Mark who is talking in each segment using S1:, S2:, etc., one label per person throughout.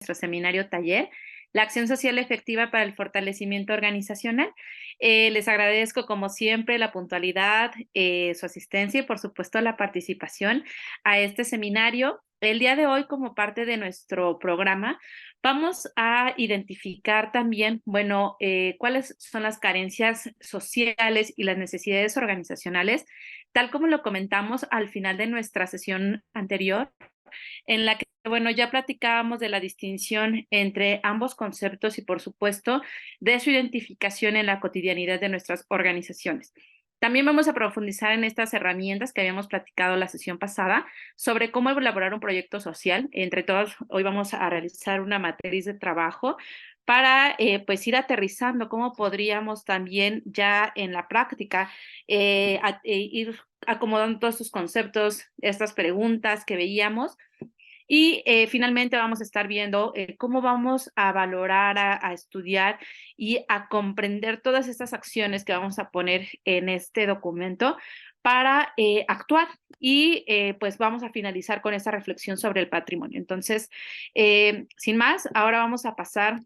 S1: nuestro seminario taller, la acción social efectiva para el fortalecimiento organizacional. Les agradezco, como siempre, la puntualidad, su asistencia y, por supuesto, la participación a este seminario. El día de hoy, como parte de nuestro programa, vamos a identificar también, bueno, cuáles son las carencias sociales y las necesidades organizacionales, tal como lo comentamos al final de nuestra sesión anterior, en la que, bueno, ya platicábamos de la distinción entre ambos conceptos y, por supuesto, de su identificación en la cotidianidad de nuestras organizaciones. También vamos a profundizar en estas herramientas que habíamos platicado la sesión pasada sobre cómo elaborar un proyecto social. Entre todos, hoy vamos a realizar una matriz de trabajo para pues ir aterrizando cómo podríamos también ya en la práctica ir acomodando todos estos conceptos, estas preguntas que veíamos. Y finalmente vamos a estar viendo cómo vamos a valorar, a estudiar y a comprender todas estas acciones que vamos a poner en este documento para actuar. Y pues vamos a finalizar con esta reflexión sobre el patrimonio. Entonces, sin más, ahora vamos a pasar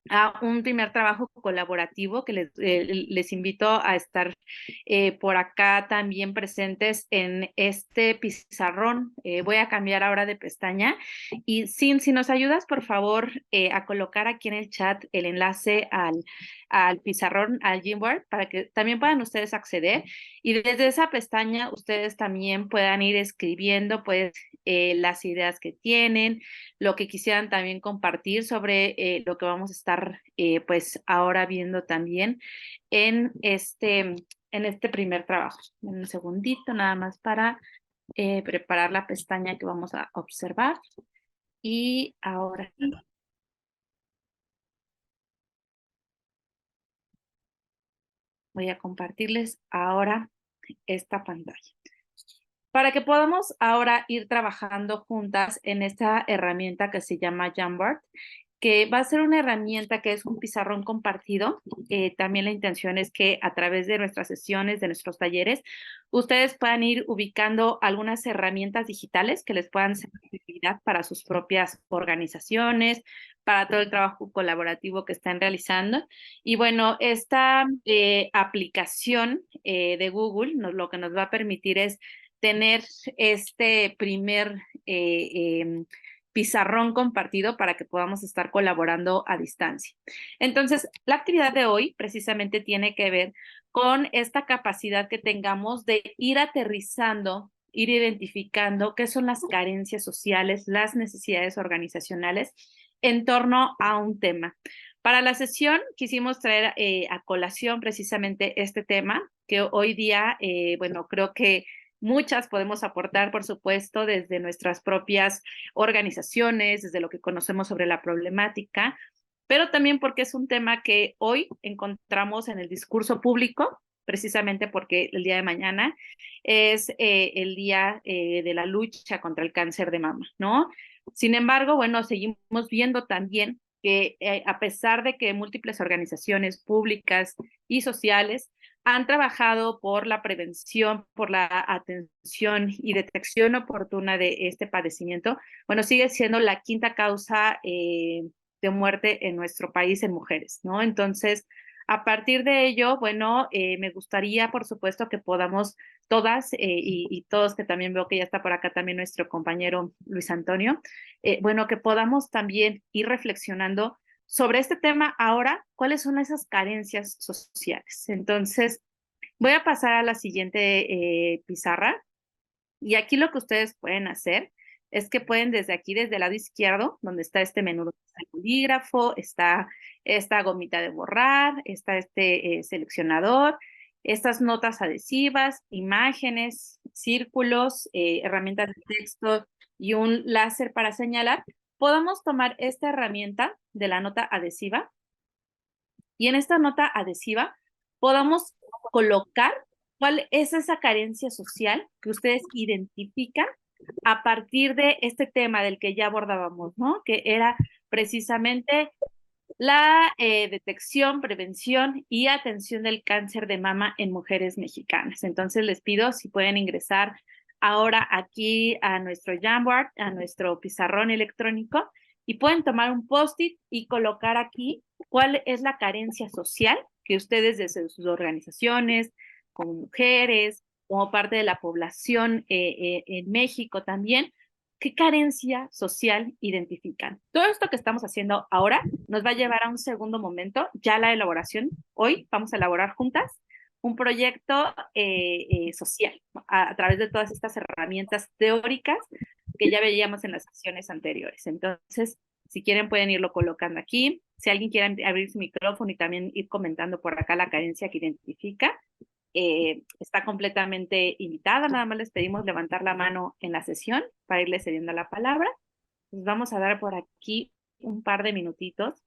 S1: a un primer trabajo colaborativo que les invito a estar por acá también presentes en este pizarrón. Voy a cambiar ahora de pestaña y si nos ayudas, por favor, a colocar aquí en el chat el enlace al pizarrón, al Jamboard, para que también puedan ustedes acceder y desde esa pestaña ustedes también puedan ir escribiendo pues las ideas que tienen, lo que quisieran también compartir sobre lo que vamos a estar pues ahora viendo también en este primer trabajo. Un segundito nada más para preparar la pestaña que vamos a observar. Y ahora sí, voy a compartirles ahora esta pantalla, para que podamos ahora ir trabajando juntas en esta herramienta que se llama Jamboard, que va a ser una herramienta que es un pizarrón compartido. También la intención es que a través de nuestras sesiones, de nuestros talleres, ustedes puedan ir ubicando algunas herramientas digitales que les puedan ser de utilidad para sus propias organizaciones, para todo el trabajo colaborativo que están realizando. Y bueno, esta aplicación de Google lo que nos va a permitir es tener este primer pizarrón compartido para que podamos estar colaborando a distancia. Entonces, la actividad de hoy precisamente tiene que ver con esta capacidad que tengamos de ir aterrizando, ir identificando qué son las carencias sociales, las necesidades organizacionales en torno a un tema. Para la sesión quisimos traer a colación precisamente este tema que hoy día, bueno, creo que muchas podemos aportar, por supuesto, desde nuestras propias organizaciones, desde lo que conocemos sobre la problemática, pero también porque es un tema que hoy encontramos en el discurso público, precisamente porque el día de mañana es el día de la lucha contra el cáncer de mama, ¿no? Sin embargo, bueno, seguimos viendo también que a pesar de que múltiples organizaciones públicas y sociales han trabajado por la prevención, por la atención y detección oportuna de este padecimiento, bueno, sigue siendo la quinta causa de muerte en nuestro país en mujeres, ¿no? Entonces, a partir de ello, bueno, me gustaría, por supuesto, que podamos todas y todos, que también veo que ya está por acá también nuestro compañero Luis Antonio, bueno, que podamos también ir reflexionando sobre este tema ahora, cuáles son esas carencias sociales. Entonces, voy a pasar a la siguiente pizarra y aquí lo que ustedes pueden hacer es que pueden desde aquí, desde el lado izquierdo, donde está este menú, donde está el bolígrafo, está esta gomita de borrar, está este seleccionador, estas notas adhesivas, imágenes, círculos, herramientas de texto y un láser para señalar, podemos tomar esta herramienta de la nota adhesiva y en esta nota adhesiva podamos colocar cuál es esa carencia social que ustedes identifican a partir de este tema del que ya abordábamos, ¿no? Que era precisamente la detección, prevención y atención del cáncer de mama en mujeres mexicanas. Entonces les pido si pueden ingresar ahora aquí a nuestro Jamboard, a nuestro pizarrón electrónico, y pueden tomar un post-it y colocar aquí cuál es la carencia social que ustedes desde sus organizaciones, como mujeres, como parte de la población en México también, ¿qué carencia social identifican? Todo esto que estamos haciendo ahora nos va a llevar a un segundo momento, ya la elaboración. Hoy vamos a elaborar juntas un proyecto social a través de todas estas herramientas teóricas que ya veíamos en las sesiones anteriores. Entonces, si quieren pueden irlo colocando aquí. Si alguien quiere abrir su micrófono y también ir comentando por acá la carencia que identifica, está completamente invitada. Nada más les pedimos levantar la mano en la sesión para irle cediendo la palabra. Les vamos a dar por aquí un par de minutitos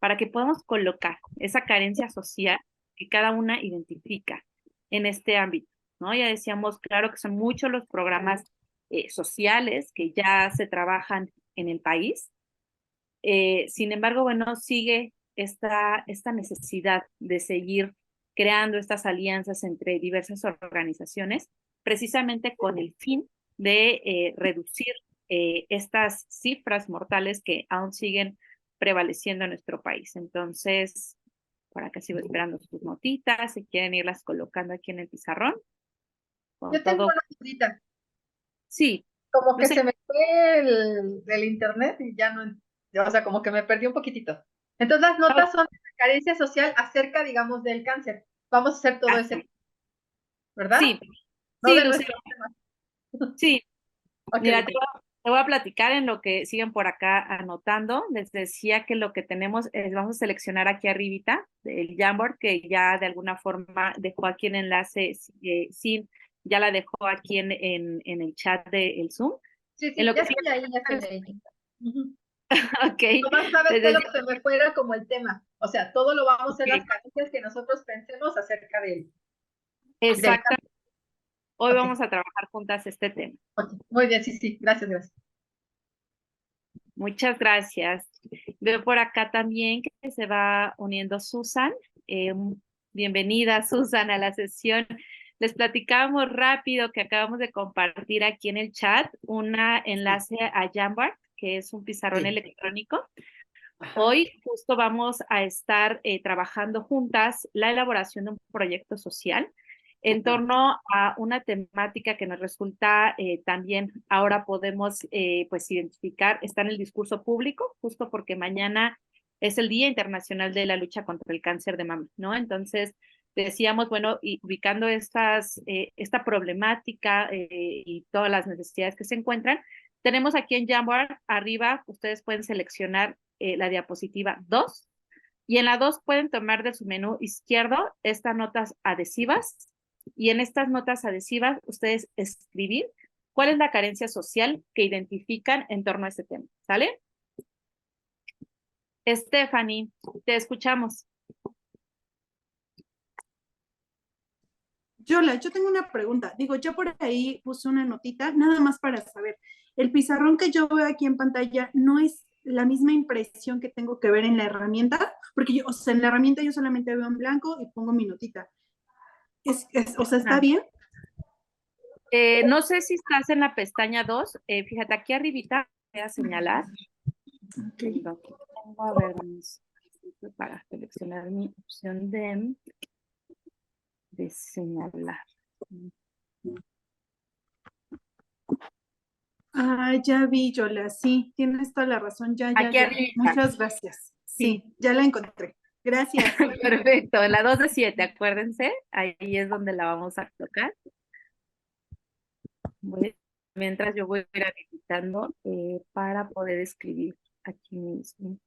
S1: para que podamos colocar esa carencia social que cada una identifica en este ámbito, ¿no? Ya decíamos, claro que son muchos los programas sociales que ya se trabajan en el país. Sin embargo, bueno, sigue esta necesidad de seguir creando estas alianzas entre diversas organizaciones, precisamente con el fin de reducir estas cifras mortales que aún siguen prevaleciendo en nuestro país. Entonces, por acá sigo esperando sus notitas, si quieren irlas colocando aquí en el pizarrón.
S2: Yo tengo una dudita.
S1: Sí.
S2: Como que se me fue el internet y ya no, o sea, como que me perdí un poquitito. Entonces las notas son de carencia social acerca, digamos, del cáncer. Vamos a hacer todo ese, ¿verdad?
S1: Sí,
S2: No
S1: sí,
S2: de
S1: Lucía.
S2: nuestro tema.
S1: Sí,
S2: Okay,
S1: mira,
S2: okay.
S1: te voy a platicar en lo que siguen por acá anotando. Les decía que lo que tenemos es, vamos a seleccionar aquí arribita el Jamboard, que ya de alguna forma dejó aquí el enlace, sí, ya la dejó aquí en el chat del Zoom.
S2: Sí,
S1: En
S2: sí,
S1: lo
S2: ya
S1: que
S2: estoy
S1: sigue,
S2: ahí, ya estoy ahí.
S1: ok,
S2: Nomás sabes
S1: les
S2: que lo
S1: decía,
S2: que se me fuera como el tema. O sea, todo lo vamos a hacer las
S1: okay,
S2: carencias que nosotros pensemos acerca del
S1: exacto,
S2: cáncer.
S1: hoy
S2: Ok,
S1: vamos a trabajar juntas este tema.
S2: ok. Muy bien, sí, sí. Gracias, gracias.
S1: Muchas gracias. Veo por acá también que se va uniendo Susan. Eh, Bienvenida, Susan, a la sesión. Les platicábamos rápido que acabamos de compartir aquí en el chat un enlace a Jamboard, que es un pizarrón electrónico. Hoy justo vamos a estar trabajando juntas la elaboración de un proyecto social en torno a una temática que nos resulta también ahora podemos pues identificar, está en el discurso público, justo porque mañana es el Día Internacional de la Lucha contra el Cáncer de Mama, ¿no? Entonces, decíamos, bueno, y ubicando esta problemática y todas las necesidades que se encuentran, tenemos aquí en Jamboard, arriba, ustedes pueden seleccionar la diapositiva 2 y en la 2 pueden tomar de su menú izquierdo estas notas adhesivas y en estas notas adhesivas ustedes escribir cuál es la carencia social que identifican en torno a este tema, ¿sale? Stephanie, te escuchamos.
S3: Yola, yo tengo una pregunta. Digo, yo por ahí puse una notita, nada más para saber. El pizarrón que yo veo aquí en pantalla no es la misma impresión que tengo que ver en la herramienta, porque yo, o sea, en la herramienta yo solamente veo en blanco y pongo mi notita. O sea, ¿está bien?
S1: No sé si estás en la pestaña 2, fíjate aquí arribita voy a señalar.
S3: Okay.
S1: Tengo, a ver, para seleccionar mi opción de señalar.
S3: Ah, ya vi, Yola, sí, tienes toda la razón, ya.
S1: Aquí arriba.
S3: Muchas gracias. Sí, ya la encontré. Gracias.
S1: Perfecto, en la 2 de 7, acuérdense, ahí es donde la vamos a tocar. Mientras yo voy a ir habilitando para poder escribir aquí mismo.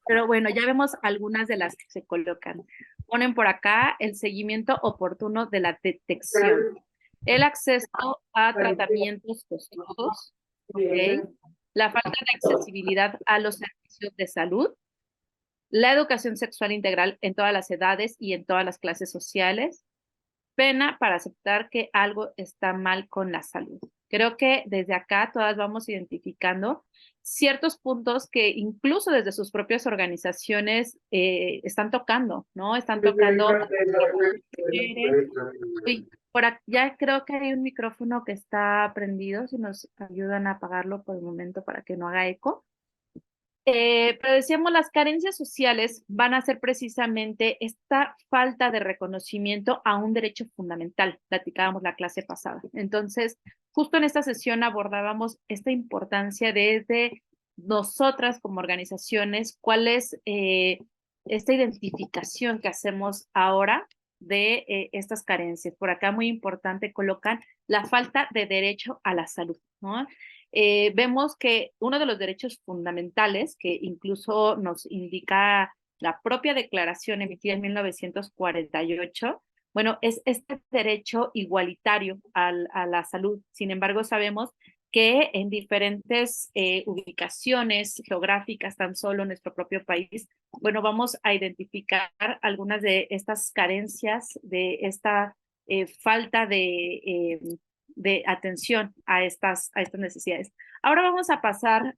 S1: Pero bueno, ya vemos algunas de las que se colocan. Ponen por acá el seguimiento oportuno de la detección, el acceso a tratamientos costosos, ¿okay? La falta de accesibilidad a los servicios de salud, la educación sexual integral en todas las edades y en todas las clases sociales, pena para aceptar que algo está mal con la salud. Creo que desde acá todas vamos identificando ciertos puntos que incluso desde sus propias organizaciones están tocando, ¿no? Están tocando. Uy, Ya creo que hay un micrófono que está prendido, si nos ayudan a apagarlo por el momento para que no haga eco. Pero decíamos, las carencias sociales van a ser precisamente esta falta de reconocimiento a un derecho fundamental, platicábamos la clase pasada. Entonces, justo en esta sesión abordábamos esta importancia desde nosotras como organizaciones, cuál es esta identificación que hacemos ahora de estas carencias. Por acá, muy importante, colocan la falta de derecho a la salud, ¿no? Vemos que uno de los derechos fundamentales, que incluso nos indica la propia declaración emitida en 1948, bueno, es este derecho igualitario a la salud. Sin embargo, sabemos que en diferentes ubicaciones geográficas, tan solo en nuestro propio país, bueno, vamos a identificar algunas de estas carencias, de esta falta de atención a estas necesidades. Ahora vamos a pasar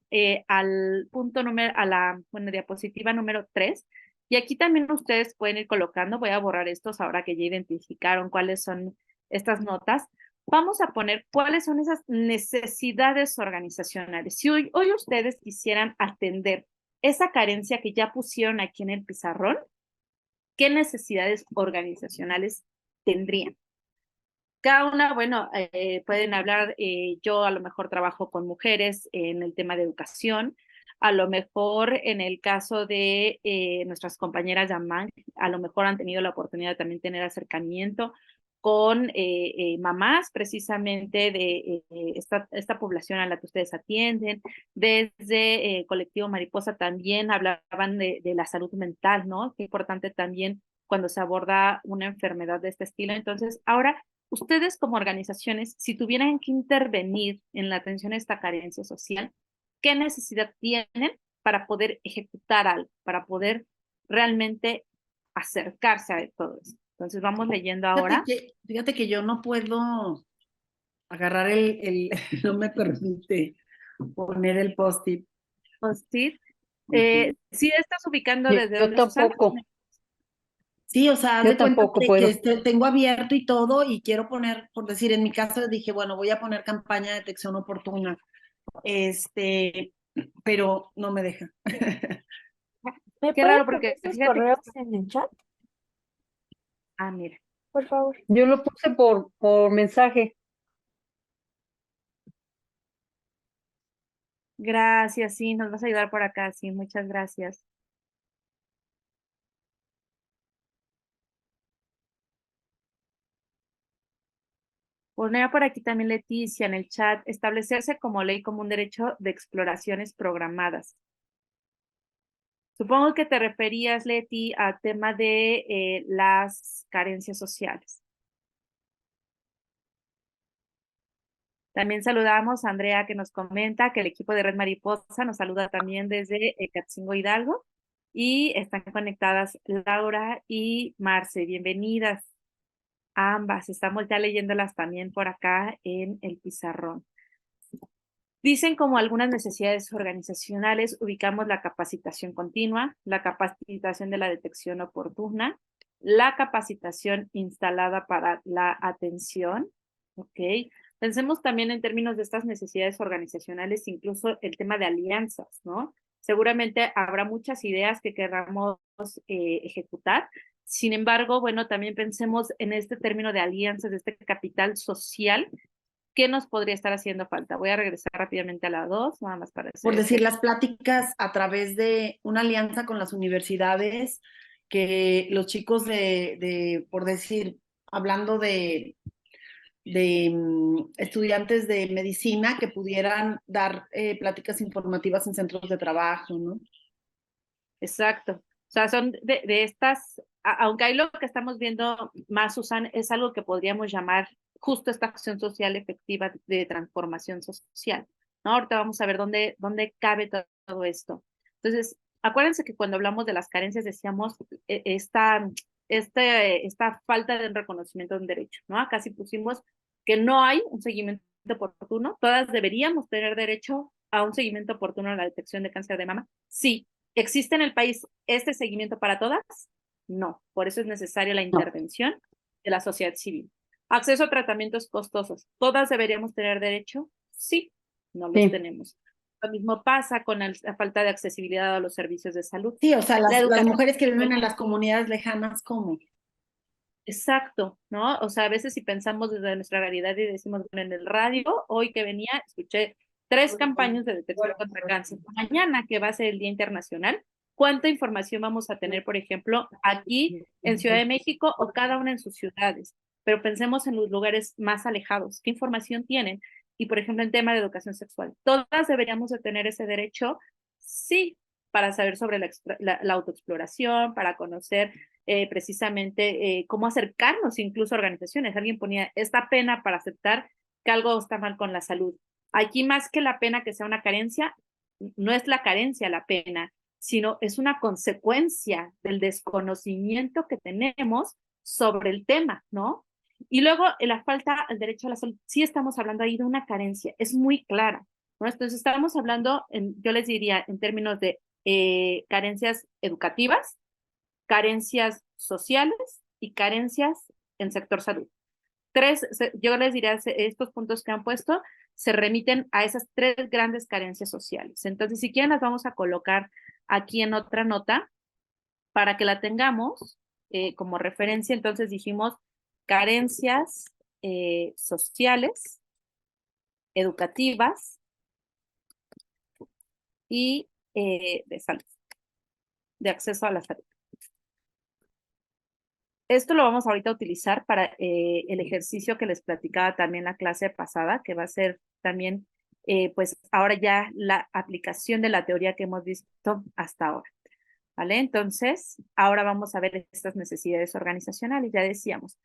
S1: al punto número, a la diapositiva número 3. Y aquí también ustedes pueden ir colocando, voy a borrar estos ahora que ya identificaron cuáles son estas notas. Vamos a poner cuáles son esas necesidades organizacionales. Si hoy ustedes quisieran atender esa carencia que ya pusieron aquí en el pizarrón, ¿qué necesidades organizacionales tendrían? Cada una, bueno, pueden hablar, yo a lo mejor trabajo con mujeres en el tema de educación, a lo mejor en el caso de nuestras compañeras de AMAN, a lo mejor han tenido la oportunidad de también tener acercamiento con mamás precisamente de esta población a la que ustedes atienden. Desde Colectivo Mariposa también hablaban de la salud mental, ¿no? Qué importante también cuando se aborda una enfermedad de este estilo. Entonces, ahora ustedes como organizaciones, si tuvieran que intervenir en la atención a esta carencia social, ¿qué necesidad tienen para poder ejecutar algo, para poder realmente acercarse a todo esto? Entonces vamos leyendo ahora.
S4: Fíjate que yo no puedo agarrar no me permite poner el post-it.
S1: Post-it. Si estás ubicando desde
S5: Yo
S1: donde, Susana.
S5: tampoco.
S4: Sí, o sea, haz
S5: Yo
S4: de cuenta
S5: tampoco
S4: que
S5: puedo.
S4: tengo abierto y todo y quiero poner, por decir, en mi caso dije, bueno, voy a poner campaña de detección oportuna, pero no me deja.
S6: ¿Me
S1: Qué
S6: puedes
S1: raro
S6: poner
S1: porque
S6: sus
S1: fíjate
S6: correos en el chat,
S1: mira.
S6: por favor?
S5: Yo lo puse por mensaje.
S1: Gracias, sí, nos vas a ayudar por acá, sí, muchas gracias. Ponía por aquí también Leticia en el chat, establecerse como ley como un derecho de exploraciones programadas. Supongo que te referías, Leti, al tema de las carencias sociales. También saludamos a Andrea que nos comenta que el equipo de Red Mariposa nos saluda también desde Catzingo Hidalgo y están conectadas Laura y Marce. Bienvenidas ambas. Estamos ya leyéndolas también por acá en el pizarrón. Dicen como algunas necesidades organizacionales, ubicamos la capacitación continua, la capacitación de la detección oportuna, la capacitación instalada para la atención, ¿ok? Pensemos también en términos de estas necesidades organizacionales, incluso el tema de alianzas, ¿no? Seguramente habrá muchas ideas que queramos ejecutar. Sin embargo, bueno, también pensemos en este término de alianzas, de este capital social. ¿Qué nos podría estar haciendo falta? Voy a regresar rápidamente a la 2, nada más para hacer
S4: Por decir, las pláticas a través de una alianza con las universidades, que los chicos por decir, hablando de estudiantes de medicina que pudieran dar pláticas informativas en centros de trabajo, ¿no?
S1: Exacto. O sea, son de estas, aunque ahí lo que estamos viendo más, Susan, es algo que podríamos llamar justo esta acción social efectiva de transformación social, ¿no? Ahorita vamos a ver dónde cabe todo esto. Entonces, acuérdense que cuando hablamos de las carencias decíamos esta falta de reconocimiento de un derecho, ¿no? Acá sí pusimos que no hay un seguimiento oportuno, todas deberíamos tener derecho a un seguimiento oportuno a la detección de cáncer de mama. Sí. ¿Existe en el país este seguimiento para todas? No, por eso es necesaria la intervención de la sociedad civil. Acceso a tratamientos costosos. ¿Todas deberíamos tener derecho? Sí, no los
S5: Sí.
S1: tenemos. Lo mismo pasa con la falta de accesibilidad a los servicios de salud.
S4: Sí, o sea,
S1: La
S4: las
S1: educación
S4: mujeres que viven en las comunidades lejanas, ¿cómo?
S1: exacto, ¿no? O sea, a veces si pensamos desde nuestra realidad y decimos, bueno, en el radio, hoy que venía, escuché 3 campañas de detección contra cáncer. Mañana, que va a ser el Día Internacional, ¿cuánta información vamos a tener, por ejemplo, aquí en Ciudad de México o cada una en sus ciudades? Pero pensemos en los lugares más alejados. ¿Qué información tienen? Y, por ejemplo, en tema de educación sexual, ¿todas deberíamos de tener ese derecho? Sí, para saber sobre la autoexploración, para conocer precisamente cómo acercarnos incluso a organizaciones. Alguien ponía esta pena para aceptar que algo está mal con la salud. Aquí más que la pena que sea una carencia, no es la carencia la pena, sino es una consecuencia del desconocimiento que tenemos sobre el tema, ¿no? Y luego la falta al derecho a la salud, sí estamos hablando ahí de una carencia, es muy clara, ¿no? Entonces estamos hablando, yo les diría, en términos de carencias educativas, carencias sociales y carencias en sector salud. Yo les diría, estos puntos que han puesto se remiten a esas 3 grandes carencias sociales. Entonces, si quieren, las vamos a colocar aquí en otra nota para que la tengamos como referencia. Entonces, dijimos carencias sociales, educativas y de salud, de acceso a la salud. Esto lo vamos ahorita a utilizar para el ejercicio que les platicaba también la clase pasada, que va a ser también, pues ahora ya la aplicación de la teoría que hemos visto hasta ahora. ¿Vale? Entonces, ahora vamos a ver estas necesidades organizacionales. Ya decíamos,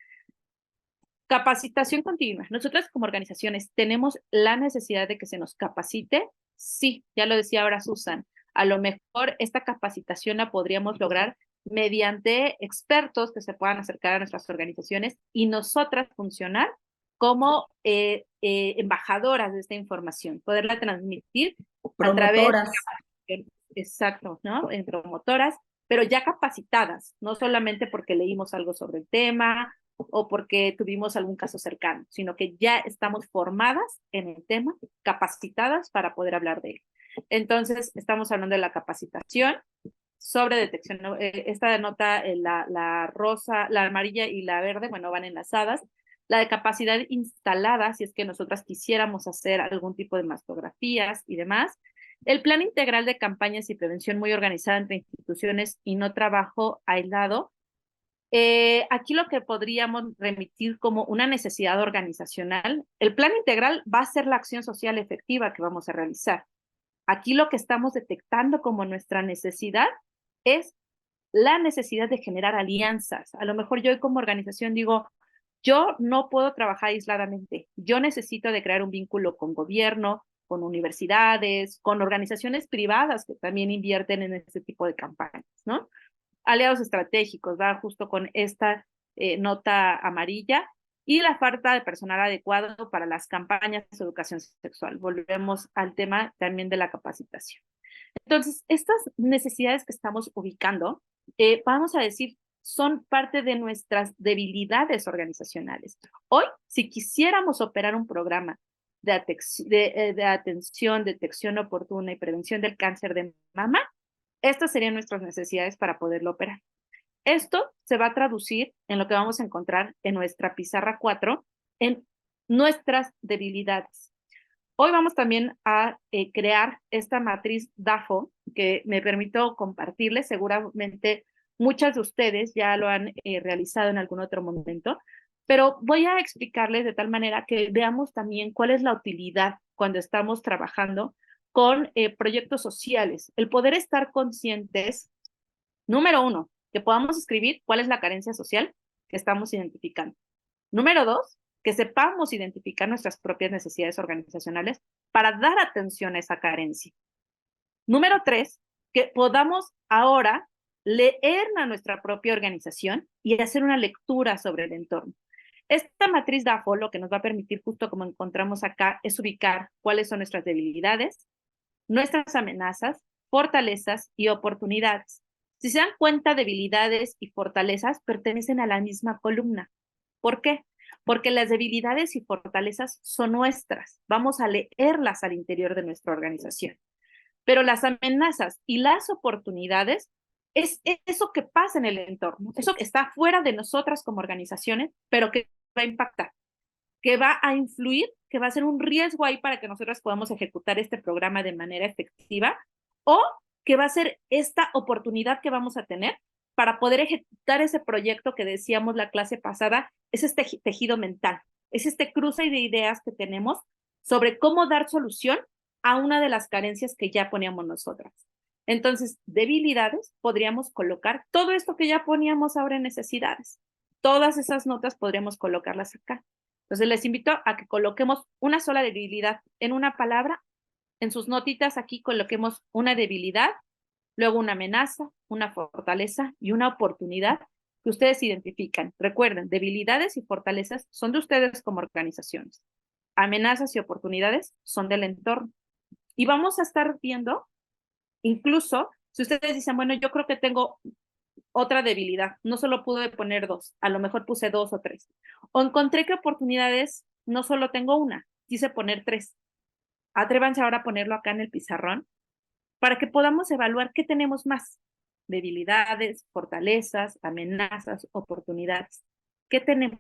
S1: capacitación continua. Nosotras como organizaciones tenemos la necesidad de que se nos capacite. Sí, ya lo decía ahora Susan. A lo mejor esta capacitación la podríamos lograr mediante expertos que se puedan acercar a nuestras organizaciones y nosotras funcionar como embajadoras de esta información, poderla transmitir a través
S4: Promotoras.
S1: exacto, ¿no? En promotoras, pero ya capacitadas, no solamente porque leímos algo sobre el tema o porque tuvimos algún caso cercano, sino que ya estamos formadas en el tema, capacitadas para poder hablar de él. Entonces, estamos hablando de la capacitación sobre detección. Esta nota, la rosa, la amarilla y la verde, bueno, van enlazadas. La de capacidad instalada, si es que nosotras quisiéramos hacer algún tipo de mastografías y demás. El plan integral de campañas y prevención muy organizada entre instituciones y no trabajo aislado. Aquí lo que podríamos remitir como una necesidad organizacional, el plan integral va a ser la acción social efectiva que vamos a realizar. Aquí lo que estamos detectando como nuestra necesidad es la necesidad de generar alianzas. A lo mejor yo como organización digo, yo no puedo trabajar aisladamente, yo necesito de crear un vínculo con gobierno, con universidades, con organizaciones privadas que también invierten en este tipo de campañas, ¿no? Aliados estratégicos, va justo con esta nota amarilla, y la falta de personal adecuado para las campañas de educación sexual. Volvemos al tema también de la capacitación. Entonces, estas necesidades que estamos ubicando, vamos a decir, son parte de nuestras debilidades organizacionales. Hoy, si quisiéramos operar un programa de atención, detección oportuna y prevención del cáncer de mama, estas serían nuestras necesidades para poderlo operar. Esto se va a traducir en lo que vamos a encontrar en nuestra pizarra 4, en nuestras debilidades. Hoy vamos también a crear esta matriz DAFO que me permito compartirles. Seguramente muchas de ustedes ya lo han realizado en algún otro momento, pero voy a explicarles de tal manera que veamos también cuál es la utilidad cuando estamos trabajando con proyectos sociales. El poder estar conscientes, número 1, que podamos escribir cuál es la carencia social que estamos identificando. Número 2, que sepamos identificar nuestras propias necesidades organizacionales para dar atención a esa carencia. Número 3, que podamos ahora leer a nuestra propia organización y hacer una lectura sobre el entorno. Esta matriz DAFO lo que nos va a permitir, justo como encontramos acá, es ubicar cuáles son nuestras debilidades, nuestras amenazas, fortalezas y oportunidades. Si se dan cuenta, debilidades y fortalezas pertenecen a la misma columna. ¿Por qué? porque las debilidades y fortalezas son nuestras. Vamos a leerlas al interior de nuestra organización. Pero las amenazas y las oportunidades es eso que pasa en el entorno, eso que está fuera de nosotras como organizaciones, pero que va a impactar, que va a influir, que va a ser un riesgo ahí para que nosotras podamos ejecutar este programa de manera efectiva, o que va a ser esta oportunidad que vamos a tener para poder ejecutar ese proyecto que decíamos la clase pasada, es este tejido mental, es este cruce de ideas que tenemos sobre cómo dar solución a una de las carencias que ya poníamos nosotras. Entonces, debilidades, podríamos colocar todo esto que ya poníamos ahora en necesidades. Todas esas notas podríamos colocarlas acá. Entonces, les invito a que coloquemos una sola debilidad en una palabra. En sus notitas aquí coloquemos una debilidad, luego una amenaza, una fortaleza y una oportunidad que ustedes identifican. Recuerden, debilidades y fortalezas son de ustedes como organizaciones. Amenazas y oportunidades son del entorno. Y vamos a estar viendo, incluso, si ustedes dicen, bueno, yo creo que tengo otra debilidad, no solo pude poner 2, a lo mejor puse 2 o 3. O encontré que oportunidades no solo tengo una, quise poner 3. Atrévanse ahora a ponerlo acá en el pizarrón para que podamos evaluar qué tenemos más. Debilidades, fortalezas, amenazas, oportunidades. ¿Qué tenemos?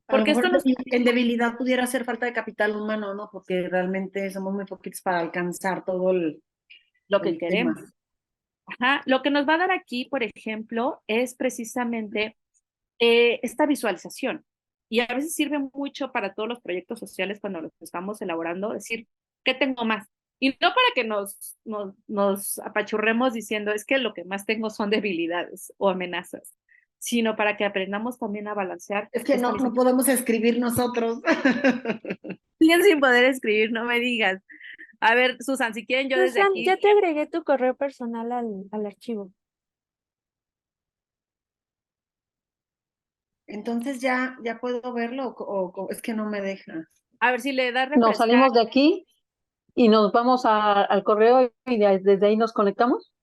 S4: A lo
S1: Porque
S4: mejor
S1: esto nos...
S4: en debilidad pudiera ser falta de capital humano, ¿no? Porque realmente somos muy poquitos para alcanzar todo
S1: lo que
S4: el tema.
S1: queremos. Ajá. Lo que nos va a dar aquí, por ejemplo, es precisamente esta visualización. Y a veces sirve mucho para todos los proyectos sociales cuando los estamos elaborando, decir, ¿qué tengo más? Y no para que nos apachurremos diciendo, es que lo que más tengo son debilidades o amenazas, sino para que aprendamos también a balancear.
S4: Es que no podemos escribir nosotros.
S1: Siguen sin poder escribir, no me digas. A ver, Susan, si quieren yo desde
S6: Susan,
S1: aquí.
S6: ya te agregué tu correo personal al archivo.
S4: Entonces ya puedo verlo o es que no me deja.
S1: A ver si le das
S5: Nos
S1: refrescar.
S5: salimos de aquí y nos vamos al correo y desde ahí nos conectamos.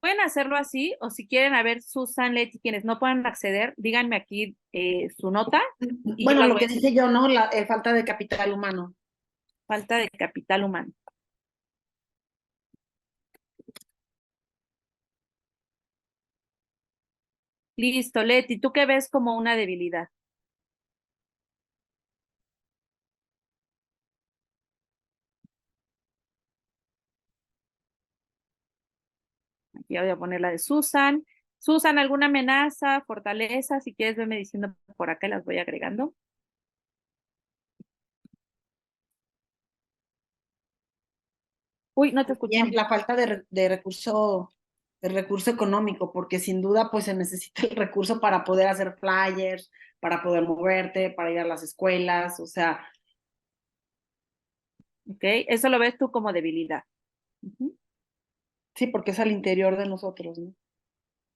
S1: Pueden hacerlo así, o si quieren, a ver, Susan, Leti, quienes no puedan acceder, díganme aquí su nota. Y yo
S4: Bueno,
S1: las
S4: lo
S1: voy
S4: que
S1: a...
S4: dije yo, ¿no? La falta de capital humano.
S1: Falta de capital humano. Listo, Leti, ¿tú qué ves como una debilidad? Aquí voy a poner la de Susan. Susan, ¿alguna amenaza, fortaleza? Si quieres, venme diciendo por acá, las voy agregando. Uy, no te escuchamos.
S4: La falta de recurso económico, porque sin duda pues se necesita el recurso para poder hacer flyers, para poder moverte, para ir a las escuelas, o sea.
S1: Ok, eso lo ves tú como debilidad.
S4: Sí, porque es al interior de nosotros, ¿no?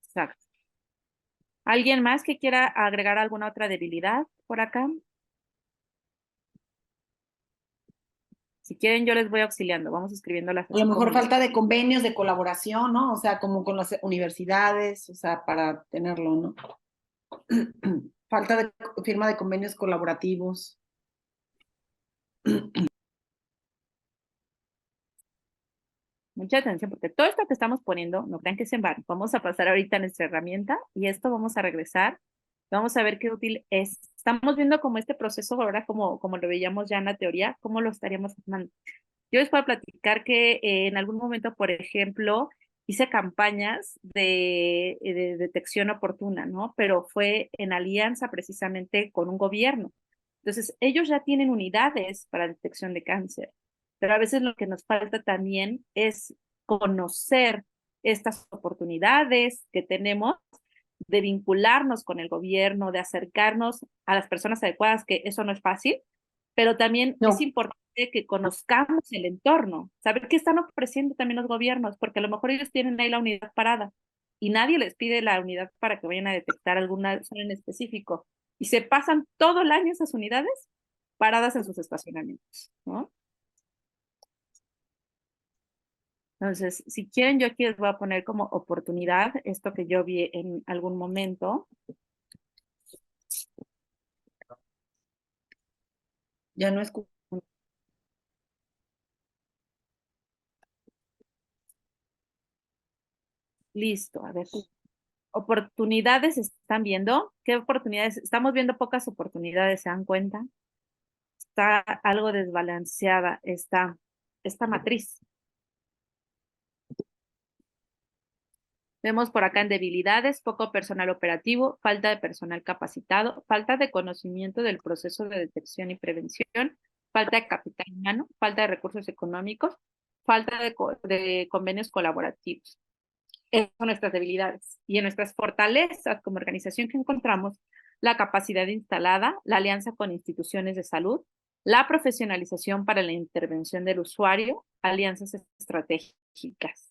S1: Exacto. ¿Alguien más que quiera agregar alguna otra debilidad por acá? Si quieren, yo les voy auxiliando. Vamos escribiéndolas
S4: A lo
S1: así
S4: mejor
S1: como...
S4: falta de convenios, de colaboración, ¿no? O sea, como con las universidades, o sea, para tenerlo, ¿no? Falta de firma de convenios colaborativos.
S1: Mucha atención, porque todo esto que estamos poniendo, no crean que es en vano. Vamos a pasar ahorita a nuestra herramienta y esto vamos a regresar. Vamos a ver qué útil es. Estamos viendo como este proceso ahora, como lo veíamos ya en la teoría, cómo lo estaríamos armando. Yo les puedo platicar que en algún momento, por ejemplo, hice campañas de detección oportuna, ¿no? Pero fue en alianza precisamente con un gobierno. Entonces, ellos ya tienen unidades para detección de cáncer, pero a veces lo que nos falta también es conocer estas oportunidades que tenemos de vincularnos con el gobierno, de acercarnos a las personas adecuadas, que eso no es fácil, pero también
S5: No.
S1: es importante que conozcamos el entorno, saber qué están ofreciendo también los gobiernos, porque a lo mejor ellos tienen ahí la unidad parada y nadie les pide la unidad para que vayan a detectar alguna zona en específico y se pasan todo el año esas unidades paradas en sus estacionamientos, ¿no? Entonces, si quieren, yo aquí les voy a poner como oportunidad esto que yo vi en algún momento.
S4: Ya no escucho.
S1: Listo, a ver. Oportunidades, ¿están viendo? ¿Qué oportunidades? Estamos viendo pocas oportunidades, ¿se dan cuenta? Está algo desbalanceada esta matriz. Vemos por acá en debilidades, poco personal operativo, falta de personal capacitado, falta de conocimiento del proceso de detección y prevención, falta de capital humano, falta de recursos económicos, falta de convenios colaborativos. Esas son nuestras debilidades. Y en nuestras fortalezas como organización que encontramos la capacidad instalada, la alianza con instituciones de salud, la profesionalización para la intervención del usuario, alianzas estratégicas.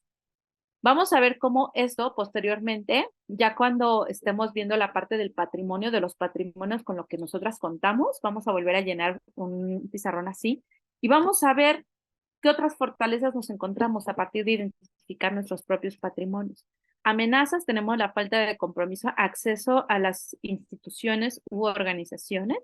S1: Vamos a ver cómo esto posteriormente, ya cuando estemos viendo la parte del patrimonio, de los patrimonios con lo que nosotras contamos, vamos a volver a llenar un pizarrón así y vamos a ver qué otras fortalezas nos encontramos a partir de identificar nuestros propios patrimonios. Amenazas, tenemos la falta de compromiso, acceso a las instituciones u organizaciones,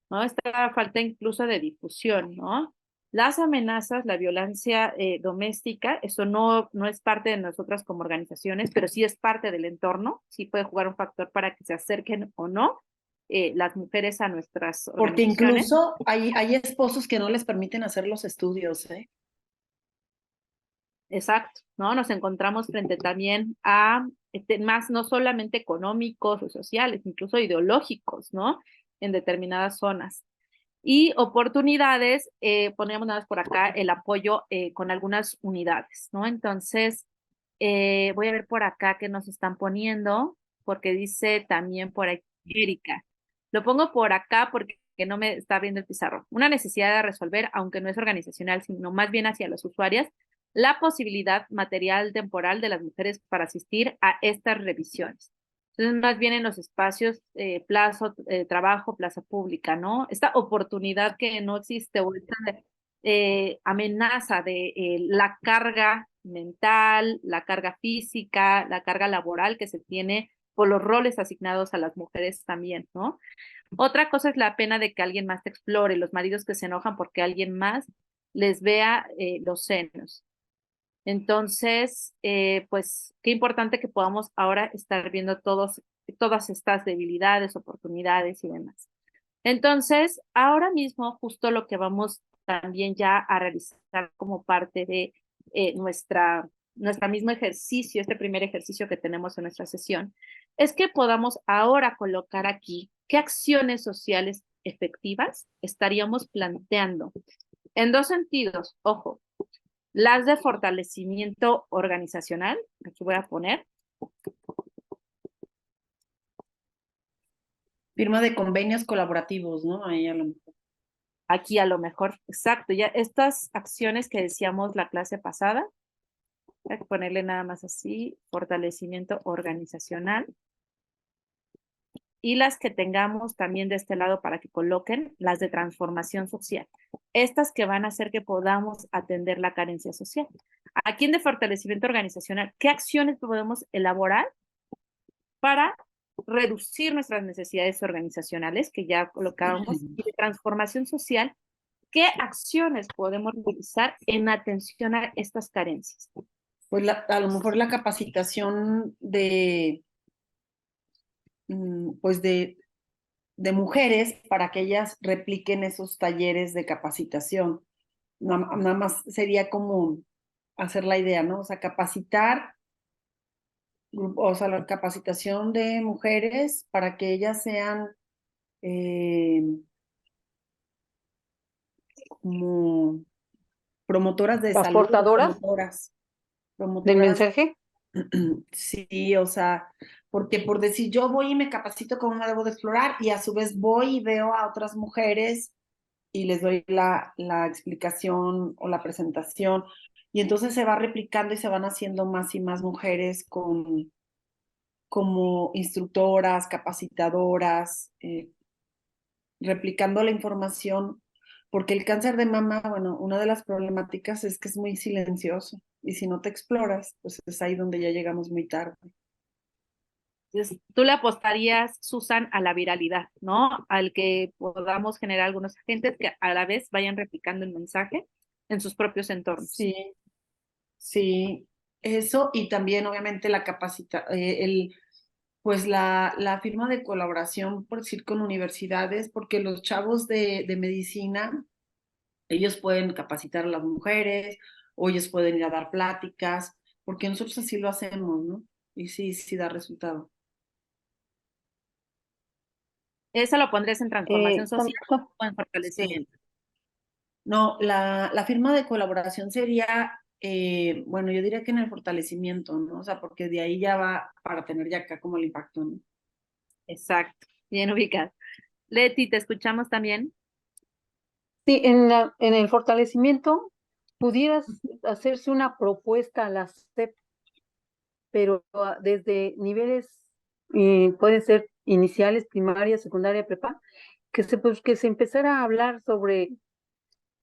S1: ¿no? Esta falta incluso de difusión, ¿no? Las amenazas, la violencia doméstica, eso no es parte de nosotras como organizaciones, pero sí es parte del entorno, sí puede jugar un factor para que se acerquen o no las mujeres a nuestras
S4: Porque
S1: organizaciones.
S4: incluso hay esposos que no les permiten hacer los estudios, ¿eh?
S1: Exacto, ¿no? Nos encontramos frente también a más no solamente económicos o sociales, incluso ideológicos, ¿no? En determinadas zonas. Y oportunidades, ponemos nada más por acá el apoyo con algunas unidades, ¿no? Entonces, voy a ver por acá qué nos están poniendo, porque dice también por aquí Erika. Lo pongo por acá porque no me está viendo el pizarro. Una necesidad de resolver, aunque no es organizacional, sino más bien hacia las usuarias, la posibilidad material temporal de las mujeres para asistir a estas revisiones. Entonces, más bien en los espacios, plazo, trabajo, plaza pública, ¿no? Esta oportunidad que no existe o esta amenaza de la carga mental, la carga física, la carga laboral que se tiene por los roles asignados a las mujeres también, ¿no? Otra cosa es la pena de que alguien más te explore, los maridos que se enojan porque alguien más les vea los senos. Entonces, pues qué importante que podamos ahora estar viendo todas estas debilidades, oportunidades y demás. Entonces, ahora mismo justo lo que vamos también ya a realizar como parte de nuestra mismo ejercicio, este primer ejercicio que tenemos en nuestra sesión, es que podamos ahora colocar aquí qué acciones sociales efectivas estaríamos planteando en dos sentidos, ojo, las de fortalecimiento organizacional, aquí voy a poner,
S4: Firma de convenios colaborativos, ¿no? Ahí a lo mejor.
S1: aquí a lo mejor, exacto, ya estas acciones que decíamos la clase pasada, hay que ponerle nada más así, fortalecimiento organizacional, y las que tengamos también de este lado para que coloquen las de transformación social, estas que van a hacer que podamos atender la carencia social. Aquí en de fortalecimiento organizacional, ¿qué acciones podemos elaborar para reducir nuestras necesidades organizacionales, que ya colocábamos, y de transformación social, qué acciones podemos realizar en atención a estas carencias?
S4: Pues a lo mejor la capacitación pues de mujeres para que ellas repliquen esos talleres de capacitación. Nada más sería como hacer la idea, ¿no? O sea, capacitar, o sea, la capacitación de mujeres para que ellas sean como promotoras de
S5: Las
S4: salud,
S5: portadoras
S4: promotoras,
S5: del
S4: promotoras.
S5: mensaje.
S4: Sí, o sea, porque por decir yo voy y me capacito como una debo de explorar y a su vez voy y veo a otras mujeres y les doy la explicación o la presentación y entonces se va replicando y se van haciendo más y más mujeres como instructoras, capacitadoras, replicando la información, porque el cáncer de mama, bueno, una de las problemáticas es que es muy silencioso y si no te exploras, pues es ahí donde ya llegamos muy tarde.
S1: Entonces, tú le apostarías, Susan, a la viralidad, ¿no? Al que podamos generar algunos agentes que a la vez vayan replicando el mensaje en sus propios entornos.
S4: Sí, sí, eso y también obviamente pues la firma de colaboración, por decir, con universidades, porque los chavos de medicina, ellos pueden capacitar a las mujeres, o ellos pueden ir a dar pláticas, porque nosotros así lo hacemos, ¿no? Y sí, sí da resultado.
S1: ¿Eso lo pondrías en transformación social
S5: Con-
S1: o en fortalecimiento?
S4: No, la firma de colaboración sería, bueno, yo diría que en el fortalecimiento, ¿no? O sea, porque de ahí ya va para tener ya acá como el impacto, ¿no?
S1: Exacto, bien ubicado. Leti, ¿te escuchamos también?
S5: Sí, en el fortalecimiento pudieras hacerse una propuesta a la SEP, pero desde niveles, pueden ser iniciales, primaria, secundaria, prepa, que se empezara a hablar sobre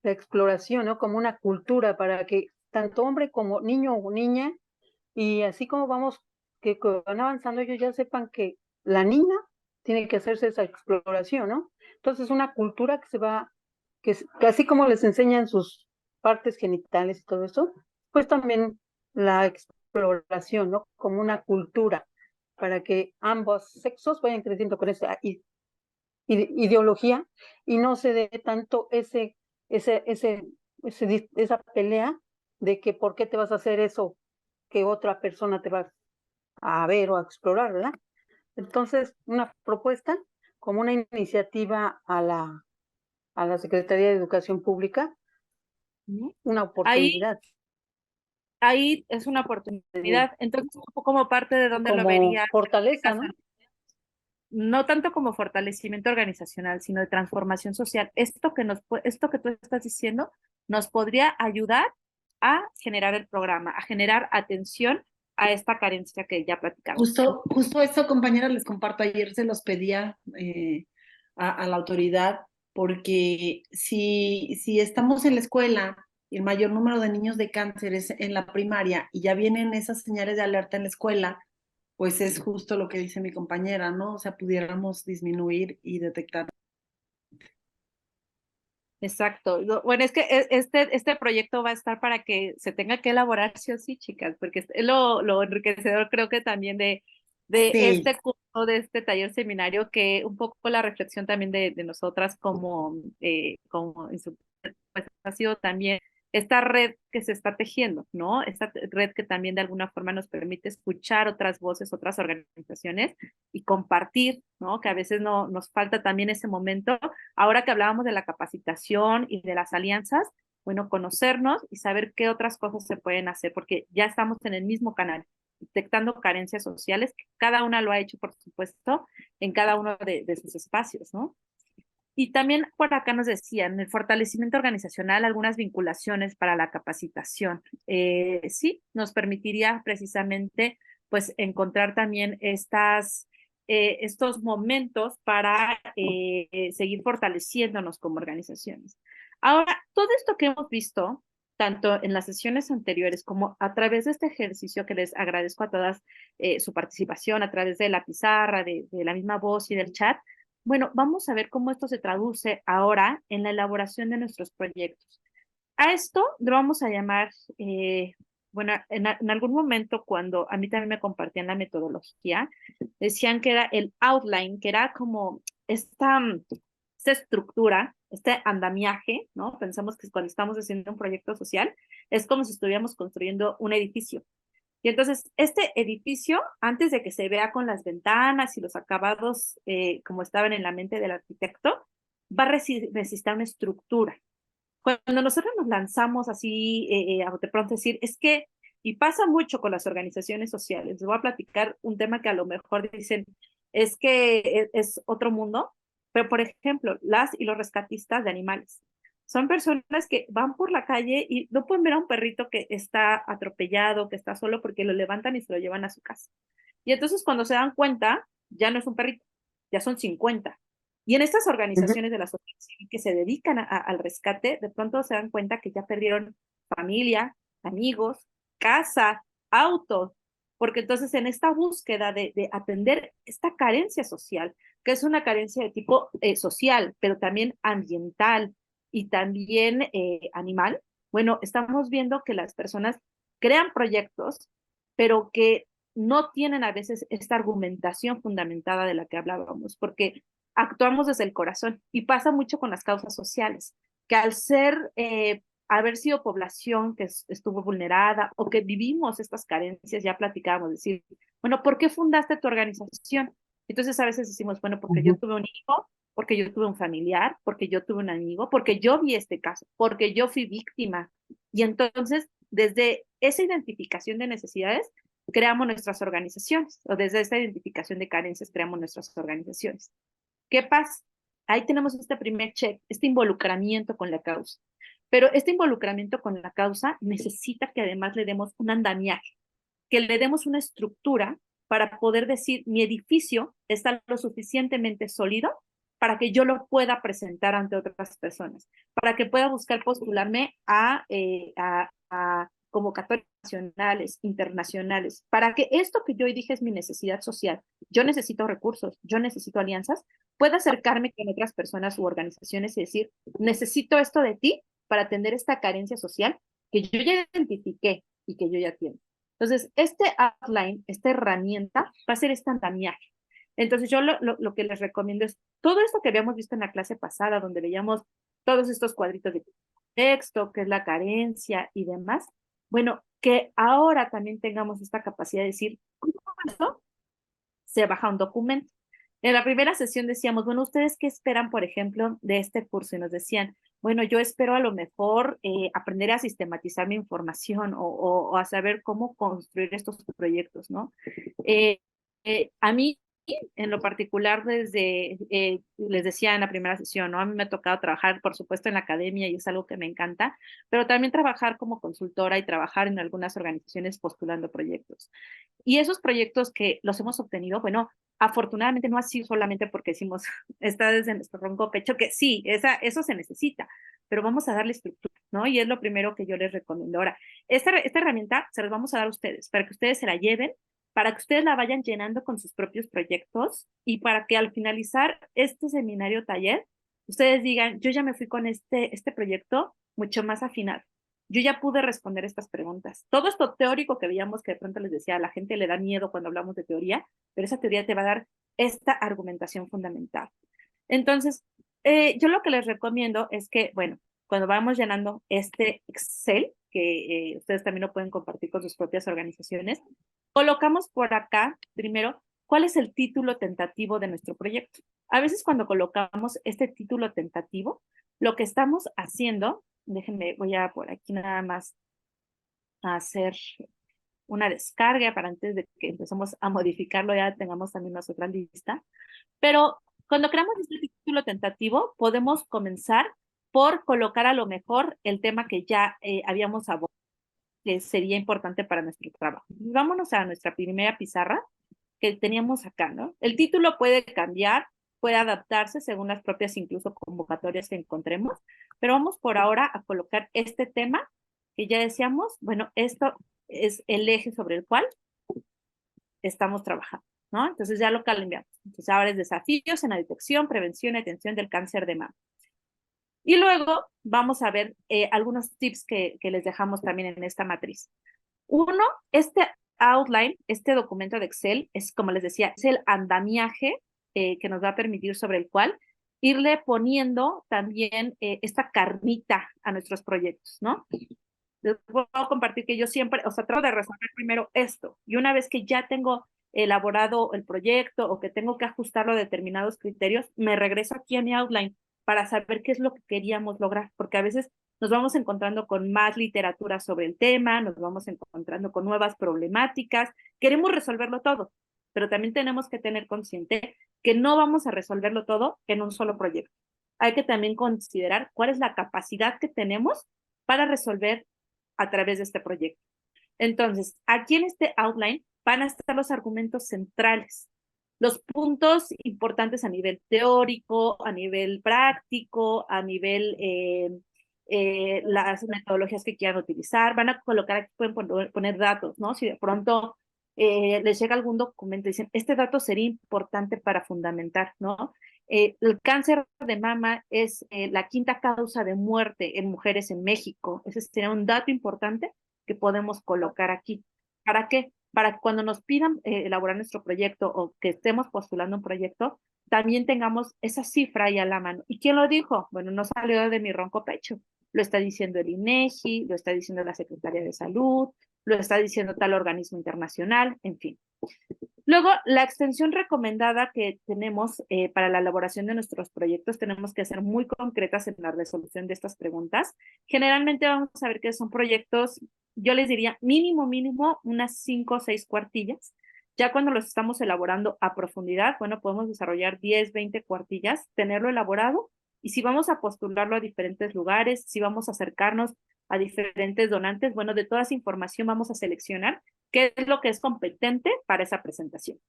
S5: la exploración, ¿no? Como una cultura para que tanto hombre como niño o niña, y así como van avanzando, ellos ya sepan que la niña tiene que hacerse esa exploración, ¿no? Entonces, una cultura que así como les enseñan sus partes genitales y todo eso, pues también la exploración, ¿no? Como una cultura para que ambos sexos vayan creciendo con esa ideología y no se dé tanto ese, ese, esa pelea de que por qué te vas a hacer eso que otra persona te va a ver o a explorar, ¿verdad? Entonces, una propuesta como una iniciativa a la Secretaría de Educación Pública,
S1: Ujú.
S5: una
S1: Ahí,
S5: oportunidad
S1: ahí es una
S5: de,
S1: oportunidad. Entonces, ¿tú como parte de dónde lo
S5: como
S1: verías?
S5: fortaleza, ¿no?
S1: No tanto como fortalecimiento organizacional, sino de transformación social. Esto que tú estás diciendo nos podría ayudar a generar el programa, a generar atención a esta carencia que ya platicamos.
S4: Justo eso, compañeras, les comparto, ayer se los pedía a la autoridad, porque si estamos en la escuela y el mayor número de niños de cáncer es en la primaria y ya vienen esas señales de alerta en la escuela, pues es justo lo que dice mi compañera, ¿no? O sea, pudiéramos disminuir y detectar.
S1: Exacto. Bueno, es que este proyecto va a estar para que se tenga que elaborar sí o sí, chicas, porque es lo enriquecedor creo que también de
S4: Sí,
S1: este curso, de este taller seminario, que un poco la reflexión también de nosotras como pues ha sido también esta red que se está tejiendo, ¿no? Esta red que también de alguna forma nos permite escuchar otras voces, otras organizaciones y compartir, ¿no? Que a veces no nos falta también ese momento. Ahora que hablábamos de la capacitación y de las alianzas, bueno, conocernos y saber qué otras cosas se pueden hacer, porque ya estamos en el mismo canal, detectando carencias sociales, que cada una lo ha hecho, por supuesto, en cada uno de sus espacios, ¿no? Y también por acá nos decían, el fortalecimiento organizacional, algunas vinculaciones para la capacitación. Sí, nos permitiría precisamente pues encontrar también estos momentos para seguir fortaleciéndonos como organizaciones. Ahora, todo esto que hemos visto, tanto en las sesiones anteriores como a través de este ejercicio que les agradezco a todas su participación a través de la pizarra, de la misma voz y del chat, bueno, vamos a ver cómo esto se traduce ahora en la elaboración de nuestros proyectos. A esto lo vamos a llamar, bueno, en algún momento cuando a mí también me compartían la metodología, decían que era el outline, que era como esta estructura, este andamiaje, ¿no? Pensamos que cuando estamos haciendo un proyecto social es como si estuviéramos construyendo un edificio. Y entonces, este edificio, antes de que se vea con las ventanas y los acabados como estaban en la mente del arquitecto, va a necesitar una estructura. Cuando nosotros nos lanzamos así a de pronto decir, es que, y pasa mucho con las organizaciones sociales, les voy a platicar un tema que a lo mejor dicen, es que es otro mundo, pero por ejemplo, las y los rescatistas de animales. Son personas que van por la calle y no pueden ver a un perrito que está atropellado, que está solo, porque lo levantan y se lo llevan a su casa. Y entonces cuando se dan cuenta, ya no es un perrito, ya son 50. Y en estas
S5: Ujú.
S1: organizaciones de la sociedad civil que se dedican al rescate, de pronto se dan cuenta que ya perdieron familia, amigos, casa, autos, porque entonces en esta búsqueda de atender esta carencia social, que es una carencia de tipo social, pero también ambiental y también animal, bueno, estamos viendo que las personas crean proyectos, pero que no tienen a veces esta argumentación fundamentada de la que hablábamos, porque actuamos desde el corazón y pasa mucho con las causas sociales, que al ser, haber sido población que estuvo vulnerada o que vivimos estas carencias, ya platicábamos, decir, bueno, ¿por qué fundaste tu organización? Entonces a veces decimos, bueno, porque yo tuve un hijo, porque yo tuve un familiar, porque yo tuve un amigo, porque yo vi este caso, porque yo fui víctima. Y entonces, desde esa identificación de necesidades, creamos nuestras organizaciones, o desde esta identificación de carencias, creamos nuestras organizaciones. ¿Qué pasa? Ahí tenemos este primer check, este involucramiento con la causa. Pero este involucramiento con la causa necesita que además le demos un andamiaje, que le demos una estructura para poder decir, mi edificio está lo suficientemente sólido para que yo lo pueda presentar ante otras personas, para que pueda buscar postularme a convocatorias nacionales, internacionales, para que esto que yo hoy dije es mi necesidad social, yo necesito recursos, yo necesito alianzas, pueda acercarme con otras personas u organizaciones y decir, necesito esto de ti para atender esta carencia social que yo ya identifiqué y que yo ya tengo. Entonces, este outline, esta herramienta, va a ser este andamiaje. Entonces, yo lo que les recomiendo es todo esto que habíamos visto en la clase pasada, donde veíamos todos estos cuadritos de texto, que es la carencia y demás. Bueno, que ahora también tengamos esta capacidad de decir, ¿cómo esto se baja un documento? En la primera sesión decíamos, bueno, ¿ustedes qué esperan, por ejemplo, de este curso? Y nos decían, bueno, yo espero a lo mejor aprender a sistematizar mi información o a saber cómo construir estos proyectos, ¿no? A mí, en lo particular, desde, les decía en la primera sesión, ¿no? A mí me ha tocado trabajar, por supuesto, en la academia y es algo que me encanta, pero también trabajar como consultora y trabajar en algunas organizaciones postulando proyectos. Y esos proyectos que los hemos obtenido, bueno, afortunadamente no ha sido solamente porque decimos, está desde nuestro ronco pecho, que sí, eso se necesita, pero vamos a darle estructura, ¿no? Y es lo primero que yo les recomiendo. Ahora, esta herramienta se las vamos a dar a ustedes, para que ustedes se la lleven, para que ustedes la vayan llenando con sus propios proyectos y para que al finalizar este seminario taller, ustedes digan, yo ya me fui con este proyecto mucho más afinado. Yo ya pude responder estas preguntas. Todo esto teórico que veíamos que de pronto les decía, a la gente le da miedo cuando hablamos de teoría, pero esa teoría te va a dar esta argumentación fundamental. Entonces, yo lo que les recomiendo es que, bueno, cuando vamos llenando este Excel, que ustedes también lo pueden compartir con sus propias organizaciones, colocamos por acá, primero, cuál es el título tentativo de nuestro proyecto. A veces cuando colocamos este título tentativo, lo que estamos haciendo, déjenme, voy a por aquí nada más a hacer una descarga para antes de que empecemos a modificarlo, ya tengamos también nuestra lista. Pero cuando creamos este título tentativo, podemos comenzar por colocar a lo mejor el tema que ya habíamos abordado, que sería importante para nuestro trabajo. Vámonos a nuestra primera pizarra que teníamos acá, ¿no? El título puede cambiar, puede adaptarse según las propias incluso convocatorias que encontremos, pero vamos por ahora a colocar este tema que ya decíamos, bueno, esto es el eje sobre el cual estamos trabajando, ¿no? Entonces ya lo cambiamos. Entonces ahora es desafíos en la detección, prevención y atención del cáncer de mama. Y luego vamos a ver algunos tips que les dejamos también en esta matriz. Uno, este outline, este documento de Excel, es como les decía, es el andamiaje que nos va a permitir sobre el cual irle poniendo también esta carnita a nuestros proyectos, ¿no? Les voy a compartir que yo siempre, o sea, trato de resolver primero esto, y una vez que ya tengo elaborado el proyecto o que tengo que ajustarlo a determinados criterios, me regreso aquí a mi outline para saber qué es lo que queríamos lograr, porque a veces nos vamos encontrando con más literatura sobre el tema, nos vamos encontrando con nuevas problemáticas, queremos resolverlo todo, pero también tenemos que tener consciente que no vamos a resolverlo todo en un solo proyecto. Hay que también considerar cuál es la capacidad que tenemos para resolver a través de este proyecto. Entonces, aquí en este outline van a estar los argumentos centrales, los puntos importantes a nivel teórico, a nivel práctico, a nivel las metodologías que quieran utilizar. Van a colocar aquí, pueden poner datos, ¿no? Si de pronto les llega algún documento y dicen, este dato sería importante para fundamentar, ¿no? El cáncer de mama es la quinta causa de muerte en mujeres en México. Ese sería un dato importante que podemos colocar aquí. ¿Para qué? Para que cuando nos pidan elaborar nuestro proyecto o que estemos postulando un proyecto, también tengamos esa cifra ahí a la mano. ¿Y quién lo dijo? Bueno, no salió de mi ronco pecho. Lo está diciendo el INEGI, lo está diciendo la Secretaría de Salud, lo está diciendo tal organismo internacional, en fin. Luego, la extensión recomendada que tenemos para la elaboración de nuestros proyectos, tenemos que ser muy concretas en la resolución de estas preguntas. Generalmente vamos a ver que son proyectos, yo les diría mínimo, unas 5 o 6 cuartillas. Ya cuando los estamos elaborando a profundidad, bueno, podemos desarrollar 10, 20 cuartillas, tenerlo elaborado, y si vamos a postularlo a diferentes lugares, si vamos a acercarnos a diferentes donantes, bueno, de toda esa información vamos a seleccionar qué es lo que es competente para esa presentación.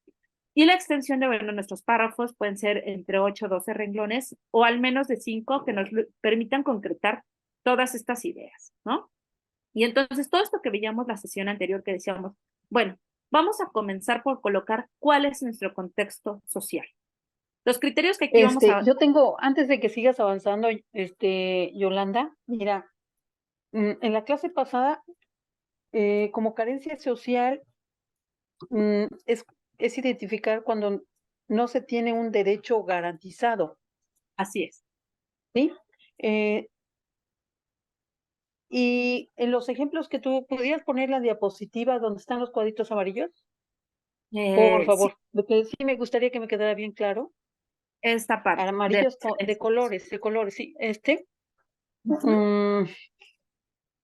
S1: Y la extensión de, bueno, nuestros párrafos pueden ser entre 8 o 12 renglones o al menos de 5 que nos permitan concretar todas estas ideas, ¿no? Y entonces todo esto que veíamos la sesión anterior que decíamos, bueno, vamos a comenzar por colocar cuál es nuestro contexto social. Los criterios que aquí vamos a...
S5: Yo tengo, antes de que sigas avanzando, Yolanda, mira, en la clase pasada, como carencia social, es identificar cuando no se tiene un derecho garantizado,
S1: Así es.
S5: ¿sí? Y en los ejemplos que tú, ¿podrías poner la diapositiva donde están los cuadritos amarillos? Por
S1: Sí,
S5: favor, porque sí me gustaría que me quedara bien claro.
S1: esta parte.
S5: Amarillos de colores, sí. Mm,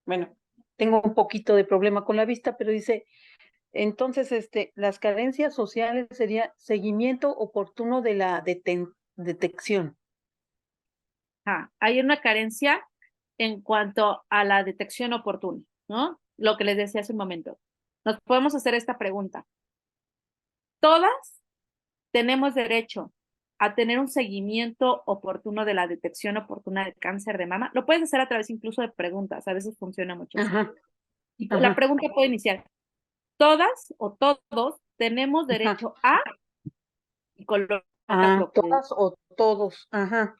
S5: bueno, tengo un poquito de problema con la vista, pero dice, entonces, las carencias sociales sería seguimiento oportuno de la detección.
S1: Hay una carencia en cuanto a la detección oportuna, ¿no? Lo que les decía hace un momento. Nos podemos hacer esta pregunta. ¿Todas tenemos derecho a tener un seguimiento oportuno de la detección oportuna de cáncer de mama? Lo puedes hacer a través incluso de preguntas, a veces funciona mucho.
S5: Ajá,
S1: Y la pregunta puede iniciar, ¿todas o todos tenemos derecho a? Y colocas lo que...
S5: todas o todos, ajá.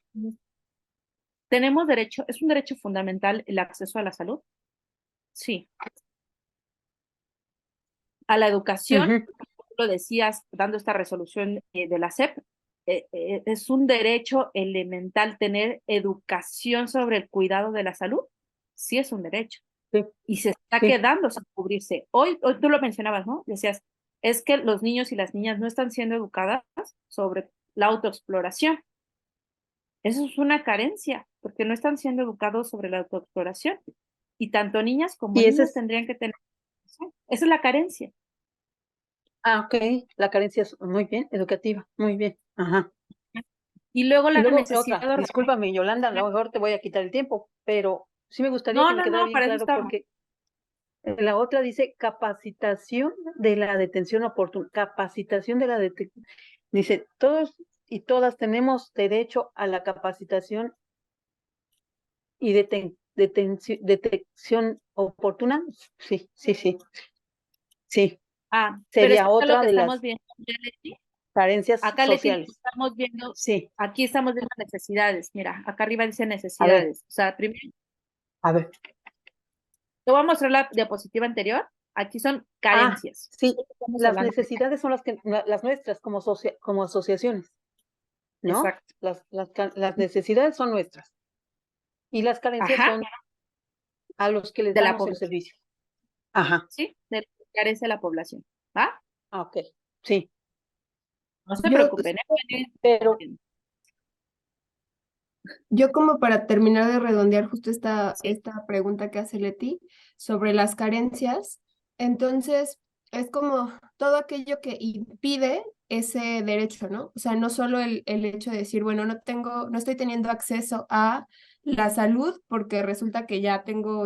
S1: ¿Tenemos derecho, es un derecho fundamental el acceso a la salud? Sí. A la educación, lo decías, dando esta resolución de la SEP, es un derecho elemental tener educación sobre el cuidado de la salud. Sí es un derecho.
S5: Sí.
S1: Y se está
S5: Sí.
S1: quedando sin cubrirse. Hoy tú lo mencionabas, ¿no? Decías, es que los niños y las niñas no están siendo educadas sobre la autoexploración. Eso es una carencia, porque no están siendo educados sobre la autoexploración. Y tanto niñas como
S5: Y ese
S1: niños
S5: es,
S1: tendrían que tener. Esa es la carencia.
S5: ok, la carencia es muy bien, educativa, muy bien, ajá.
S1: Y luego
S5: Y
S1: la
S5: luego
S1: necesidad
S5: otra,
S1: de...
S5: discúlpame, Yolanda, a lo mejor te voy a quitar el tiempo, pero sí me gustaría que me quedara bien
S1: para eso
S5: claro
S1: estamos.
S5: porque la otra dice capacitación de la detención oportuna, capacitación de la detención. Dice, todos y todas tenemos derecho a la capacitación y detección oportuna. Sí, sí, sí. Sí,
S1: Pero es
S5: sería
S1: que acá lo
S5: otra
S1: que
S5: de
S1: estamos
S5: las
S1: viendo, ya, Leti,
S5: carencias
S1: acá Leti,
S5: sociales.
S1: estamos viendo,
S5: Sí,
S1: aquí estamos viendo necesidades. Mira, acá arriba dice
S5: a ver,
S1: necesidades. O sea, primero,
S5: a ver.
S1: te voy a mostrar la diapositiva anterior. Aquí son carencias.
S5: Sí,
S1: Estamos
S5: las
S1: hablando.
S5: necesidades son las nuestras como asociaciones, ¿no?
S1: Exacto.
S5: Las necesidades son nuestras y las carencias
S1: Ajá,
S5: son a los que les
S1: de la
S5: damos el
S1: población.
S5: servicio. Ajá,
S1: ¿Sí? De la que carece la población. ¿Va?
S5: ok, sí.
S1: No se
S3: Yo,
S1: preocupen, ¿eh?
S5: Pero,
S3: yo como para terminar de redondear justo esta pregunta que hace Leti sobre las carencias, entonces es como todo aquello que impide ese derecho, ¿no? O sea, no solo el hecho de decir, bueno, no estoy teniendo acceso a la salud porque resulta que ya tengo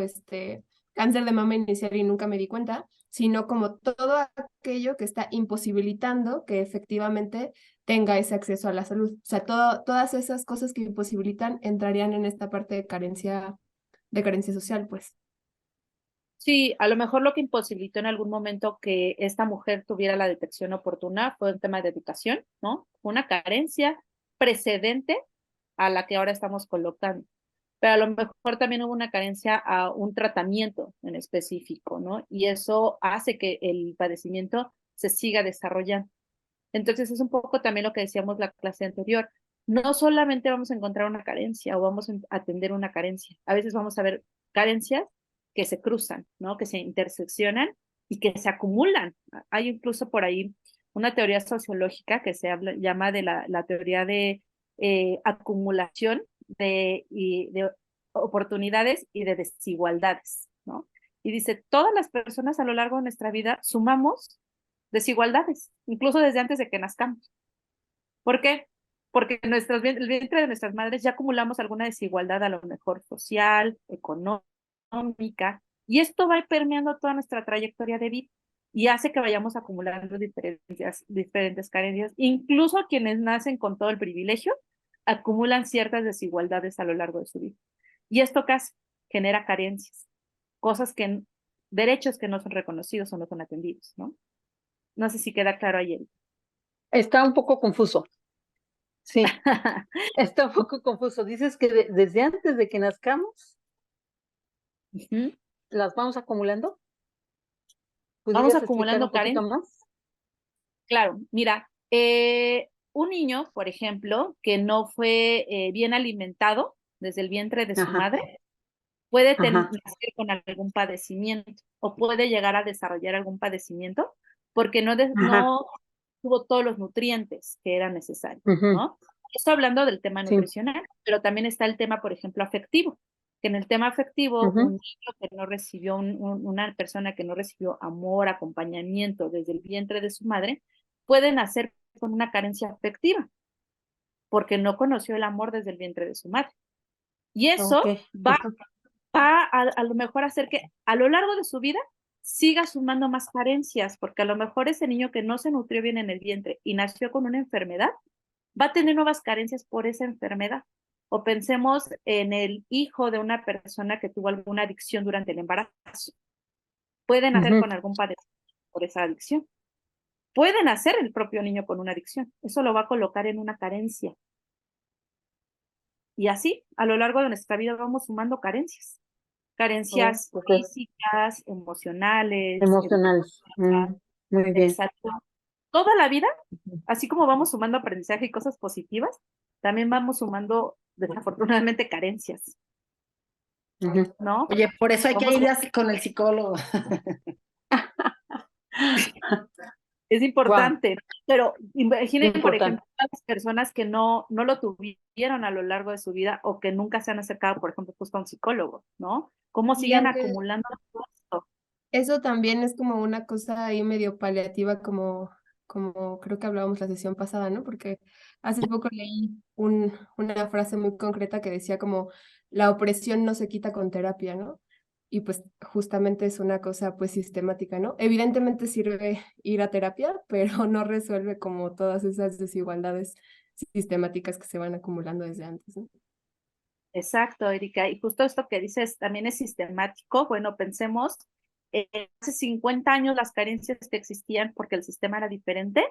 S3: cáncer de mama inicial y nunca me di cuenta, sino como todo aquello que está imposibilitando que efectivamente tenga ese acceso a la salud. O sea, todas esas cosas que imposibilitan entrarían en esta parte de carencia social, pues.
S1: Sí, a lo mejor lo que imposibilitó en algún momento que esta mujer tuviera la detección oportuna fue un tema de educación, ¿no? Una carencia precedente a la que ahora estamos colocando. Pero a lo mejor también hubo una carencia a un tratamiento en específico, ¿no? Y eso hace que el padecimiento se siga desarrollando. Entonces es un poco también lo que decíamos la clase anterior. No solamente vamos a encontrar una carencia o vamos a atender una carencia. A veces vamos a ver carencias que se cruzan, ¿no? Que se interseccionan y que se acumulan. Hay incluso por ahí una teoría sociológica que llama de la teoría de acumulación de oportunidades y de desigualdades, ¿no? Y dice, todas las personas a lo largo de nuestra vida sumamos desigualdades, incluso desde antes de que nazcamos. ¿Por qué? Porque en el vientre de nuestras madres ya acumulamos alguna desigualdad, a lo mejor social, económica, y esto va permeando toda nuestra trayectoria de vida y hace que vayamos acumulando diferentes carencias. Incluso quienes nacen con todo el privilegio acumulan ciertas desigualdades a lo largo de su vida. Y esto casi genera carencias, cosas derechos que no son reconocidos o no son atendidos, ¿no? No sé si queda claro ayer.
S5: Está un poco confuso. Sí, está un poco confuso. Dices que desde antes de que nazcamos, las vamos acumulando.
S1: Vamos
S5: ¿Podrías explicar un
S1: acumulando
S5: poquito
S1: carencias.
S5: más?
S1: Claro, mira, un niño, por ejemplo, que no fue bien alimentado desde el vientre de su
S5: Ajá,
S1: madre, puede
S5: ajá,
S1: nacer con algún padecimiento o puede llegar a desarrollar algún padecimiento porque
S5: ajá,
S1: no tuvo todos los nutrientes que eran necesarios,
S5: ujú,
S1: ¿no? Estoy hablando del tema
S5: sí,
S1: nutricional, pero también está el tema, por ejemplo, afectivo, que en el tema afectivo,
S5: ujú,
S1: un niño que no recibió, una persona que no recibió amor, acompañamiento desde el vientre de su madre, puede nacer con una carencia afectiva, porque no conoció el amor desde el vientre de su madre. Y
S5: ok,
S1: eso
S5: ajá,
S1: va a lo mejor hacer que a lo largo de su vida siga sumando más carencias, porque a lo mejor ese niño que no se nutrió bien en el vientre y nació con una enfermedad, va a tener nuevas carencias por esa enfermedad. O pensemos en el hijo de una persona que tuvo alguna adicción durante el embarazo. Puede nacer
S5: ujú.
S1: con algún padecimiento por esa adicción. Puede nacer el propio niño con una adicción. Eso lo va a colocar en una carencia. Y así, a lo largo de nuestra vida vamos sumando carencias.
S5: Oh,
S1: Carencias
S5: ok,
S1: físicas, emocionales,
S5: emocionales.
S1: educativas,
S5: Muy bien.
S1: exacto. Toda la vida, así como vamos sumando aprendizaje y cosas positivas, también vamos sumando, desafortunadamente, carencias,
S5: Ujú.
S1: ¿no?
S4: Oye, por eso hay que
S1: Vamos,
S4: ir con el psicólogo.
S1: es
S5: Wow,
S1: importante, pero imaginen, por
S5: importante.
S1: ejemplo, a las personas que no lo tuvieron a lo largo de su vida o que nunca se han acercado, por ejemplo, justo a un psicólogo, ¿no? ¿Cómo
S7: Y
S1: siguen
S7: aunque
S1: acumulando todo esto?
S7: eso también es como una cosa ahí medio paliativa, como creo que hablábamos la sesión pasada, ¿no? Porque hace poco leí una frase muy concreta que decía como la opresión no se quita con terapia, ¿no? Y pues justamente es una cosa pues sistemática, ¿no? Evidentemente sirve ir a terapia, pero no resuelve como todas esas desigualdades sistemáticas que se van acumulando desde antes, ¿no?
S1: Exacto, Erika. Y justo esto que dices también es sistemático. Bueno, pensemos, hace 50 años las carencias que existían porque el sistema era diferente,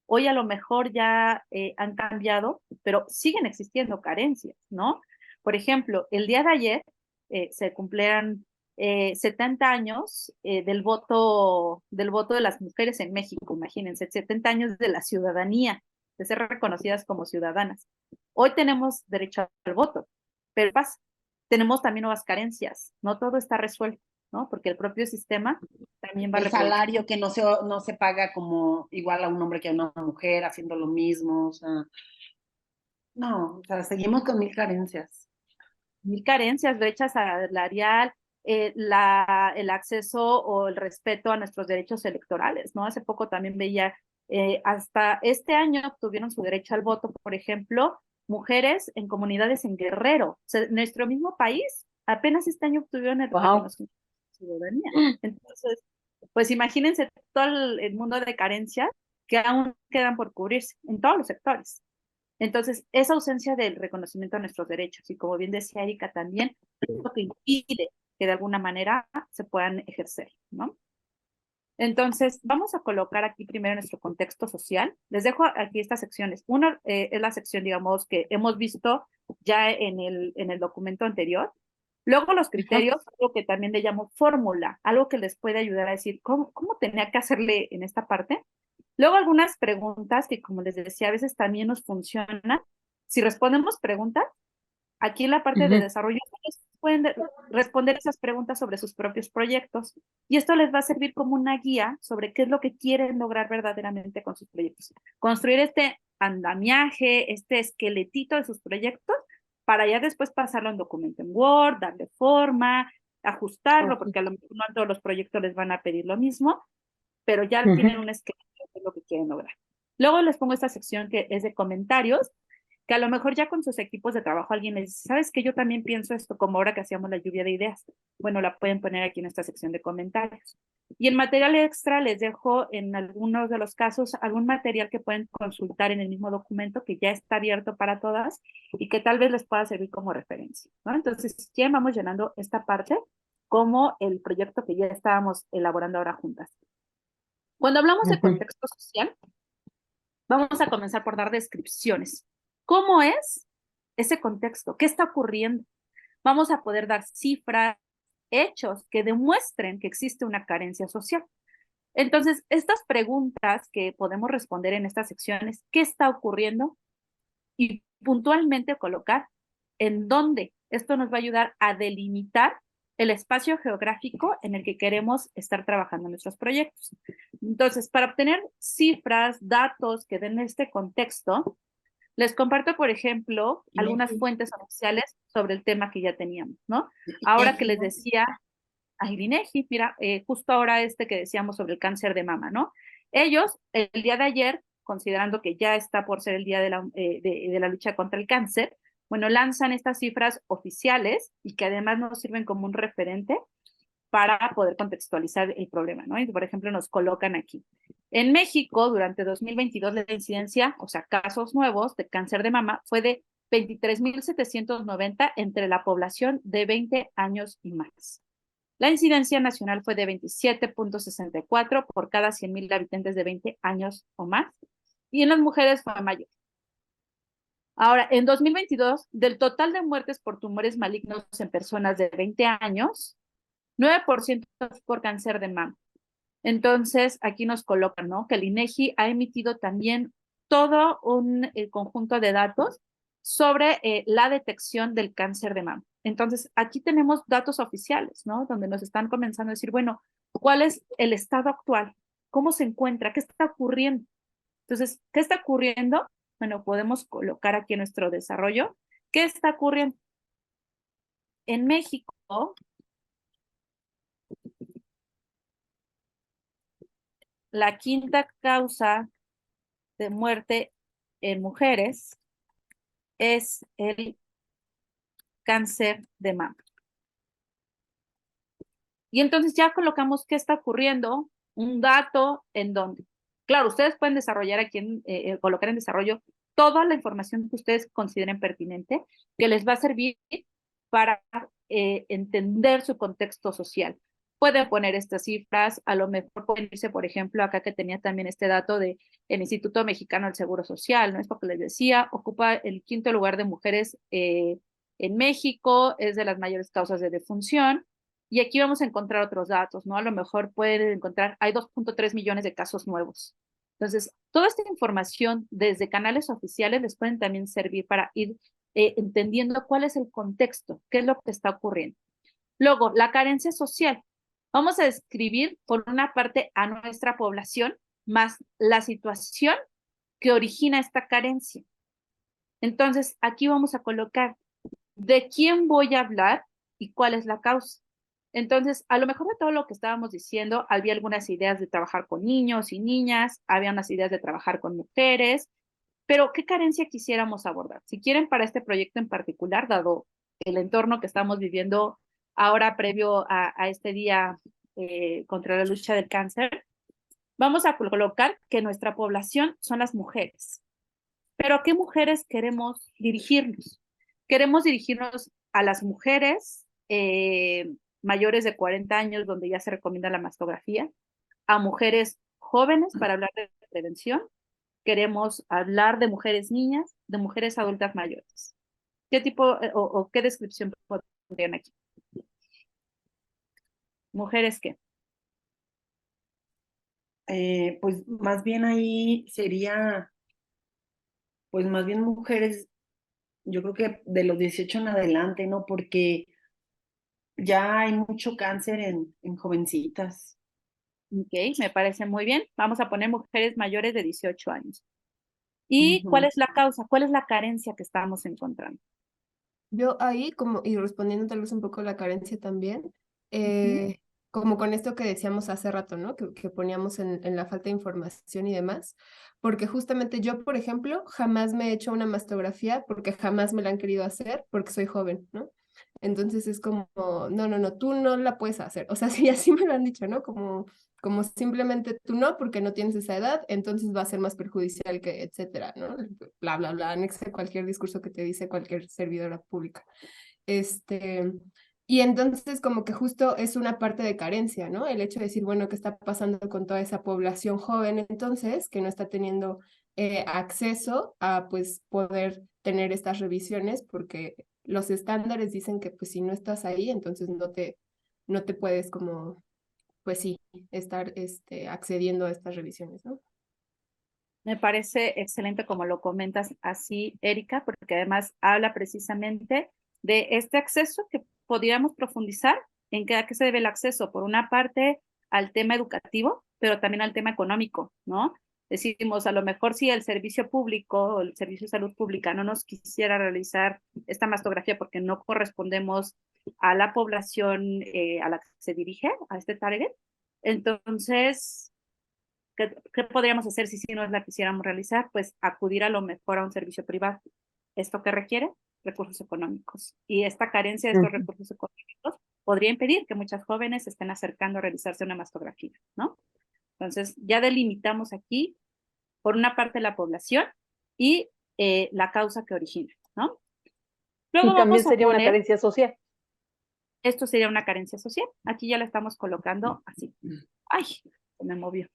S1: hoy a lo mejor ya han cambiado, pero siguen existiendo carencias, ¿no? Por ejemplo, el día de ayer se cumplieron 70 años del voto de las mujeres en México, imagínense, 70 años de la ciudadanía, de ser reconocidas como ciudadanas. Hoy tenemos derecho al voto, pero pasa, tenemos también nuevas carencias, no todo está resuelto, ¿no? Porque el propio sistema también va
S4: El
S1: reproduciendo.
S4: salario que no se paga como igual a un hombre que a una mujer haciendo lo mismo, o sea, no, o sea, seguimos con mil carencias.
S1: Mil carencias, brecha salarial, el acceso o el respeto a nuestros derechos electorales, ¿no? Hace poco también veía, hasta este año obtuvieron su derecho al voto, por ejemplo, mujeres en comunidades en Guerrero. O sea, nuestro mismo país, apenas este año obtuvieron el
S5: Wow.
S1: reconocimiento de ciudadanía. Entonces, pues imagínense todo el mundo de carencias que aún quedan por cubrirse en todos los sectores. Entonces, esa ausencia del reconocimiento de nuestros derechos, y como bien decía Erika también, es lo que impide que de alguna manera se puedan ejercer, ¿no? Entonces, vamos a colocar aquí primero nuestro contexto social. Les dejo aquí estas secciones. Una es la sección, digamos, que hemos visto ya en el documento anterior. Luego los criterios, algo que también le llamo fórmula, algo que les puede ayudar a decir cómo tenía que hacerle en esta parte. Luego algunas preguntas que, como les decía, a veces también nos funcionan. Si respondemos preguntas, aquí en la parte de desarrollo, ustedes pueden responder esas preguntas sobre sus propios proyectos y esto les va a servir como una guía sobre qué es lo que quieren lograr verdaderamente con sus proyectos. Construir este andamiaje, este esqueletito de sus proyectos para ya después pasarlo en documento en Word, darle forma, ajustarlo, porque a lo mejor no a todos los proyectos les van a pedir lo mismo, pero ya tienen un esqueleto de lo que quieren lograr. Luego les pongo esta sección que es de comentarios, que a lo mejor ya con sus equipos de trabajo alguien les dice, ¿sabes qué? Yo también pienso esto, como ahora que hacíamos la lluvia de ideas. Bueno, la pueden poner aquí en esta sección de comentarios. Y en material extra les dejo en algunos de los casos algún material que pueden consultar en el mismo documento que ya está abierto para todas y que tal vez les pueda servir como referencia, ¿no? Entonces, si quieren, vamos llenando esta parte como el proyecto que ya estábamos elaborando ahora juntas. Cuando hablamos de contexto social, vamos a comenzar por dar descripciones. ¿Cómo es ese contexto? ¿Qué está ocurriendo? Vamos a poder dar cifras, hechos que demuestren que existe una carencia social. Entonces, estas preguntas que podemos responder en estas secciones, ¿qué está ocurriendo? Y puntualmente colocar en dónde. Esto nos va a ayudar a delimitar el espacio geográfico en el que queremos estar trabajando en nuestros proyectos. Entonces, para obtener cifras, datos que den este contexto, les comparto, por ejemplo, algunas fuentes oficiales sobre el tema que ya teníamos, ¿no? Ahora que les decía, INEGI, mira, justo ahora que decíamos sobre el cáncer de mama, ¿no? Ellos, el día de ayer, considerando que ya está por ser el día de la lucha contra el cáncer, bueno, lanzan estas cifras oficiales y que además nos sirven como un referente para poder contextualizar el problema, ¿no? Y, por ejemplo, nos colocan aquí. En México, durante 2022, la incidencia, o sea, casos nuevos de cáncer de mama, fue de 23,790 entre la población de 20 años y más. La incidencia nacional fue de 27,64 por cada 100,000 habitantes de 20 años o más, y en las mujeres fue mayor. Ahora, en 2022, del total de muertes por tumores malignos en personas de 20 años, 9% por cáncer de mama. Entonces, aquí nos colocan, ¿no? Que el INEGI ha emitido también todo un conjunto de datos sobre la detección del cáncer de mama. Entonces, aquí tenemos datos oficiales, ¿no? Donde nos están comenzando a decir, bueno, ¿cuál es el estado actual? ¿Cómo se encuentra? ¿Qué está ocurriendo? Entonces, ¿qué está ocurriendo? Bueno, podemos colocar aquí en nuestro desarrollo. ¿Qué está ocurriendo? En México, la quinta causa de muerte en mujeres es el cáncer de mama. Y entonces ya colocamos qué está ocurriendo, un dato en dónde. Claro, ustedes pueden desarrollar aquí, colocar en desarrollo toda la información que ustedes consideren pertinente, que les va a servir para entender su contexto social. Pueden poner estas cifras, a lo mejor pueden irse, por ejemplo, acá que tenía también este dato del Instituto Mexicano del Seguro Social, ¿no? Es porque les decía, ocupa el 5º lugar de mujeres en México, es de las mayores causas de defunción, y aquí vamos a encontrar otros datos, ¿no? A lo mejor pueden encontrar, hay 2,3 millones de casos nuevos. Entonces, toda esta información desde canales oficiales les pueden también servir para ir entendiendo cuál es el contexto, qué es lo que está ocurriendo. Luego, la carencia social. Vamos a describir por una parte a nuestra población más la situación que origina esta carencia. Entonces, aquí vamos a colocar de quién voy a hablar y cuál es la causa. Entonces, a lo mejor de todo lo que estábamos diciendo, había algunas ideas de trabajar con niños y niñas, había unas ideas de trabajar con mujeres, pero ¿qué carencia quisiéramos abordar? Si quieren, para este proyecto en particular, dado el entorno que estamos viviendo ahora previo a este día contra la lucha del cáncer, vamos a colocar que nuestra población son las mujeres. Pero ¿a qué mujeres queremos dirigirnos? Queremos dirigirnos a las mujeres mayores de 40 años, donde ya se recomienda la mastografía, a mujeres jóvenes para hablar de prevención. Queremos hablar de mujeres niñas, de mujeres adultas mayores. ¿Qué tipo o qué descripción pondrían aquí? ¿Mujeres qué?
S4: Pues más bien ahí sería, pues más bien mujeres, yo creo que de los 18 en adelante, ¿no? Porque ya hay mucho cáncer en jovencitas.
S1: Ok, me parece muy bien. Vamos a poner mujeres mayores de 18 años. ¿Y cuál
S4: Ujú.
S1: es la causa? ¿Cuál es la carencia que estamos encontrando?
S7: Yo ahí, como, y respondiendo tal vez un poco a la carencia también,
S1: Ujú.
S7: como con esto que decíamos hace rato, ¿no? Que poníamos en la falta de información y demás, porque justamente yo, por ejemplo, jamás me he hecho una mastografía porque jamás me la han querido hacer porque soy joven, ¿no? Entonces es como, no, tú no la puedes hacer. O sea, sí, así me lo han dicho, ¿no? Como simplemente tú no, porque no tienes esa edad, entonces va a ser más perjudicial que, etcétera, ¿no? Bla, bla, bla, anexe cualquier discurso que te dice cualquier servidora pública. Este, y entonces como que justo es una parte de carencia, ¿no? El hecho de decir, bueno, ¿qué está pasando con toda esa población joven entonces que no está teniendo acceso a pues poder tener estas revisiones porque los estándares dicen que pues si no estás ahí, entonces no te puedes como, pues sí, estar accediendo a estas revisiones, ¿no?
S1: Me parece excelente como lo comentas así, Erika, porque además habla precisamente de este acceso que podríamos profundizar en a qué se debe el acceso. Por una parte, al tema educativo, pero también al tema económico, ¿no? Decimos, a lo mejor si el servicio público o el servicio de salud pública no nos quisiera realizar esta mastografía porque no correspondemos a la población a la que se dirige, a este target, entonces ¿qué podríamos hacer si sí nos la quisiéramos realizar? Pues acudir a lo mejor a un servicio privado. ¿Esto qué requiere? Recursos económicos. Y esta carencia de estos
S5: Ujú.
S1: recursos económicos podría impedir que muchas jóvenes se estén acercando a realizarse una mastografía, ¿no? Entonces, ya delimitamos aquí, por una parte, la población y la causa que origina, ¿no? Luego
S5: Y también
S1: vamos a
S5: sería una
S1: poner,
S5: carencia social.
S1: esto sería una carencia social. Aquí ya la estamos colocando así. Ay, se me movió.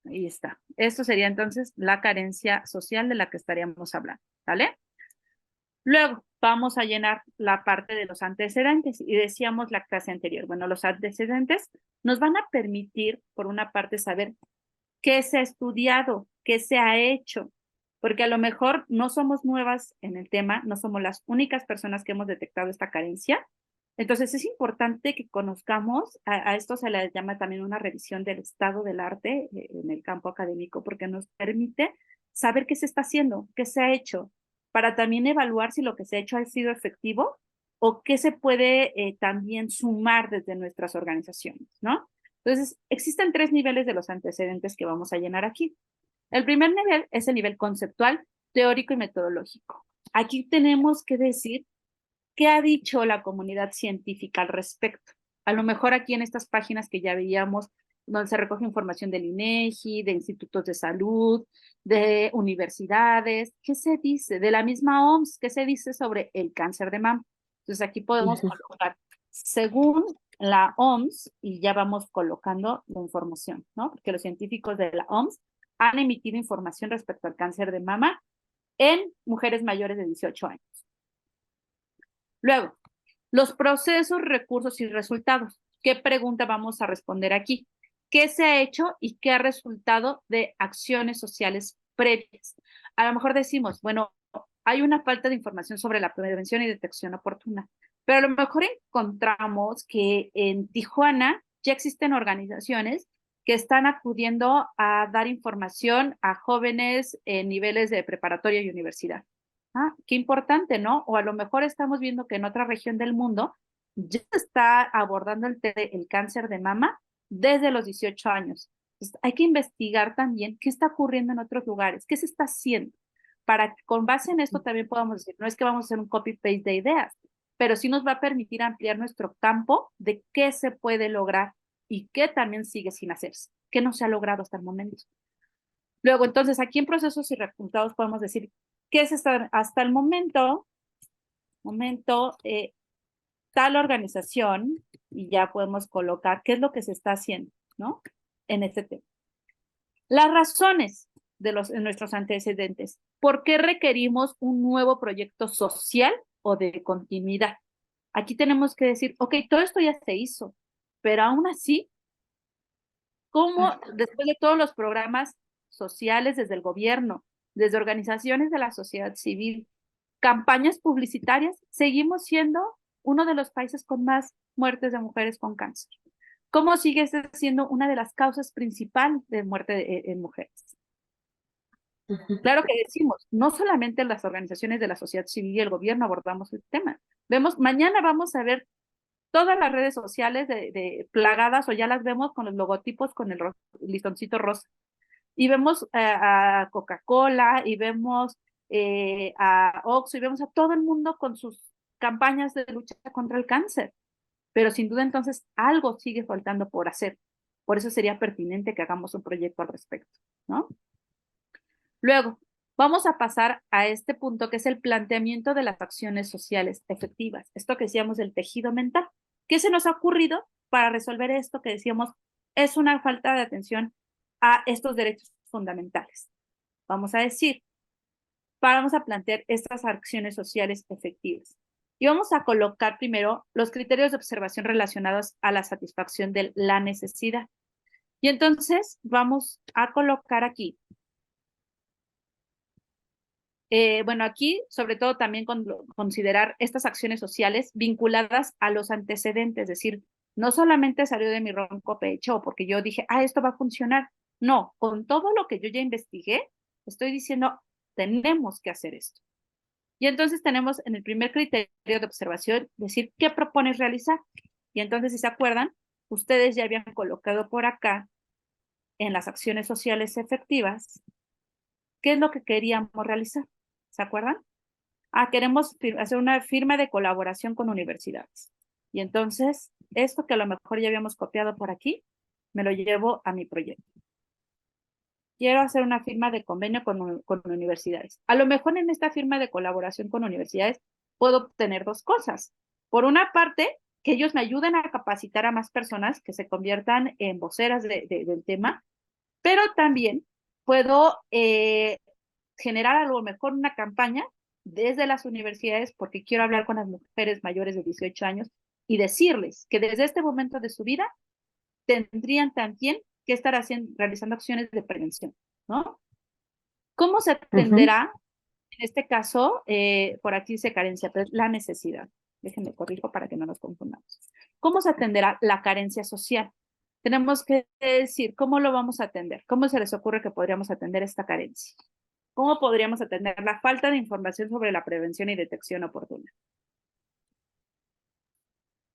S1: Ahí está. Esto sería entonces la carencia social de la que estaríamos hablando, ¿vale? Luego vamos a llenar la parte de los antecedentes y decíamos la clase anterior. Bueno, los antecedentes nos van a permitir, por una parte, saber qué se ha estudiado, qué se ha hecho, porque a lo mejor no somos nuevas en el tema, no somos las únicas personas que hemos detectado esta carencia. Entonces es importante que conozcamos, a esto se le llama también una revisión del estado del arte en el campo académico, porque nos permite saber qué se está haciendo, qué se ha hecho, para también evaluar si lo que se ha hecho ha sido efectivo o qué se puede también sumar desde nuestras organizaciones, ¿no? Entonces, existen 3 niveles de los antecedentes que vamos a llenar aquí. El primer nivel es el nivel conceptual, teórico y metodológico. Aquí tenemos que decir qué ha dicho la comunidad científica al respecto. A lo mejor aquí en estas páginas que ya veíamos, donde se recoge información del INEGI, de institutos de salud, de universidades, ¿qué se dice? De la misma OMS, ¿qué se dice sobre el cáncer de mama? Entonces aquí podemos colocar, según la OMS, y ya vamos colocando la información, ¿no? Porque los científicos de la OMS han emitido información respecto al cáncer de mama en mujeres mayores de 18 años. Luego, los procesos, recursos y resultados. ¿Qué pregunta vamos a responder aquí? ¿Qué se ha hecho y qué ha resultado de acciones sociales previas? A lo mejor decimos, bueno, hay una falta de información sobre la prevención y detección oportuna, pero a lo mejor encontramos que en Tijuana ya existen organizaciones que están acudiendo a dar información a jóvenes en niveles de preparatoria y universidad. Ah, qué importante, ¿no? O a lo mejor estamos viendo que en otra región del mundo ya se está abordando el cáncer de mama desde los 18 años. Entonces, hay que investigar también qué está ocurriendo en otros lugares, qué se está haciendo, para que con base en esto también podamos decir, no es que vamos a hacer un copy-paste de ideas, pero sí nos va a permitir ampliar nuestro campo de qué se puede lograr y qué también sigue sin hacerse, qué no se ha logrado hasta el momento. Luego, entonces, aquí en procesos y resultados podemos decir qué es hasta el momento tal organización, y ya podemos colocar qué es lo que se está haciendo, ¿no? En este tema. Las razones de nuestros antecedentes. ¿Por qué requerimos un nuevo proyecto social o de continuidad? Aquí tenemos que decir, ok, todo esto ya se hizo, pero aún así, ¿cómo después de todos los programas sociales desde el gobierno, desde organizaciones de la sociedad civil, campañas publicitarias, seguimos siendo uno de los países con más muertes de mujeres con cáncer? ¿Cómo sigue siendo una de las causas principales de muerte en mujeres? Claro que decimos, no solamente las organizaciones de la sociedad civil y el gobierno abordamos el tema. Mañana vamos a ver todas las redes sociales plagadas, o ya las vemos con los logotipos con el listoncito rosa. Y vemos a Coca-Cola, y vemos a Oxxo, y vemos a todo el mundo con sus campañas de lucha contra el cáncer. Pero sin duda entonces algo sigue faltando por hacer. Por eso sería pertinente que hagamos un proyecto al respecto, ¿no? Luego, vamos a pasar a este punto que es el planteamiento de las acciones sociales efectivas. Esto que decíamos del tejido mental. ¿Qué se nos ha ocurrido para resolver esto que decíamos es una falta de atención a estos derechos fundamentales? Vamos vamos a plantear estas acciones sociales efectivas. Y vamos a colocar primero los criterios de observación relacionados a la satisfacción de la necesidad. Y entonces vamos a colocar aquí, bueno, aquí sobre todo también considerar estas acciones sociales vinculadas a los antecedentes, es decir, no solamente salió de mi ronco pecho porque yo dije, esto va a funcionar. No, con todo lo que yo ya investigué, estoy diciendo, tenemos que hacer esto. Y entonces tenemos en el primer criterio de observación, decir, ¿qué propones realizar? Y entonces, si se acuerdan, ustedes ya habían colocado por acá, en las acciones sociales efectivas, ¿qué es lo que queríamos realizar? ¿Se acuerdan? Queremos hacer una firma de colaboración con universidades. Y entonces, esto que a lo mejor ya habíamos copiado por aquí, me lo llevo a mi proyecto. Quiero hacer una firma de convenio con universidades. A lo mejor en esta firma de colaboración con universidades puedo obtener dos cosas. Por una parte, que ellos me ayuden a capacitar a más personas que se conviertan en voceras del tema, pero también puedo generar a lo mejor una campaña desde las universidades, porque quiero hablar con las mujeres mayores de 18 años y decirles que desde este momento de su vida tendrían también que estar realizando acciones de prevención, ¿no? ¿Cómo se atenderá, en este caso, por aquí dice carencia, pero es la necesidad? Déjenme corrijo para que no nos confundamos. ¿Cómo se atenderá la carencia social? Tenemos que decir cómo lo vamos a atender. ¿Cómo se les ocurre que podríamos atender esta carencia? ¿Cómo podríamos atender la falta de información sobre la prevención y detección oportuna?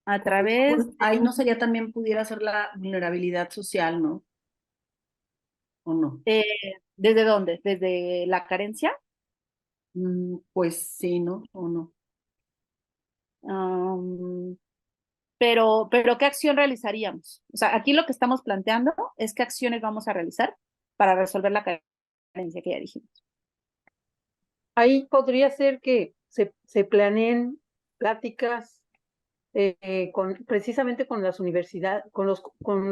S1: A través...
S4: Ahí no sería también, pudiera ser la vulnerabilidad social, ¿no? ¿O no?
S1: ¿Desde dónde? ¿Desde la carencia?
S4: Pues sí, ¿no? ¿O no?
S1: Pero ¿qué acción realizaríamos? O sea, aquí lo que estamos planteando es qué acciones vamos a realizar para resolver la carencia que ya dijimos.
S5: Ahí podría ser que se planeen pláticas precisamente con las universidades, con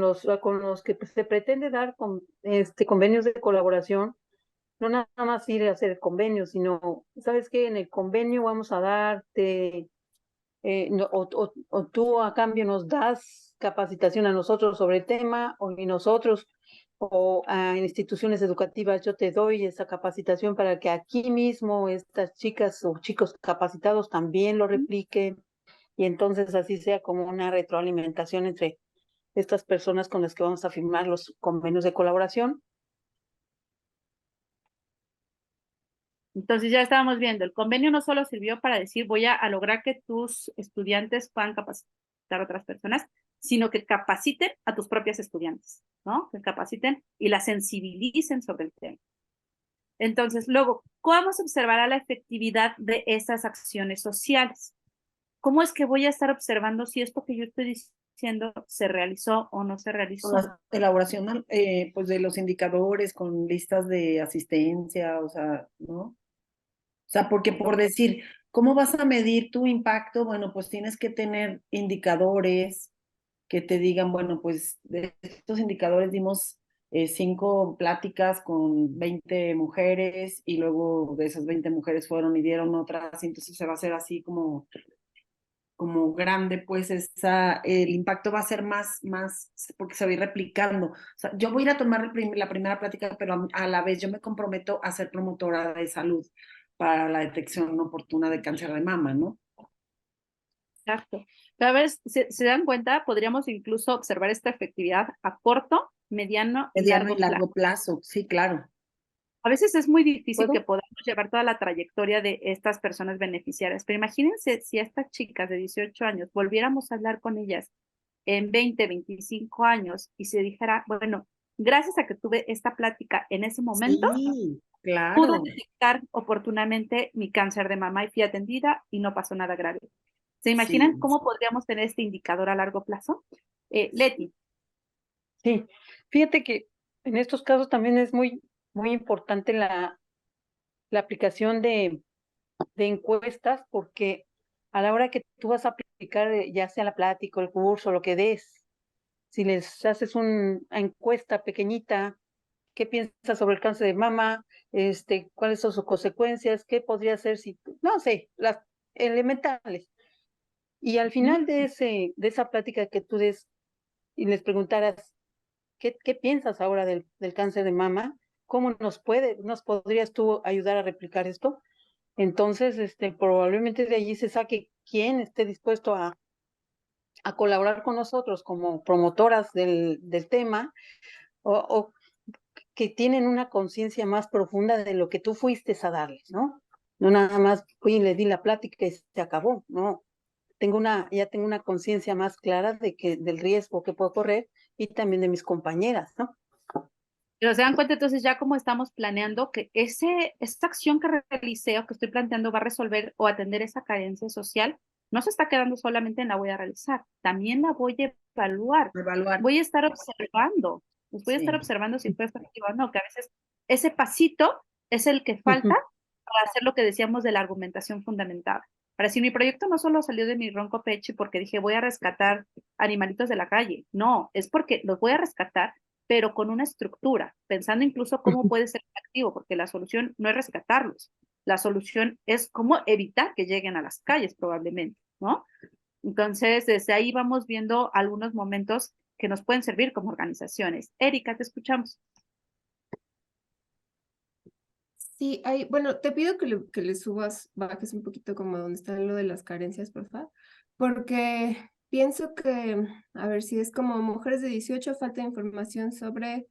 S5: los que se pretende dar convenios de colaboración. No nada más ir a hacer convenios, sino, ¿sabes qué? En el convenio vamos a darte, o tú a cambio nos das capacitación a nosotros sobre el tema, y nosotros, o a instituciones educativas, yo te doy esa capacitación para que aquí mismo estas chicas o chicos capacitados también lo repliquen, y entonces así sea como una retroalimentación entre estas personas con las que vamos a firmar los convenios de colaboración.
S1: Entonces ya estábamos viendo, el convenio no solo sirvió para decir voy a lograr que tus estudiantes puedan capacitar a otras personas, sino que capaciten a tus propias estudiantes, ¿no? Que capaciten y las sensibilicen sobre el tema. Entonces, luego, ¿cómo se observará la efectividad de esas acciones sociales? ¿Cómo es que voy a estar observando si esto que yo estoy diciendo se realizó o no se realizó?
S4: La elaboración pues de los indicadores con listas de asistencia, o sea, ¿no? O sea, porque por decir, ¿Cómo vas a medir tu impacto? Bueno, pues tienes que tener indicadores que te digan, bueno, pues de estos indicadores dimos 5 pláticas con 20 mujeres y luego de esas 20 mujeres fueron y dieron otras, y entonces se va a hacer así como grande, pues el impacto va a ser más, porque se va a ir replicando. O sea, yo voy a ir a tomar la primera plática, pero a la vez yo me comprometo a ser promotora de salud para la detección oportuna de cáncer de mama, ¿no?
S1: Exacto. Pero a ver, se dan cuenta, podríamos incluso observar esta efectividad a corto, mediano y
S4: Mediano y
S1: largo plazo.
S4: largo plazo, sí, claro.
S1: A veces es muy difícil que
S5: ¿Puedo?
S1: podamos llevar toda la trayectoria de estas personas beneficiarias, pero imagínense si a estas chicas de 18 años volviéramos a hablar con ellas en 20, 25 años y se dijera, bueno, gracias a que tuve esta plática en ese momento,
S4: Sí,
S1: pude
S4: claro.
S1: detectar oportunamente mi cáncer de mama y fui atendida y no pasó nada grave. ¿Se imaginan
S4: Sí,
S1: cómo podríamos tener este indicador a largo plazo? Leti,
S5: Sí, fíjate que en estos casos también es muy importante la aplicación de encuestas, porque a la hora que tú vas a aplicar, ya sea la plática, el curso, lo que des, si les haces una encuesta pequeñita, ¿qué piensas sobre el cáncer de mama? ¿Cuáles son sus consecuencias? ¿Qué podría hacer si, no sé, las elementales? Y al final de esa plática que tú des y les preguntaras, ¿qué piensas ahora del cáncer de mama? ¿Cómo nos podrías tú ayudar a replicar esto? Entonces, probablemente de allí se saque quién esté dispuesto a colaborar con nosotros como promotoras del tema, o que tienen una conciencia más profunda de lo que tú fuiste a darles, ¿no? No nada más fui y le di la plática y se acabó, no. Ya tengo una conciencia más clara del riesgo que puedo correr y también de mis compañeras, ¿no?
S1: pero se dan cuenta entonces ya cómo estamos planeando que esa acción que realicé o que estoy planteando va a resolver o atender esa carencia social, no se está quedando solamente en la voy a realizar, también la voy a evaluar,
S4: evaluar.
S1: voy a estar observando, pues voy a estar
S4: Sí.
S1: observando si fue efectivo o no, que a veces ese pasito es el que falta
S5: Ujú.
S1: para hacer lo que decíamos de la argumentación fundamentada. Para decir, mi proyecto no solo salió de mi ronco pecho porque dije voy a rescatar animalitos de la calle, no, es porque los voy a rescatar pero con una estructura, pensando incluso cómo puede ser activo, porque la solución no es rescatarlos, la solución es cómo evitar que lleguen a las calles probablemente, ¿no? Entonces, desde ahí vamos viendo algunos momentos que nos pueden servir como organizaciones. Erika, te escuchamos.
S7: Sí, bueno, te pido que le bajes un poquito como donde está lo de las carencias, por favor, porque pienso que, a ver, si es como mujeres de 18, falta información sobre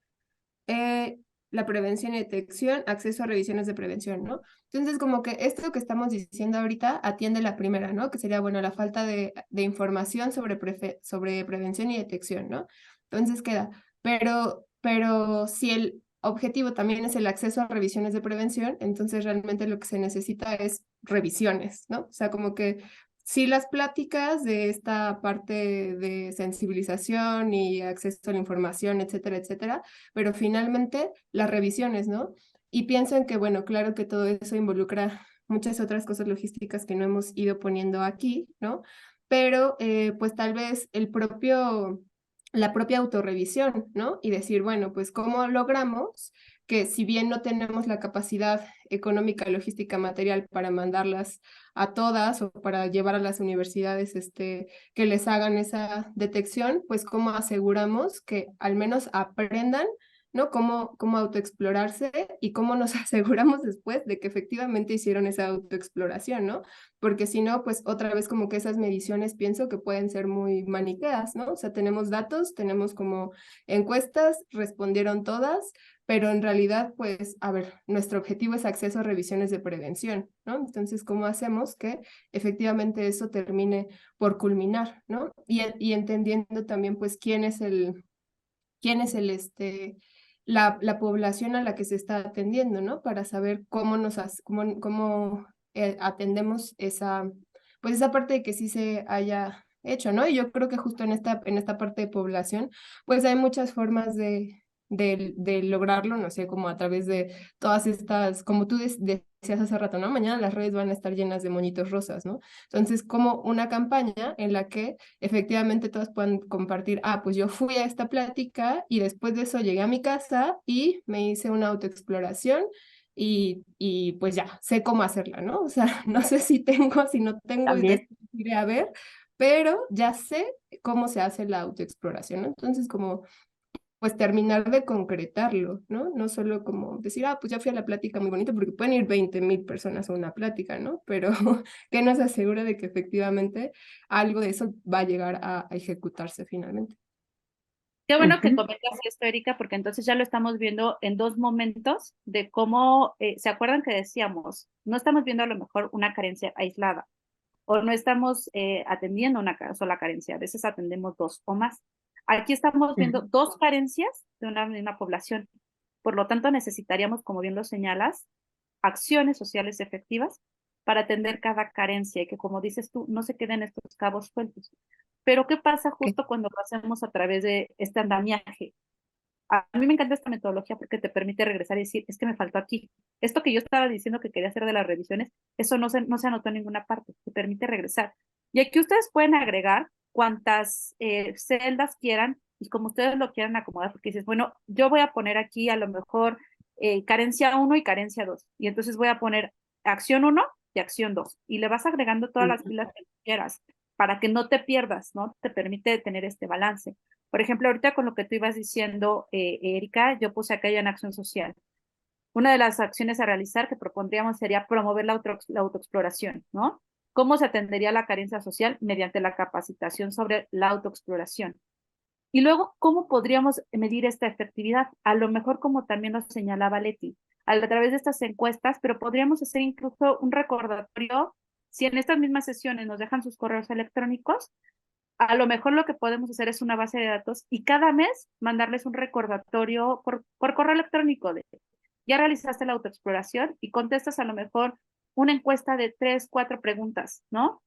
S7: eh, la prevención y detección, acceso a revisiones de prevención, ¿no? Entonces, como que esto que estamos diciendo ahorita atiende la primera, ¿no? Que sería, bueno, la falta de información sobre prevención y detección, ¿no? Entonces queda, pero si el objetivo también es el acceso a revisiones de prevención, entonces realmente lo que se necesita es revisiones, ¿no? O sea, como que sí, las pláticas de esta parte de sensibilización y acceso a la información, etcétera, etcétera, pero finalmente las revisiones, ¿no? Y pienso en que, bueno, claro que todo eso involucra muchas otras cosas logísticas que no hemos ido poniendo aquí, ¿no? Pero pues tal vez la propia autorrevisión, ¿no? Y decir, bueno, pues cómo logramos que si bien no tenemos la capacidad económica, logística, material para mandarlas a todas o para llevar a las universidades que les hagan esa detección, pues cómo aseguramos que al menos aprendan, ¿no? Cómo autoexplorarse y cómo nos aseguramos después de que efectivamente hicieron esa autoexploración, ¿no? Porque si no, pues otra vez como que esas mediciones pienso que pueden ser muy maniqueas, ¿no? O sea, tenemos datos, tenemos como encuestas, respondieron todas, pero en realidad, pues, a ver, nuestro objetivo es acceso a revisiones de prevención, ¿no? Entonces, ¿cómo hacemos que efectivamente eso termine por culminar, ¿no? Y entendiendo también, pues, la población a la que se está atendiendo, ¿no? Para saber cómo atendemos pues esa parte de que sí se haya hecho, ¿no? Y yo creo que justo en esta parte de población, pues hay muchas formas de de lograrlo, no sé, como a través de todas estas, como tú decías hace rato, ¿no? Mañana las redes van a estar llenas de monitos rosas, ¿no? Entonces, como una campaña en la que efectivamente todas puedan compartir, pues yo fui a esta plática y después de eso llegué a mi casa y me hice una autoexploración y pues ya, sé cómo hacerla, ¿no? O sea, no sé si tengo, si no tengo, y
S1: También.
S7: después iré a ver, pero ya sé cómo se hace la autoexploración, ¿no? Entonces, como pues terminar de concretarlo, ¿no? No solo como decir, pues ya fui a la plática muy bonita, porque pueden ir 20,000 personas a una plática, ¿no? Pero que nos asegura de que efectivamente algo de eso va a llegar a ejecutarse finalmente.
S1: Qué bueno que comentas esto, Erika, porque entonces ya lo estamos viendo en dos momentos de cómo, ¿se acuerdan que decíamos? No estamos viendo a lo mejor una carencia aislada o no estamos atendiendo una sola carencia, a veces atendemos dos o más. Aquí estamos viendo dos carencias de una misma población. Por lo tanto, necesitaríamos, como bien lo señalas, acciones sociales efectivas para atender cada carencia y que, como dices tú, no se queden estos cabos sueltos. Pero, ¿qué pasa justo cuando lo hacemos a través de este andamiaje? A mí me encanta esta metodología porque te permite regresar y decir, es que me faltó aquí. Esto que yo estaba diciendo que quería hacer de las revisiones, eso no se anotó en ninguna parte, te permite regresar. Y aquí ustedes pueden agregar cuantas celdas quieran y como ustedes lo quieran acomodar, porque dices, bueno, yo voy a poner aquí a lo mejor carencia 1 y carencia 2, y entonces voy a poner acción 1 y acción 2, y le vas agregando todas las filas que quieras para que no te pierdas, ¿no? Te permite tener este balance. Por ejemplo, ahorita con lo que tú ibas diciendo, Erika, yo puse acá ya en acción social. Una de las acciones a realizar que propondríamos sería promover la autoexploración, ¿no? ¿Cómo se atendería la carencia social? Mediante la capacitación sobre la autoexploración. Y luego, ¿cómo podríamos medir esta efectividad? A lo mejor, como también nos señalaba Leti, a través de estas encuestas, pero podríamos hacer incluso un recordatorio, si en estas mismas sesiones nos dejan sus correos electrónicos, a lo mejor lo que podemos hacer es una base de datos y cada mes mandarles un recordatorio por correo electrónico de ya realizaste la autoexploración y contestas a lo mejor una encuesta de 3, 4 preguntas, ¿no?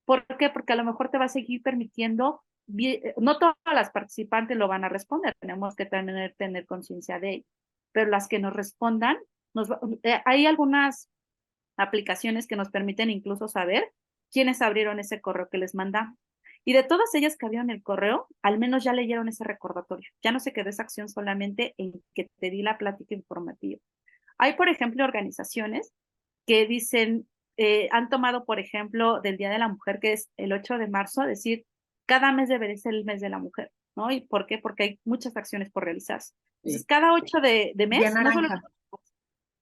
S1: ¿Por qué? Porque a lo mejor te va a seguir permitiendo, no todas las participantes lo van a responder, tenemos que tener conciencia de ello, pero las que nos respondan, hay algunas aplicaciones que nos permiten incluso saber quiénes abrieron ese correo que les mandamos. Y de todas ellas que abrieron el correo, al menos ya leyeron ese recordatorio. Ya no se quedó esa acción solamente en que te di la plática informativa. Hay, por ejemplo, organizaciones que dicen, han tomado, por ejemplo, del Día de la Mujer, que es el 8 de marzo, decir, cada mes debería ser el mes de la mujer, ¿no? ¿Y por qué? Porque hay muchas acciones por realizarse. Entonces, cada 8 de mes, no solo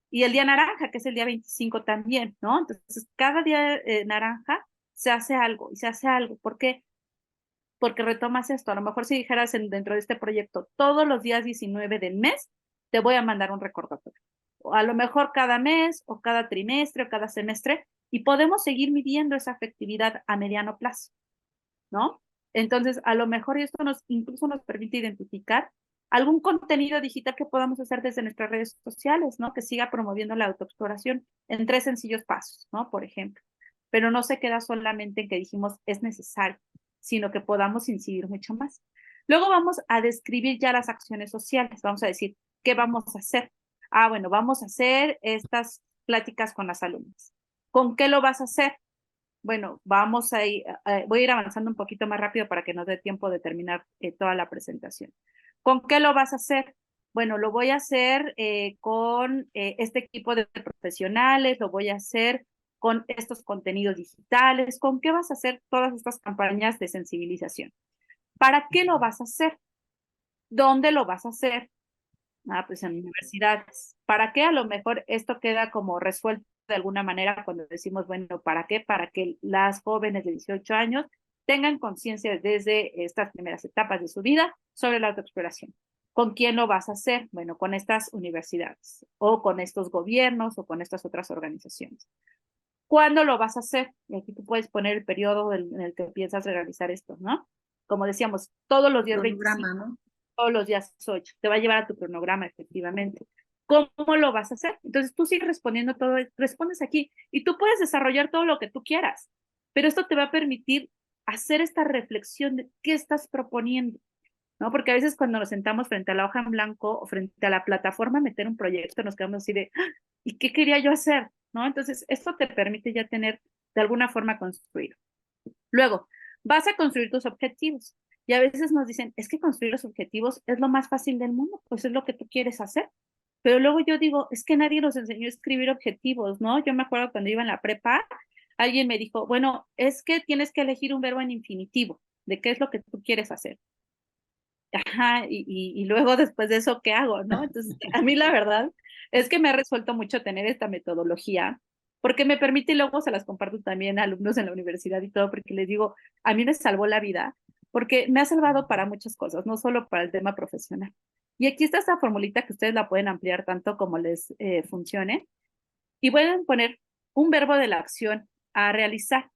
S1: y el día naranja, que es el día 25 también, ¿no? Entonces, cada día naranja se hace algo, y se hace algo. ¿Por qué? Porque retomas esto. A lo mejor si dijeras dentro de este proyecto, todos los días 19 del mes, te voy a mandar un recordatorio. O a lo mejor cada mes, o cada trimestre, o cada semestre, y podemos seguir midiendo esa efectividad a mediano plazo, ¿no? Entonces, a lo mejor esto incluso nos permite identificar algún contenido digital que podamos hacer desde nuestras redes sociales, ¿no? Que siga promoviendo la autoexploración en 3 sencillos pasos, ¿no? Por ejemplo. Pero no se queda solamente en que dijimos es necesario, sino que podamos incidir mucho más. Luego vamos a describir ya las acciones sociales. Vamos a decir, ¿qué vamos a hacer? Bueno, vamos a hacer estas pláticas con las alumnas. ¿Con qué lo vas a hacer? Bueno, voy a ir avanzando un poquito más rápido para que nos dé tiempo de terminar toda la presentación. ¿Con qué lo vas a hacer? Bueno, lo voy a hacer con este equipo de profesionales, lo voy a hacer con estos contenidos digitales. ¿Con qué vas a hacer todas estas campañas de sensibilización? ¿Para qué lo vas a hacer? ¿Dónde lo vas a hacer? Pues en universidades. ¿Para qué? A lo mejor esto queda como resuelto de alguna manera cuando decimos, bueno, ¿para qué? Para que las jóvenes de 18 años tengan conciencia desde estas primeras etapas de su vida sobre la autoexploración. ¿Con quién lo vas a hacer? Bueno, con estas universidades o con estos gobiernos o con estas otras organizaciones. ¿Cuándo lo vas a hacer? Y aquí tú puedes poner el periodo en el que piensas realizar esto, ¿no? Como decíamos, todos los días 25, ¿no? Todos los días 8. Te va a llevar a tu cronograma, efectivamente. ¿Cómo lo vas a hacer? Entonces tú sigues respondiendo todo, respondes aquí y tú puedes desarrollar todo lo que tú quieras, pero esto te va a permitir hacer esta reflexión de qué estás proponiendo. ¿no? Porque a veces cuando nos sentamos frente a la hoja en blanco o frente a la plataforma a meter un proyecto, nos quedamos así de, "Ah, ¿y qué quería yo hacer?", ¿no? Entonces, esto te permite ya tener de alguna forma construido. Luego, vas a construir tus objetivos. Y a veces nos dicen, es que construir los objetivos es lo más fácil del mundo, pues es lo que tú quieres hacer. Pero luego yo digo, es que nadie nos enseñó a escribir objetivos, ¿no? Yo me acuerdo cuando iba en la prepa, alguien me dijo, bueno, es que tienes que elegir un verbo en infinitivo, de qué es lo que tú quieres hacer. Ajá, y luego después de eso, ¿qué hago, no? Entonces, a mí la verdad es que me ha resuelto mucho tener esta metodología, porque me permite, y luego se las comparto también a alumnos en la universidad y todo, porque les digo, a mí me salvó la vida, porque me ha salvado para muchas cosas, no solo para el tema profesional. Y aquí está esta formulita que ustedes la pueden ampliar tanto como les funcione, y pueden poner un verbo de la acción a realizar.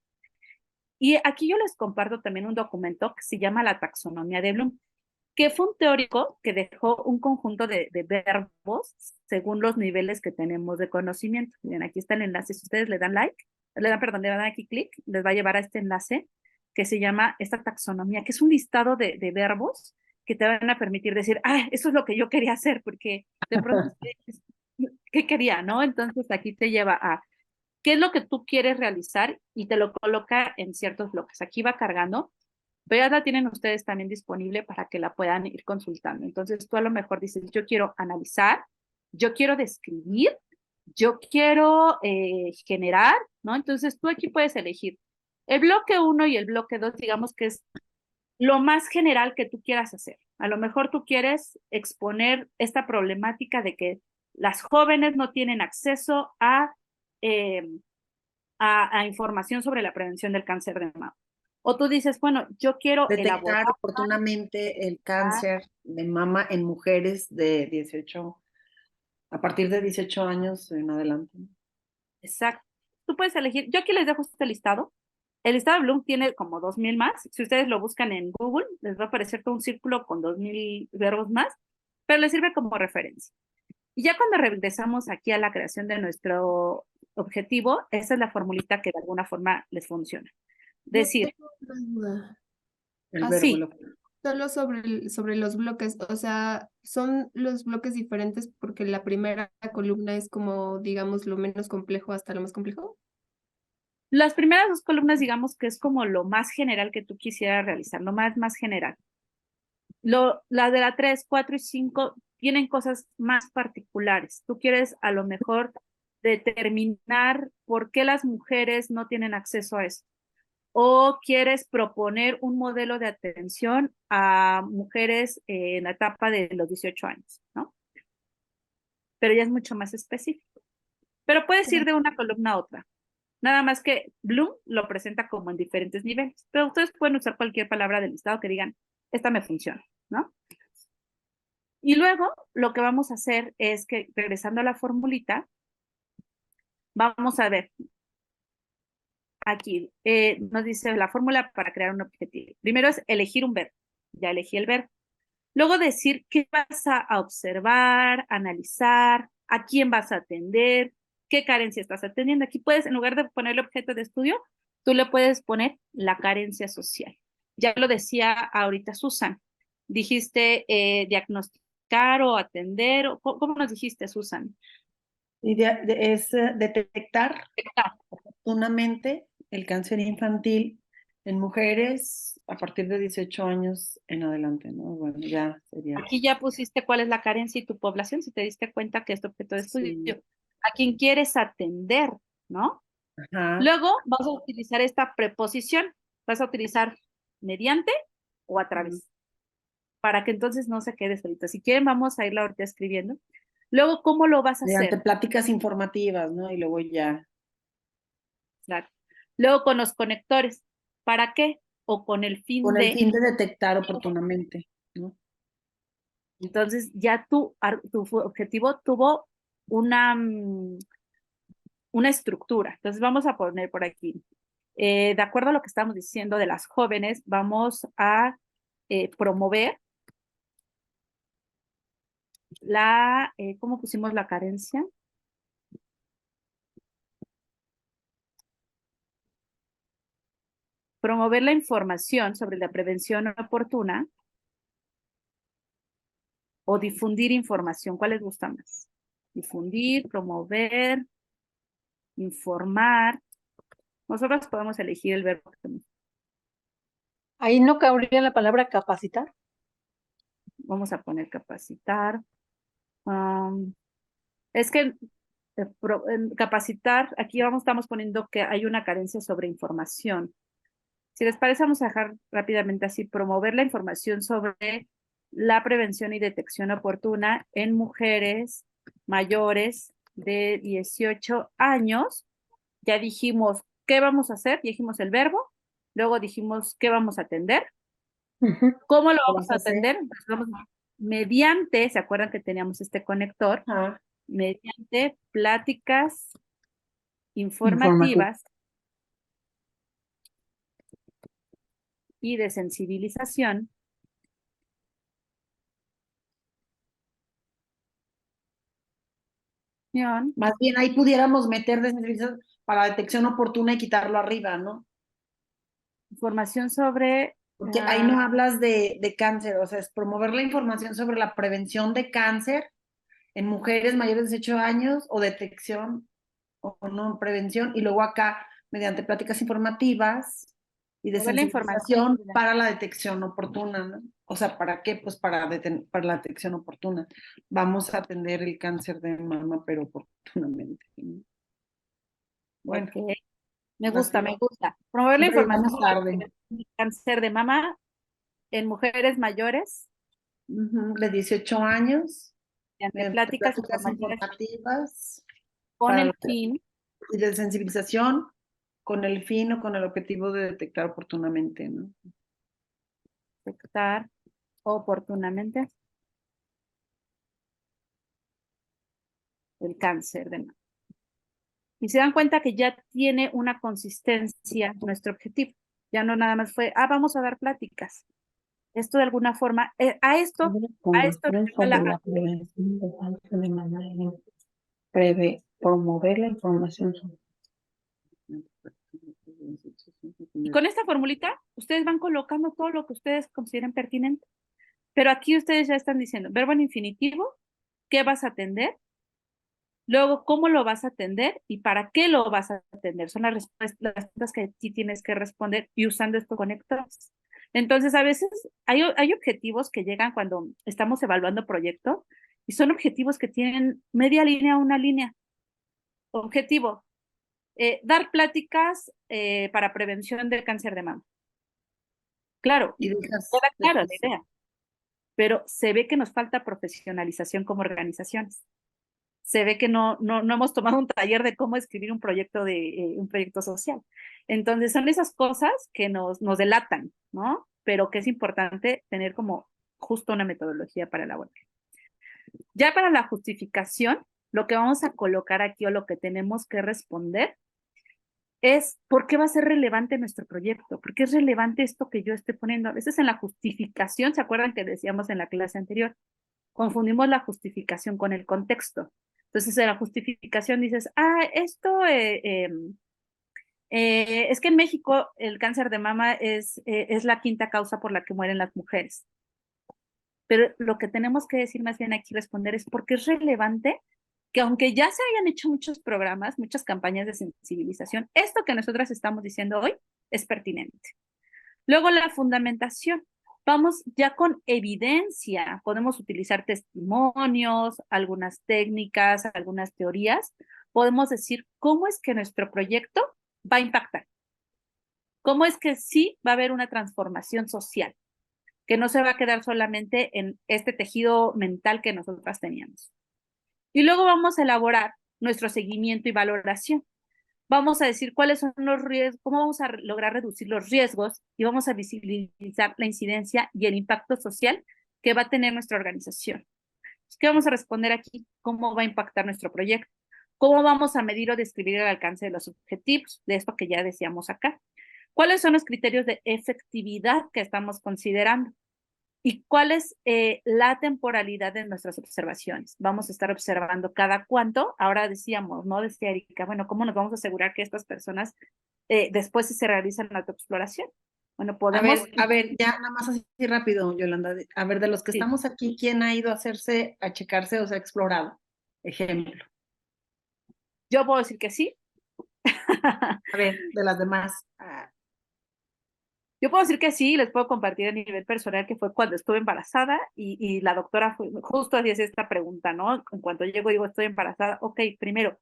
S1: Y aquí yo les comparto también un documento que se llama la taxonomía de Bloom, que fue un teórico que dejó un conjunto de verbos según los niveles que tenemos de conocimiento. Miren, aquí está el enlace. Si ustedes le dan like, perdón, le dan aquí clic, les va a llevar a este enlace que se llama esta taxonomía, que es un listado de verbos que te van a permitir decir, ah, eso es lo que yo quería hacer, porque de pronto, ¿qué quería, no? Entonces aquí te lleva a qué es lo que tú quieres realizar y te lo coloca en ciertos bloques. Aquí va cargando, pero ya la tienen ustedes también disponible para que la puedan ir consultando. Entonces tú a lo mejor dices, yo quiero analizar, yo quiero describir, yo quiero generar, ¿no? Entonces tú aquí puedes elegir el bloque 1 y el bloque 2, digamos que es lo más general que tú quieras hacer. A lo mejor tú quieres exponer esta problemática de que las jóvenes no tienen acceso eh, a información sobre la prevención del cáncer de mama. O tú dices, bueno, yo quiero elaborar.
S4: Detectar oportunamente el cáncer de mama en mujeres de 18, a partir de 18 años en adelante.
S1: Exacto. Tú puedes elegir. Yo aquí les dejo este listado. El listado de Bloom tiene como 2000 más. Si ustedes lo buscan en Google, les va a aparecer todo un círculo con 2000 verbos más, pero les sirve como referencia. Y ya cuando regresamos aquí a la creación de nuestro objetivo, esa es la formulita que de alguna forma les funciona.
S7: Yo
S1: Decir,
S7: tengo una duda.
S4: El verbo.
S1: sí,
S7: Solo sobre los bloques, o sea, son los bloques diferentes porque la primera columna es como, digamos, lo menos complejo hasta lo más complejo.
S1: las primeras dos columnas, digamos que es como lo más general que tú quisieras realizar, lo más general. La de la 3, 4 y 5 tienen cosas más particulares. Tú quieres a lo mejor determinar por qué las mujeres no tienen acceso a eso. O quieres proponer un modelo de atención a mujeres en la etapa de los 18 años, ¿no? Pero ya es mucho más específico. Pero puedes ir de una columna a otra. Nada más que Bloom lo presenta como en diferentes niveles. Pero ustedes pueden usar cualquier palabra del listado que digan, esta me funciona, ¿no? Y luego lo que vamos a hacer es que, regresando a la formulita, vamos a ver, aquí nos dice la fórmula para crear un objetivo. Primero es elegir un verbo, ya elegí el verbo. Luego decir qué vas a observar, analizar, a quién vas a atender, qué carencia estás atendiendo. Aquí puedes, en lugar de ponerle objeto de estudio, tú le puedes poner la carencia social. Ya lo decía ahorita Susan. Dijiste diagnosticar o atender, o, ¿cómo nos dijiste, Susan?
S4: Y es detectar oportunamente el cáncer infantil en mujeres a partir de 18 años en adelante, ¿no? Bueno, ya sería.
S1: Aquí ya pusiste cuál es la carencia y tu población, si te diste cuenta que es tu objeto de estudio.
S4: Sí.
S1: A quién quieres atender, ¿no?
S4: Ajá.
S1: Luego vas a utilizar esta preposición, vas a utilizar mediante o a través, para que entonces no se quede solito. Si quieren, vamos a irla ahorita escribiendo. Luego, ¿cómo lo vas a
S4: Mediante
S1: hacer?
S4: pláticas informativas, ¿no? Y luego ya.
S1: Claro. Luego con los conectores. ¿Para qué? O con el fin
S4: Con el
S1: de.
S4: fin de detectar oportunamente, ¿no?
S1: Entonces, ya tu objetivo tuvo una, una estructura. Entonces, vamos a poner por aquí. De acuerdo a lo que estamos diciendo de las jóvenes, vamos a promover ¿cómo pusimos la carencia? Promover la información sobre la prevención oportuna o difundir información. ¿Cuál les gusta más? Difundir, promover, informar. Nosotros podemos elegir el verbo que tenemos.
S5: Ahí no cabría la palabra capacitar.
S1: Vamos a poner capacitar. Es que en capacitar, aquí estamos poniendo que hay una carencia sobre información. Si les parece, vamos a dejar rápidamente así, promover la información sobre la prevención y detección oportuna en mujeres mayores de 18 años. Ya dijimos qué vamos a hacer, ya dijimos el verbo, luego dijimos qué vamos a atender. ¿Cómo lo vamos a atender? Pues vamos mediante, ¿se acuerdan que teníamos este conector? Mediante pláticas informativas y de sensibilización
S4: Más bien ahí pudiéramos meter de sensibilización para detección oportuna y quitarlo arriba, ¿no?
S1: información sobre...
S4: Porque ahí no hablas de cáncer, o sea, es promover la información sobre la prevención de cáncer en mujeres mayores de 18 años o detección o no prevención, y luego acá mediante pláticas informativas y de
S1: la información
S4: sensibilización para la detección oportuna, ¿no? O sea, ¿para qué? Pues para la detección oportuna. Vamos a atender el cáncer de mama, pero oportunamente, ¿no? Bueno,
S1: okay. Me gusta. Promover la información sobre el cáncer de mama en mujeres mayores.
S4: De 18 años.
S1: Mediante pláticas
S4: informativas
S1: con el fin.
S4: Y de sensibilización con el fin o con el objetivo de detectar oportunamente, ¿no?
S1: Detectar oportunamente el cáncer de mama. Y se dan cuenta que ya tiene una consistencia nuestro objetivo. Ya no nada más fue, vamos a dar pláticas. Esto de alguna forma, a esto
S5: la prevención de cáncer de mama promover la información sobre.
S1: Y con esta formulita, ustedes van colocando todo lo que ustedes consideren pertinente. Pero aquí ustedes ya están diciendo, verbo en infinitivo, ¿qué vas a atender? Luego, ¿cómo lo vas a atender? ¿Y para qué lo vas a atender? Son las respuestas que aquí tienes que responder y usando estos conectores. Entonces, a veces hay objetivos que llegan cuando estamos evaluando proyectos y son objetivos que tienen media línea a una línea. Objetivo, dar pláticas para prevención del cáncer de mama. Claro, queda claro la idea, pero se ve que nos falta profesionalización como organizaciones. Se ve que no hemos tomado un taller de cómo escribir un proyecto un proyecto social. Entonces, son esas cosas que nos delatan, ¿no? Pero que es importante tener como justo una metodología para elaborar. Ya para la justificación, lo que vamos a colocar aquí o lo que tenemos que responder es por qué va a ser relevante nuestro proyecto, por qué es relevante esto que yo estoy poniendo. A veces en la justificación, ¿se acuerdan que decíamos en la clase anterior? Confundimos la justificación con el contexto. Entonces, en la justificación dices, esto es que en México el cáncer de mama es la quinta causa por la que mueren las mujeres. Pero lo que tenemos que decir más bien aquí, responder, es porque es relevante que aunque ya se hayan hecho muchos programas, muchas campañas de sensibilización, esto que nosotras estamos diciendo hoy es pertinente. Luego la fundamentación. Vamos ya con evidencia, podemos utilizar testimonios, algunas técnicas, algunas teorías, podemos decir cómo es que nuestro proyecto va a impactar, cómo es que sí va a haber una transformación social, que no se va a quedar solamente en este tejido mental que nosotras teníamos. Y luego vamos a elaborar nuestro seguimiento y valoración. Vamos a decir cuáles son los riesgos, cómo vamos a lograr reducir los riesgos y vamos a visibilizar la incidencia y el impacto social que va a tener nuestra organización. ¿Qué vamos a responder aquí? ¿Cómo va a impactar nuestro proyecto? ¿Cómo vamos a medir o describir el alcance de los objetivos? De esto que ya decíamos acá. ¿Cuáles son los criterios de efectividad que estamos considerando? ¿Y cuál es la temporalidad de nuestras observaciones? Vamos a estar observando cada cuánto. Ahora decíamos, ¿no? Decía Erika, bueno, ¿cómo nos vamos a asegurar que estas personas después se realizan la autoexploración? Bueno, podemos...
S4: A ver, ya nada más así rápido, Yolanda. A ver, de los que
S1: Sí.
S4: estamos aquí, ¿quién ha ido a hacerse, a checarse o se ha explorado? Ejemplo.
S1: Yo puedo decir que sí.
S4: A ver, de las demás.
S1: Yo puedo decir que sí, les puedo compartir a nivel personal que fue cuando estuve embarazada y la doctora justo hacía esta pregunta, ¿no? En cuanto llego digo, estoy embarazada, ok, primero,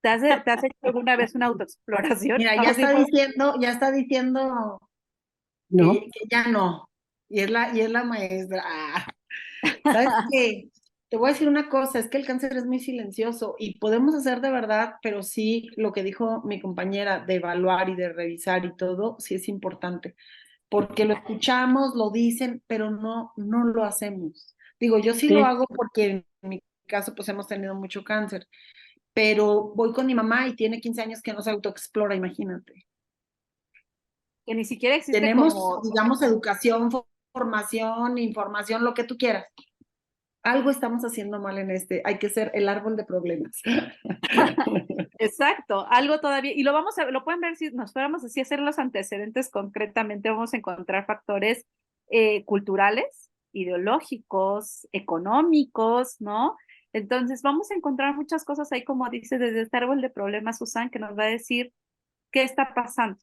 S1: te has hecho alguna vez una autoexploración?
S4: Mira,
S1: Así fue.
S4: ya está diciendo
S5: ¿no?
S4: que ya no. Y es la maestra. ¿Sabes qué? Te voy a decir una cosa, es que el cáncer es muy silencioso y podemos hacer de verdad, pero sí, lo que dijo mi compañera de evaluar y de revisar y todo, sí es importante, porque lo escuchamos, lo dicen, pero no lo hacemos. Digo, yo sí lo
S5: Sí.
S4: hago porque en mi caso pues hemos tenido mucho cáncer, pero voy con mi mamá y tiene 15 años que no se autoexplora, imagínate.
S1: Que ni siquiera existe
S4: Tenemos,
S1: como,
S4: digamos, educación, formación, información, lo que tú quieras. Algo estamos haciendo mal en hay que ser el árbol de problemas.
S1: exacto, algo todavía, y lo pueden ver si nos fuéramos así a hacer los antecedentes concretamente, vamos a encontrar factores culturales, ideológicos, económicos, ¿no? Entonces vamos a encontrar muchas cosas ahí, como dice, desde este árbol de problemas, Susan, que nos va a decir qué está pasando.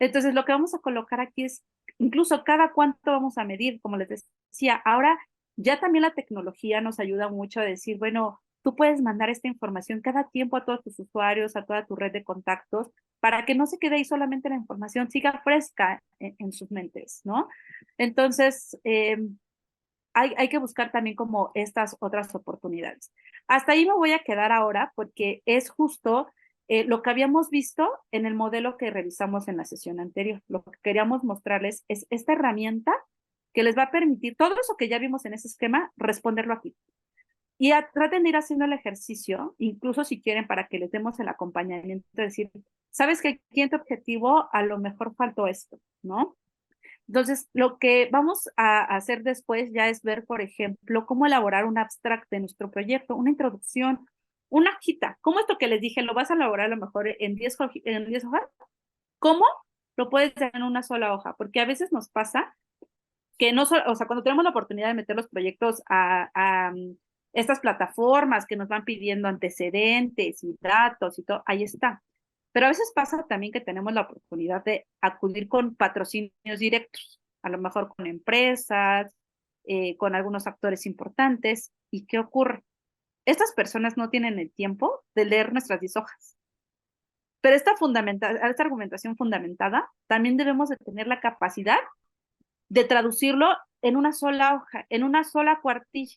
S1: Entonces, lo que vamos a colocar aquí es, incluso cada cuánto vamos a medir, como les decía, ahora ya también la tecnología nos ayuda mucho a decir, bueno, tú puedes mandar esta información cada tiempo a todos tus usuarios, a toda tu red de contactos, para que no se quede ahí solamente la información, siga fresca en sus mentes, ¿no? Entonces, hay que buscar también como estas otras oportunidades. Hasta ahí me voy a quedar ahora porque es justo lo que habíamos visto en el modelo que revisamos en la sesión anterior. Lo que queríamos mostrarles es esta herramienta que les va a permitir todo eso que ya vimos en ese esquema, responderlo aquí. Y traten de ir haciendo el ejercicio, incluso si quieren, para que les demos el acompañamiento, de decir, sabes que aquí en tu objetivo a lo mejor faltó esto, ¿no? Entonces, lo que vamos a hacer después ya es ver, por ejemplo, cómo elaborar un abstract de nuestro proyecto, una introducción, una hojita. ¿Cómo esto que les dije lo vas a elaborar a lo mejor en 10 hojas? ¿Cómo? Lo puedes hacer en una sola hoja, porque a veces nos pasa que no solo, o sea, cuando tenemos la oportunidad de meter los proyectos a estas plataformas que nos van pidiendo antecedentes y datos y todo, ahí está. Pero a veces pasa también que tenemos la oportunidad de acudir con patrocinios directos, a lo mejor con empresas, con algunos actores importantes. ¿Y qué ocurre? Estas personas no tienen el tiempo de leer nuestras 10 hojas. Pero esta argumentación fundamentada, también debemos de tener la capacidad de traducirlo en una sola hoja, en una sola cuartilla,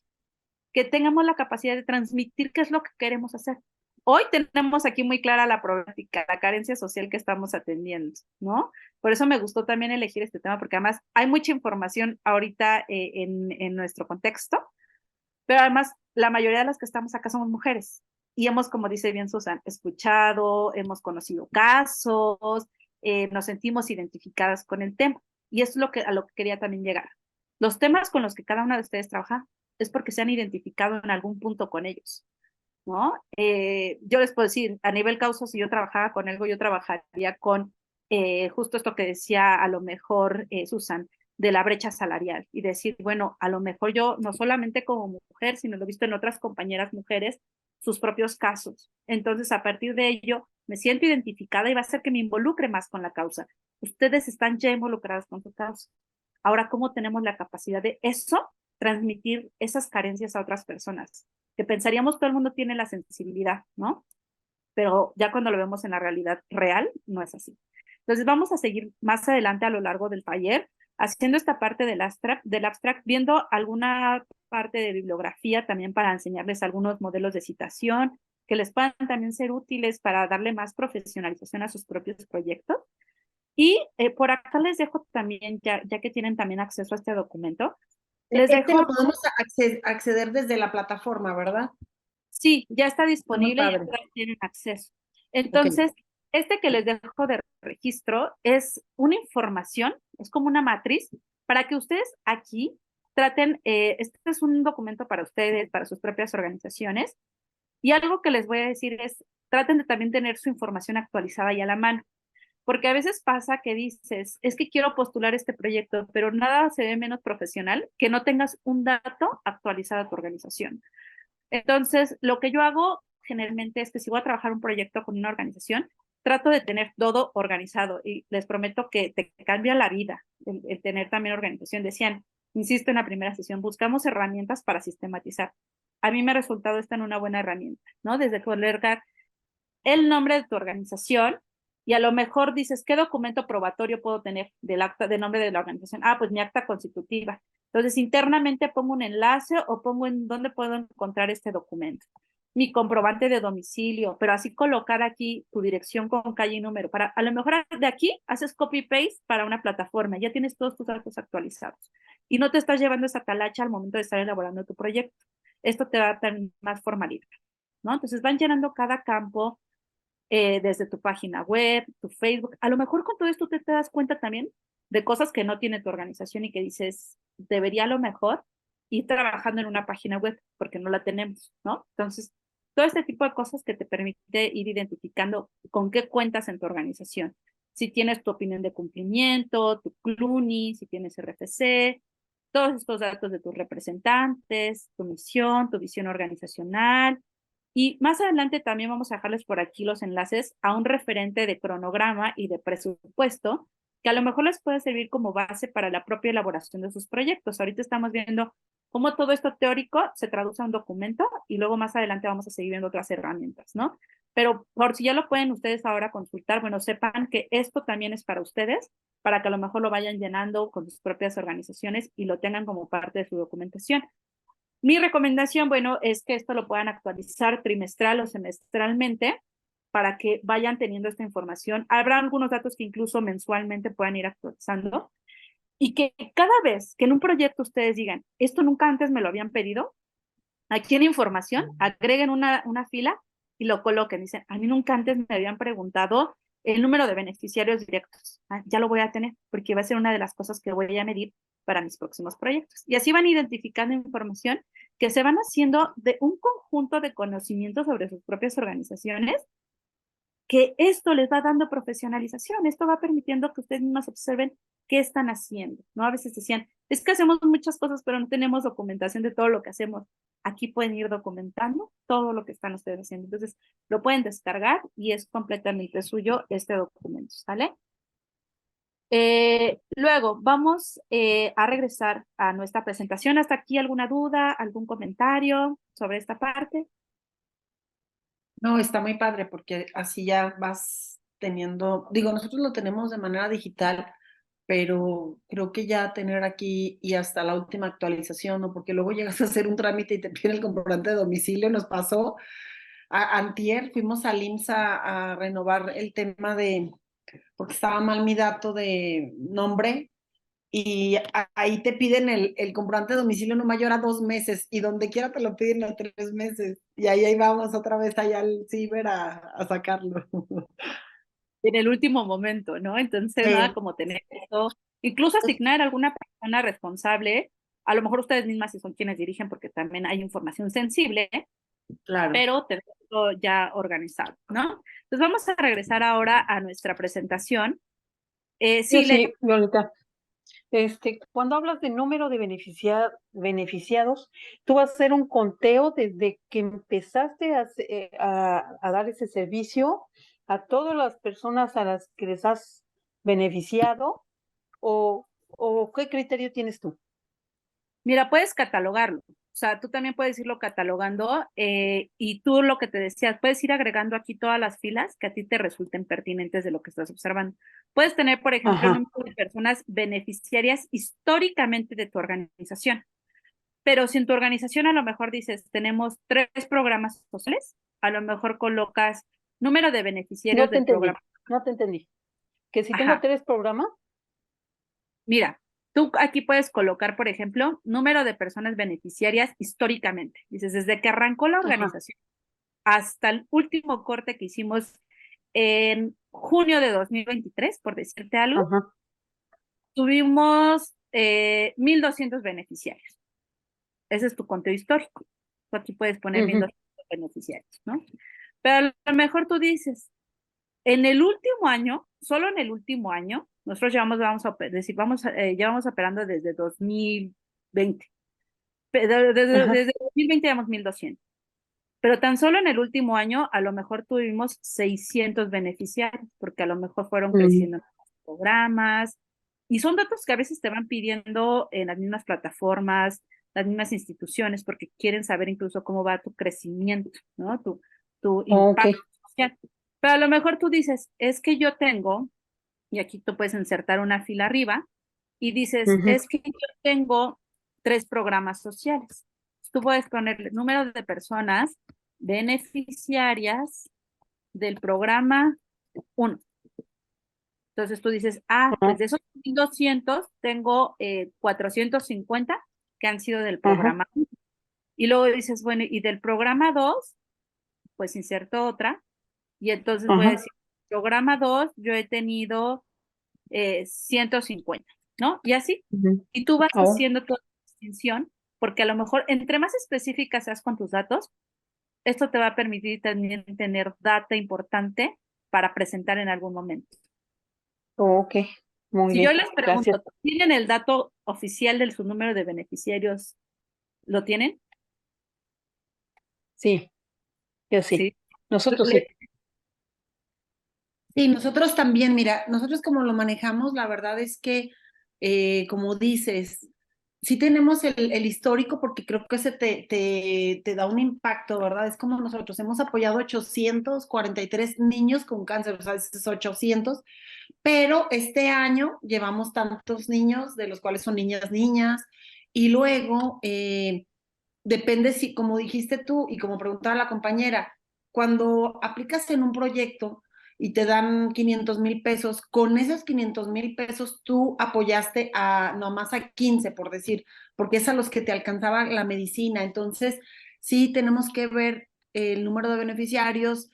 S1: que tengamos la capacidad de transmitir qué es lo que queremos hacer. Hoy tenemos aquí muy clara la problemática, la carencia social que estamos atendiendo, ¿no? Por eso me gustó también elegir este tema, porque además hay mucha información ahorita en nuestro contexto, pero además la mayoría de las que estamos acá somos mujeres y hemos, como dice bien Susan, escuchado, hemos conocido casos, nos sentimos identificadas con el tema y es a lo que quería también llegar. Los temas con los que cada una de ustedes trabaja es porque se han identificado en algún punto con ellos, ¿no? Yo les puedo decir, a nivel causa, si yo trabajaba con algo, yo trabajaría con justo esto que decía a lo mejor Susan, de la brecha salarial y decir, bueno, a lo mejor yo no solamente como mujer, sino lo he visto en otras compañeras mujeres, sus propios casos. Entonces, a partir de ello, me siento identificada y va a hacer que me involucre más con la causa. Ustedes están ya involucradas con su causa. Ahora, ¿cómo tenemos la capacidad de eso, transmitir esas carencias a otras personas? Que pensaríamos todo el mundo tiene la sensibilidad, ¿no? Pero ya cuando lo vemos en la realidad real, no es así. Entonces vamos a seguir más adelante a lo largo del taller, haciendo esta parte del abstract, viendo alguna parte de bibliografía también para enseñarles algunos modelos de citación que les puedan también ser útiles para darle más profesionalización a sus propios proyectos. Y por acá les dejo también, ya que tienen también acceso a este documento, les dejo...
S4: Lo podemos acceder desde la plataforma, ¿verdad?
S1: Sí, ya está disponible y ya
S4: padre.
S1: tienen acceso. Entonces, este que les dejo de registro es una información, es como una matriz, para que ustedes aquí traten, este es un documento para ustedes, para sus propias organizaciones, y algo que les voy a decir es, traten de también tener su información actualizada y a la mano. porque a veces pasa que dices, es que quiero postular este proyecto, pero nada se ve menos profesional que no tengas un dato actualizado a tu organización. Entonces, lo que yo hago generalmente es que si voy a trabajar un proyecto con una organización, trato de tener todo organizado y les prometo que te cambia la vida el tener también organización. Decían, insisto en la primera sesión, buscamos herramientas para sistematizar. A mí me ha resultado esta en una buena herramienta, ¿no? Desde colocar el nombre de tu organización y a lo mejor dices, ¿qué documento probatorio puedo tener del acta, del nombre de la organización? Ah, pues mi acta constitutiva. Entonces, internamente pongo un enlace o pongo en dónde puedo encontrar este documento. Mi comprobante de domicilio, pero así colocar aquí tu dirección con calle y número. Para, a lo mejor de aquí haces copy-paste para una plataforma, ya tienes todos tus datos actualizados y no te estás llevando esa talacha al momento de estar elaborando tu proyecto. Esto te va a dar más formalidad, ¿no? Entonces van llenando cada campo desde tu página web, tu Facebook. A lo mejor con todo esto te das cuenta también de cosas que no tiene tu organización y que dices, debería a lo mejor ir trabajando en una página web porque no la tenemos, ¿no? Entonces, todo este tipo de cosas que te permite ir identificando con qué cuentas en tu organización. Si tienes tu opinión de cumplimiento, tu CLUNY, si tienes RFC, todos estos datos de tus representantes, tu misión, tu visión organizacional, y más adelante también vamos a dejarles por aquí los enlaces a un referente de cronograma y de presupuesto que a lo mejor les puede servir como base para la propia elaboración de sus proyectos. Ahorita estamos viendo cómo todo esto teórico se traduce a un documento y luego más adelante vamos a seguir viendo otras herramientas, ¿no? Pero por si ya lo pueden ustedes ahora consultar, bueno, sepan que esto también es para ustedes, para que a lo mejor lo vayan llenando con sus propias organizaciones y lo tengan como parte de su documentación. Mi recomendación, bueno, es que esto lo puedan actualizar trimestral o semestralmente para que vayan teniendo esta información. Habrá algunos datos que incluso mensualmente puedan ir actualizando y que cada vez que en un proyecto ustedes digan, esto nunca antes me lo habían pedido, aquí en información agreguen una fila y lo coloquen. Dicen, a mí nunca antes me habían preguntado el número de beneficiarios directos. Ah, ya lo voy a tener porque va a ser una de las cosas que voy a medir para mis próximos proyectos. Y así van identificando información que se van haciendo de un conjunto de conocimientos sobre sus propias organizaciones, que esto les va dando profesionalización, esto va permitiendo que ustedes mismos observen qué están haciendo, ¿no? A veces decían, es que hacemos muchas cosas, pero no tenemos documentación de todo lo que hacemos. Aquí pueden ir documentando todo lo que están ustedes haciendo. Entonces, lo pueden descargar y es completamente suyo este documento, ¿sale? Luego, vamos a regresar a nuestra presentación. ¿Hasta aquí alguna duda, algún comentario sobre esta parte?
S4: No, está muy padre porque así ya vas teniendo, digo, nosotros lo tenemos de manera digital, pero creo que ya tener aquí y hasta la última actualización, ¿no? Porque luego llegas a hacer un trámite y te piden el comprobante de domicilio. Nos pasó antier, fuimos al IMSS a renovar el tema de, porque estaba mal mi dato de nombre y ahí te piden el comprobante de domicilio no mayor a 2 meses y donde quiera te lo piden a 3 meses y ahí vamos otra vez allá al ciber a sacarlo.
S1: En el último momento, ¿no? Entonces, nada como tener eso, incluso asignar a alguna persona responsable, a lo mejor ustedes mismas si son quienes dirigen, porque también hay información sensible,
S4: Claro.
S1: pero tenerlo ya organizado, ¿no? Entonces vamos a regresar ahora a nuestra presentación.
S5: Yo sí, Violeta. Cuando hablas de número de beneficiados, tú vas a hacer un conteo desde que empezaste a dar ese servicio a todas las personas a las que les has beneficiado, o ¿qué criterio tienes tú?
S1: Mira, puedes catalogarlo. O sea, tú también puedes irlo catalogando y tú lo que te decías, puedes ir agregando aquí todas las filas que a ti te resulten pertinentes de lo que estás observando. Puedes tener, por ejemplo, el
S5: Ajá.
S1: número de personas beneficiarias históricamente de tu organización. Pero si en tu organización a lo mejor dices, tenemos 3 programas sociales, a lo mejor colocas número de beneficiarios
S5: No te
S1: del
S5: entendí,
S1: programa.
S5: no te entendí. Que si tengo
S1: Ajá.
S5: 3 programas,
S1: Mira, tú aquí puedes colocar, por ejemplo, número de personas beneficiarias históricamente. Dices, desde que arrancó la
S5: ajá,
S1: organización hasta el último corte que hicimos en junio de 2023, por decirte algo,
S5: ajá,
S1: tuvimos 1,200 beneficiarios. Ese es tu conteo histórico. Tú aquí puedes poner
S5: ujú,
S1: 1,200 beneficiarios, ¿no? Pero a lo mejor tú dices, En el último año, solo en el último año, nosotros llevamos operando desde 2020.
S5: Ajá.
S1: Desde 2020 llevamos 1,200. Pero tan solo en el último año, a lo mejor tuvimos 600 beneficiarios, porque a lo mejor fueron
S5: Mm.
S1: creciendo los programas. Y son datos que a veces te van pidiendo en las mismas plataformas, las mismas instituciones, porque quieren saber incluso cómo va tu crecimiento, ¿no? Tu
S5: Ok.
S1: impacto social. Pero a lo mejor tú dices, es que yo tengo, y aquí tú puedes insertar una fila arriba, y dices,
S5: Ujú.
S1: es que yo tengo 3 programas sociales. Tú puedes ponerle número de personas beneficiarias del programa 1. Entonces tú dices, pues
S5: Ajá.
S1: de esos 1,200 tengo 450 que han sido del
S5: Ajá.
S1: programa 1. Y luego dices, bueno, y del programa 2 pues inserto otra. Y entonces voy a
S5: Ajá.
S1: decir, programa 2 yo he tenido 150, ¿no? Y así.
S5: Ujú.
S1: Y tú vas
S5: Oh,
S1: haciendo toda la distinción, porque a lo mejor entre más específica seas con tus datos, esto te va a permitir también tener data importante para presentar en algún momento.
S5: ok. Muy
S1: Si yo
S5: bien.
S1: les
S5: Gracias.
S1: pregunto, ¿tienen el dato oficial de su número de beneficiarios? ¿Lo tienen?
S5: Sí, yo sí.
S1: Sí.
S5: Nosotros
S1: Le-
S5: sí.
S4: Sí, nosotros también, mira, nosotros como lo manejamos, la verdad es que, como dices, sí tenemos el histórico porque creo que ese te da un impacto, ¿verdad? Es como nosotros hemos apoyado 843 niños con cáncer, o sea, es 800, pero este año llevamos tantos niños, de los cuales son niñas, y luego depende si, como dijiste tú y como preguntaba la compañera, cuando aplicas en un proyecto y te dan 500,000 pesos, con esos 500,000 pesos tú apoyaste a nomás a 15, por decir, porque es a los que te alcanzaba la medicina. Entonces, sí tenemos que ver el número de beneficiarios,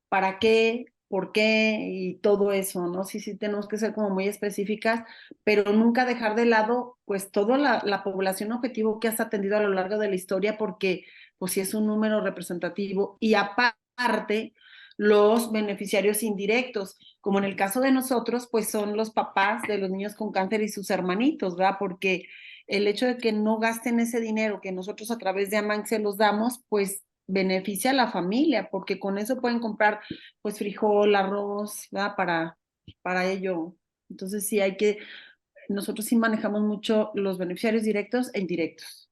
S4: para qué, por qué y todo eso, ¿no? Sí, sí, tenemos que ser como muy específicas, pero nunca dejar de lado pues toda la población objetivo que has atendido a lo largo de la historia, porque pues sí es un número representativo. Y aparte, los beneficiarios indirectos, como en el caso de nosotros, pues son los papás de los niños con cáncer y sus hermanitos, ¿verdad? Porque el hecho de que no gasten ese dinero que nosotros a través de Amanc se los damos, pues beneficia a la familia, porque con eso pueden comprar pues frijol, arroz, ¿verdad? Para ello. Entonces sí hay que, nosotros sí manejamos mucho los beneficiarios directos e indirectos.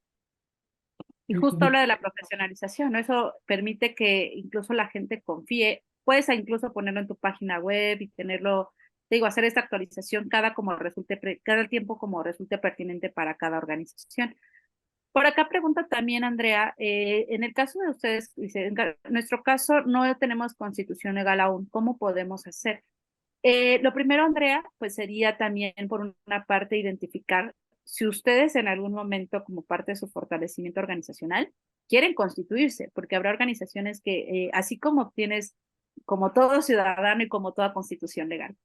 S1: Y justo habla de la profesionalización, ¿no? Eso permite que incluso la gente confíe. Puedes incluso ponerlo en tu página web y tenerlo, te digo, hacer esta actualización cada tiempo como resulte pertinente para cada organización. Por acá pregunta también Andrea, en el caso de ustedes, dice, en nuestro caso no tenemos constitución legal aún, ¿cómo podemos hacer? Lo primero, Andrea, pues sería también por una parte identificar si ustedes en algún momento, como parte de su fortalecimiento organizacional, quieren constituirse, porque habrá organizaciones que, así como obtienes, como todo ciudadano y como toda constitución legal,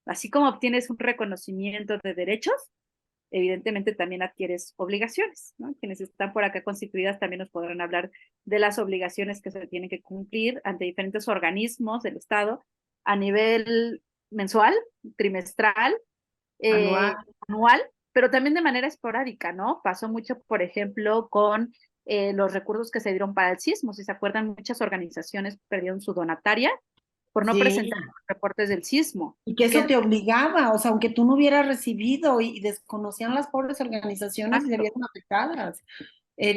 S1: así como obtienes un reconocimiento de derechos, evidentemente también adquieres obligaciones, ¿no? Quienes están por acá constituidas también nos podrán hablar de las obligaciones que se tienen que cumplir ante diferentes organismos del Estado a nivel mensual, trimestral,
S4: Anual.
S1: anual, pero también de manera esporádica, ¿no? Pasó mucho, por ejemplo, con los recursos que se dieron para el sismo. Si se acuerdan, muchas organizaciones perdieron su donataria por no presentar
S4: Sí,
S1: reportes del sismo.
S4: y que eso
S1: Que
S4: te obligaba, o sea, aunque tú no hubieras recibido y desconocían las pobres organizaciones y se vieron afectadas.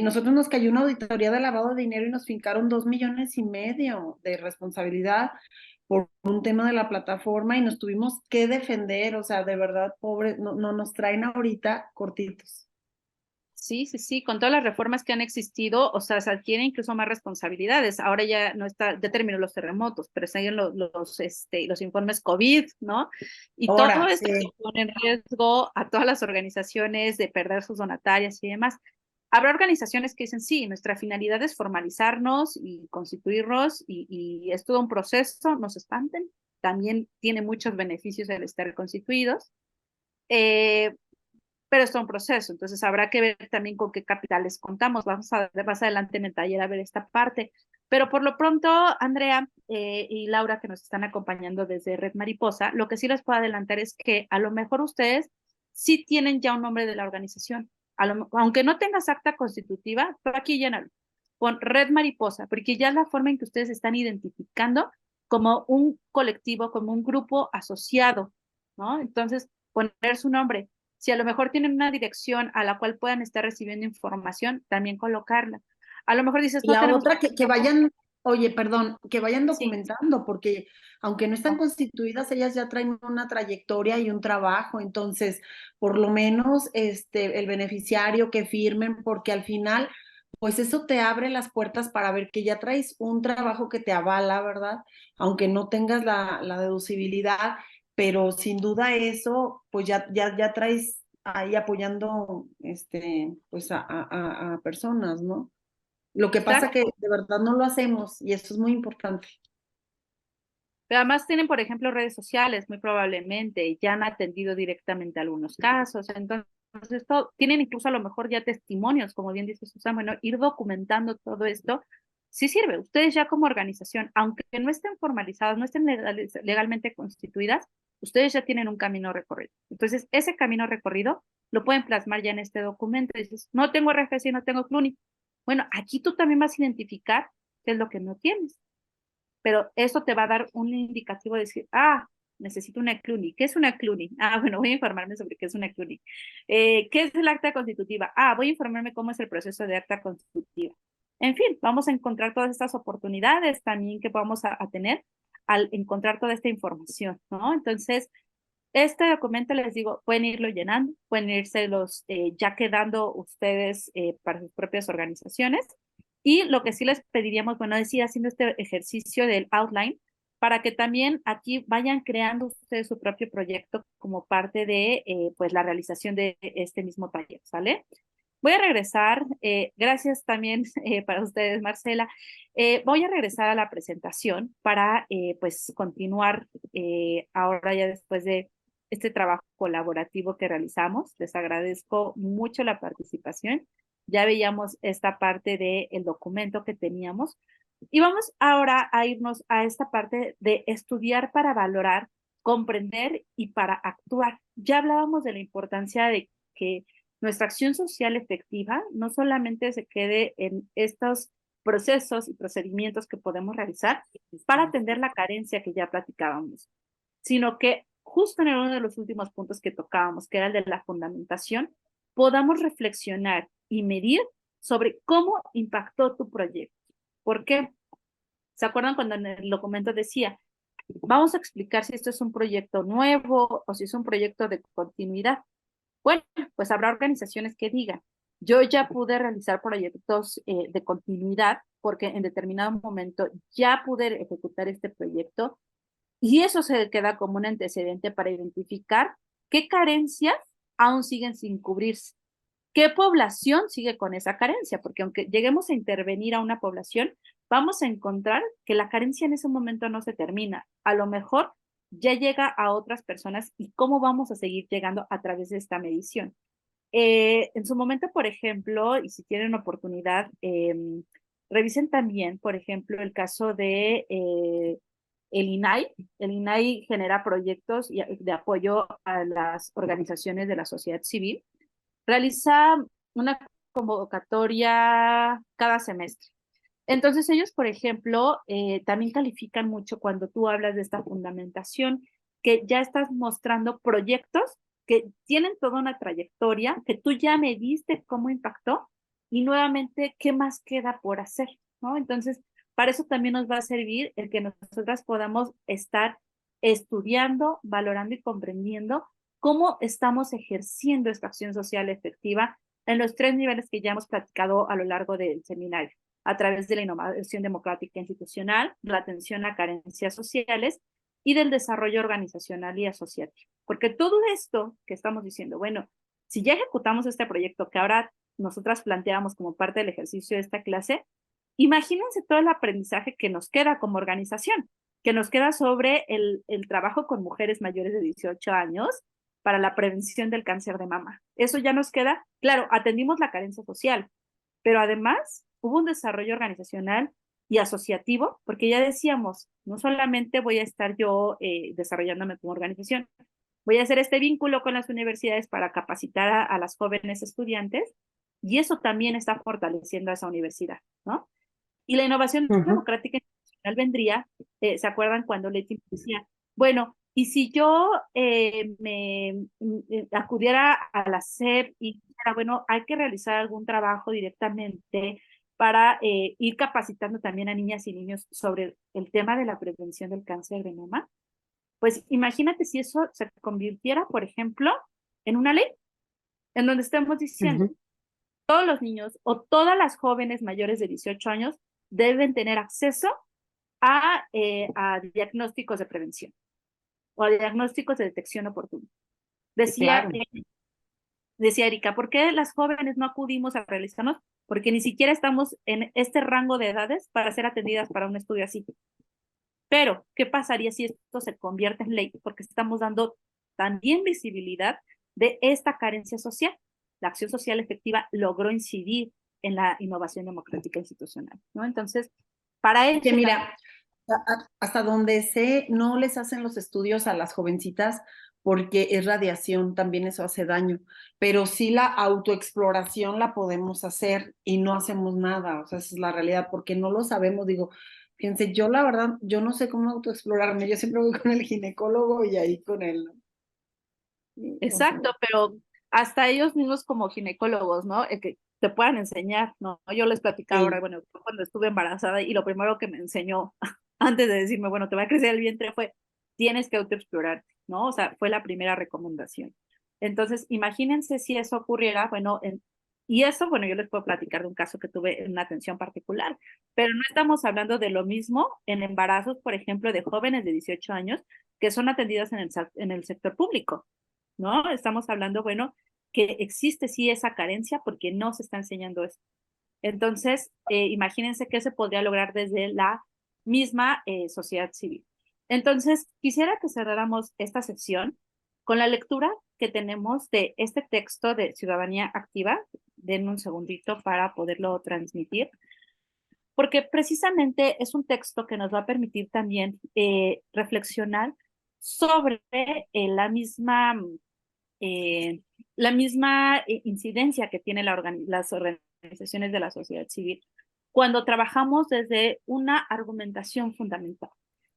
S4: Nosotros nos cayó una auditoría de lavado de dinero y nos fincaron 2,5 millones de responsabilidad por un tema de la plataforma y nos tuvimos que defender, o sea, de verdad, pobre, no nos traen ahorita cortitos.
S1: sí, sí, sí, con todas las reformas que han existido, o sea, se adquieren incluso más responsabilidades. Ahora ya no está, ya terminó los terremotos, pero siguen los informes COVID, ¿no? Y todo
S4: Ahora,
S1: esto
S4: sí.
S1: pone en riesgo a todas las organizaciones de perder sus donatarias y demás. Habrá organizaciones que dicen, sí, nuestra finalidad es formalizarnos y constituirnos y es todo un proceso, no se espanten, también tiene muchos beneficios el estar constituidos. Eh, pero es todo un proceso, entonces habrá que ver también con qué capitales contamos. Vamos a ver más adelante en el taller a ver esta parte. Pero por lo pronto, Andrea, y Laura, que nos están acompañando desde Red Mariposa, lo que sí les puedo adelantar es que a lo mejor ustedes sí tienen ya un nombre de la organización. Aunque no tengas acta constitutiva, tú aquí llénalo con Red Mariposa, porque ya es la forma en que ustedes están identificando como un colectivo, como un grupo asociado, ¿no? Entonces, poner su nombre. Si a lo mejor tienen una dirección a la cual puedan estar recibiendo información, también colocarla. A lo mejor dices,
S4: Y
S1: no
S4: la
S1: tenemos...
S4: otra, que vayan, oye, perdón, que vayan
S1: Sí,
S4: documentando, porque aunque no están constituidas, ellas ya traen una trayectoria y un trabajo, entonces, por lo menos, el beneficiario que firmen, porque al final, pues eso te abre las puertas para ver que ya traes un trabajo que te avala, ¿verdad? Aunque no tengas la deducibilidad, pero sin duda eso, pues ya traes ahí apoyando, pues a personas, ¿no? Lo que pasa que
S1: exacto.
S4: de verdad no lo hacemos y eso es muy importante.
S1: Pero además tienen, por ejemplo, redes sociales, muy probablemente, y ya han atendido directamente algunos casos. Entonces, esto, tienen incluso a lo mejor ya testimonios, como bien dice Susana, bueno, ir documentando todo esto, sí sirve. Ustedes ya como organización, aunque no estén formalizadas, no estén legalmente constituidas, ustedes ya tienen un camino recorrido. Entonces, ese camino recorrido lo pueden plasmar ya en este documento. Dices, no tengo RFC, no tengo CLUNY. Bueno, aquí tú también vas a identificar qué es lo que no tienes, pero eso te va a dar un indicativo de decir, necesito una CLUNY. ¿Qué es una CLUNY? Bueno, voy a informarme sobre qué es una CLUNY. ¿Qué es el acta constitutiva? Voy a informarme cómo es el proceso de acta constitutiva. En fin, vamos a encontrar todas estas oportunidades también que vamos a tener al encontrar toda esta información, ¿no? Entonces, este documento, les digo, pueden irlo llenando, pueden irse los ya quedando ustedes para sus propias organizaciones. Y lo que sí les pediríamos, bueno, es ir haciendo este ejercicio del outline para que también aquí vayan creando ustedes su propio proyecto como parte de pues la realización de este mismo taller, ¿sale? Voy a regresar, gracias también para ustedes, Marcela. Voy a regresar a la presentación para pues continuar ahora ya después de este trabajo colaborativo que realizamos. Les agradezco mucho la participación. Ya veíamos esta parte del documento que teníamos y vamos ahora a irnos a esta parte de estudiar para valorar, comprender y para actuar. Ya hablábamos de la importancia de que nuestra acción social efectiva no solamente se quede en estos procesos y procedimientos que podemos realizar para atender la carencia que ya platicábamos, sino que justo en uno de los últimos puntos que tocábamos, que era el de la fundamentación, podamos reflexionar y medir sobre cómo impactó tu proyecto. ¿Por qué? ¿Se acuerdan cuando en el documento decía, vamos a explicar si esto es un proyecto nuevo o si es un proyecto de continuidad? Bueno, pues habrá organizaciones que digan, yo ya pude realizar proyectos de continuidad porque en determinado momento ya pude ejecutar este proyecto y eso se queda como un antecedente para identificar qué carencias aún siguen sin cubrirse. ¿Qué población sigue con esa carencia? Porque aunque lleguemos a intervenir a una población, vamos a encontrar que la carencia en ese momento no se termina. A lo mejor ya llega a otras personas y cómo vamos a seguir llegando a través de esta medición. En su momento, por ejemplo, y si tienen oportunidad, revisen también, por ejemplo, el caso de el INAI. El INAI genera proyectos de apoyo a las organizaciones de la sociedad civil. Realiza una convocatoria cada semestre. Entonces ellos, por ejemplo, también califican mucho cuando tú hablas de esta fundamentación, que ya estás mostrando proyectos que tienen toda una trayectoria, que tú ya me diste cómo impactó y nuevamente qué más queda por hacer, ¿no? Entonces, para eso también nos va a servir el que nosotras podamos estar estudiando, valorando y comprendiendo cómo estamos ejerciendo esta acción social efectiva en los 3 niveles que ya hemos platicado a lo largo del seminario, a través de la innovación democrática institucional, la atención a carencias sociales y del desarrollo organizacional y asociativo. Porque todo esto que estamos diciendo, bueno, si ya ejecutamos este proyecto que ahora nosotras planteamos como parte del ejercicio de esta clase, imagínense todo el aprendizaje que nos queda como organización, que nos queda sobre el trabajo con mujeres mayores de 18 años para la prevención del cáncer de mama. Eso ya nos queda, claro, atendimos la carencia social, pero además hubo un desarrollo organizacional y asociativo, porque ya decíamos, no solamente voy a estar yo desarrollándome como organización, voy a hacer este vínculo con las universidades para capacitar a las jóvenes estudiantes, y eso también está fortaleciendo a esa universidad, ¿no? Y la innovación democrática institucional vendría, ¿se acuerdan cuando Leti decía, bueno, y si yo acudiera a la SEP y dijera, bueno, hay que realizar algún trabajo directamente para ir capacitando también a niñas y niños sobre el tema de la prevención del cáncer de mama? Pues imagínate si eso se convirtiera, por ejemplo, en una ley en donde estemos diciendo, todos los niños o todas las jóvenes mayores de 18 años deben tener acceso a diagnósticos de prevención o a diagnósticos de detección oportuna. Decía,
S4: Claro.
S1: decía Erika, ¿por qué las jóvenes no acudimos a realizarnos? Porque ni siquiera estamos en este rango de edades para ser atendidas para un estudio así. Pero, ¿qué pasaría si esto se convierte en ley? Porque estamos dando también visibilidad de esta carencia social. La acción social efectiva logró incidir en la innovación democrática institucional, ¿no? Entonces, para eso...
S4: Que mira, hasta donde sé, no les hacen los estudios a las jovencitas porque es radiación, también eso hace daño, pero sí la autoexploración la podemos hacer y no hacemos nada, o sea, esa es la realidad, porque no lo sabemos, digo, fíjense, yo la verdad, yo no sé cómo autoexplorarme, yo siempre voy con el ginecólogo y ahí con él, ¿no?
S1: Exacto, pero hasta ellos mismos como ginecólogos, ¿no? Que te puedan enseñar, ¿no? Yo les platicaba ahora,
S4: Sí.
S1: bueno, cuando estuve embarazada y lo primero que me enseñó antes de decirme, bueno, te va a crecer el vientre fue, tienes que autoexplorarte, ¿no? O sea, fue la primera recomendación. Entonces, imagínense si eso ocurriera, bueno, y eso, bueno, yo les puedo platicar de un caso que tuve en una atención particular, pero no estamos hablando de lo mismo en embarazos, por ejemplo, de jóvenes de 18 años que son atendidas en el sector público, ¿no? Estamos hablando, bueno, que existe sí esa carencia porque no se está enseñando esto. Entonces, imagínense que se podría lograr desde la misma sociedad civil. Entonces, quisiera que cerráramos esta sección con la lectura que tenemos de este texto de Ciudadanía Activa. Denme un segundito para poderlo transmitir, porque precisamente es un texto que nos va a permitir también reflexionar sobre eh, la misma incidencia que tienen las organizaciones de la sociedad civil cuando trabajamos desde una argumentación fundamental.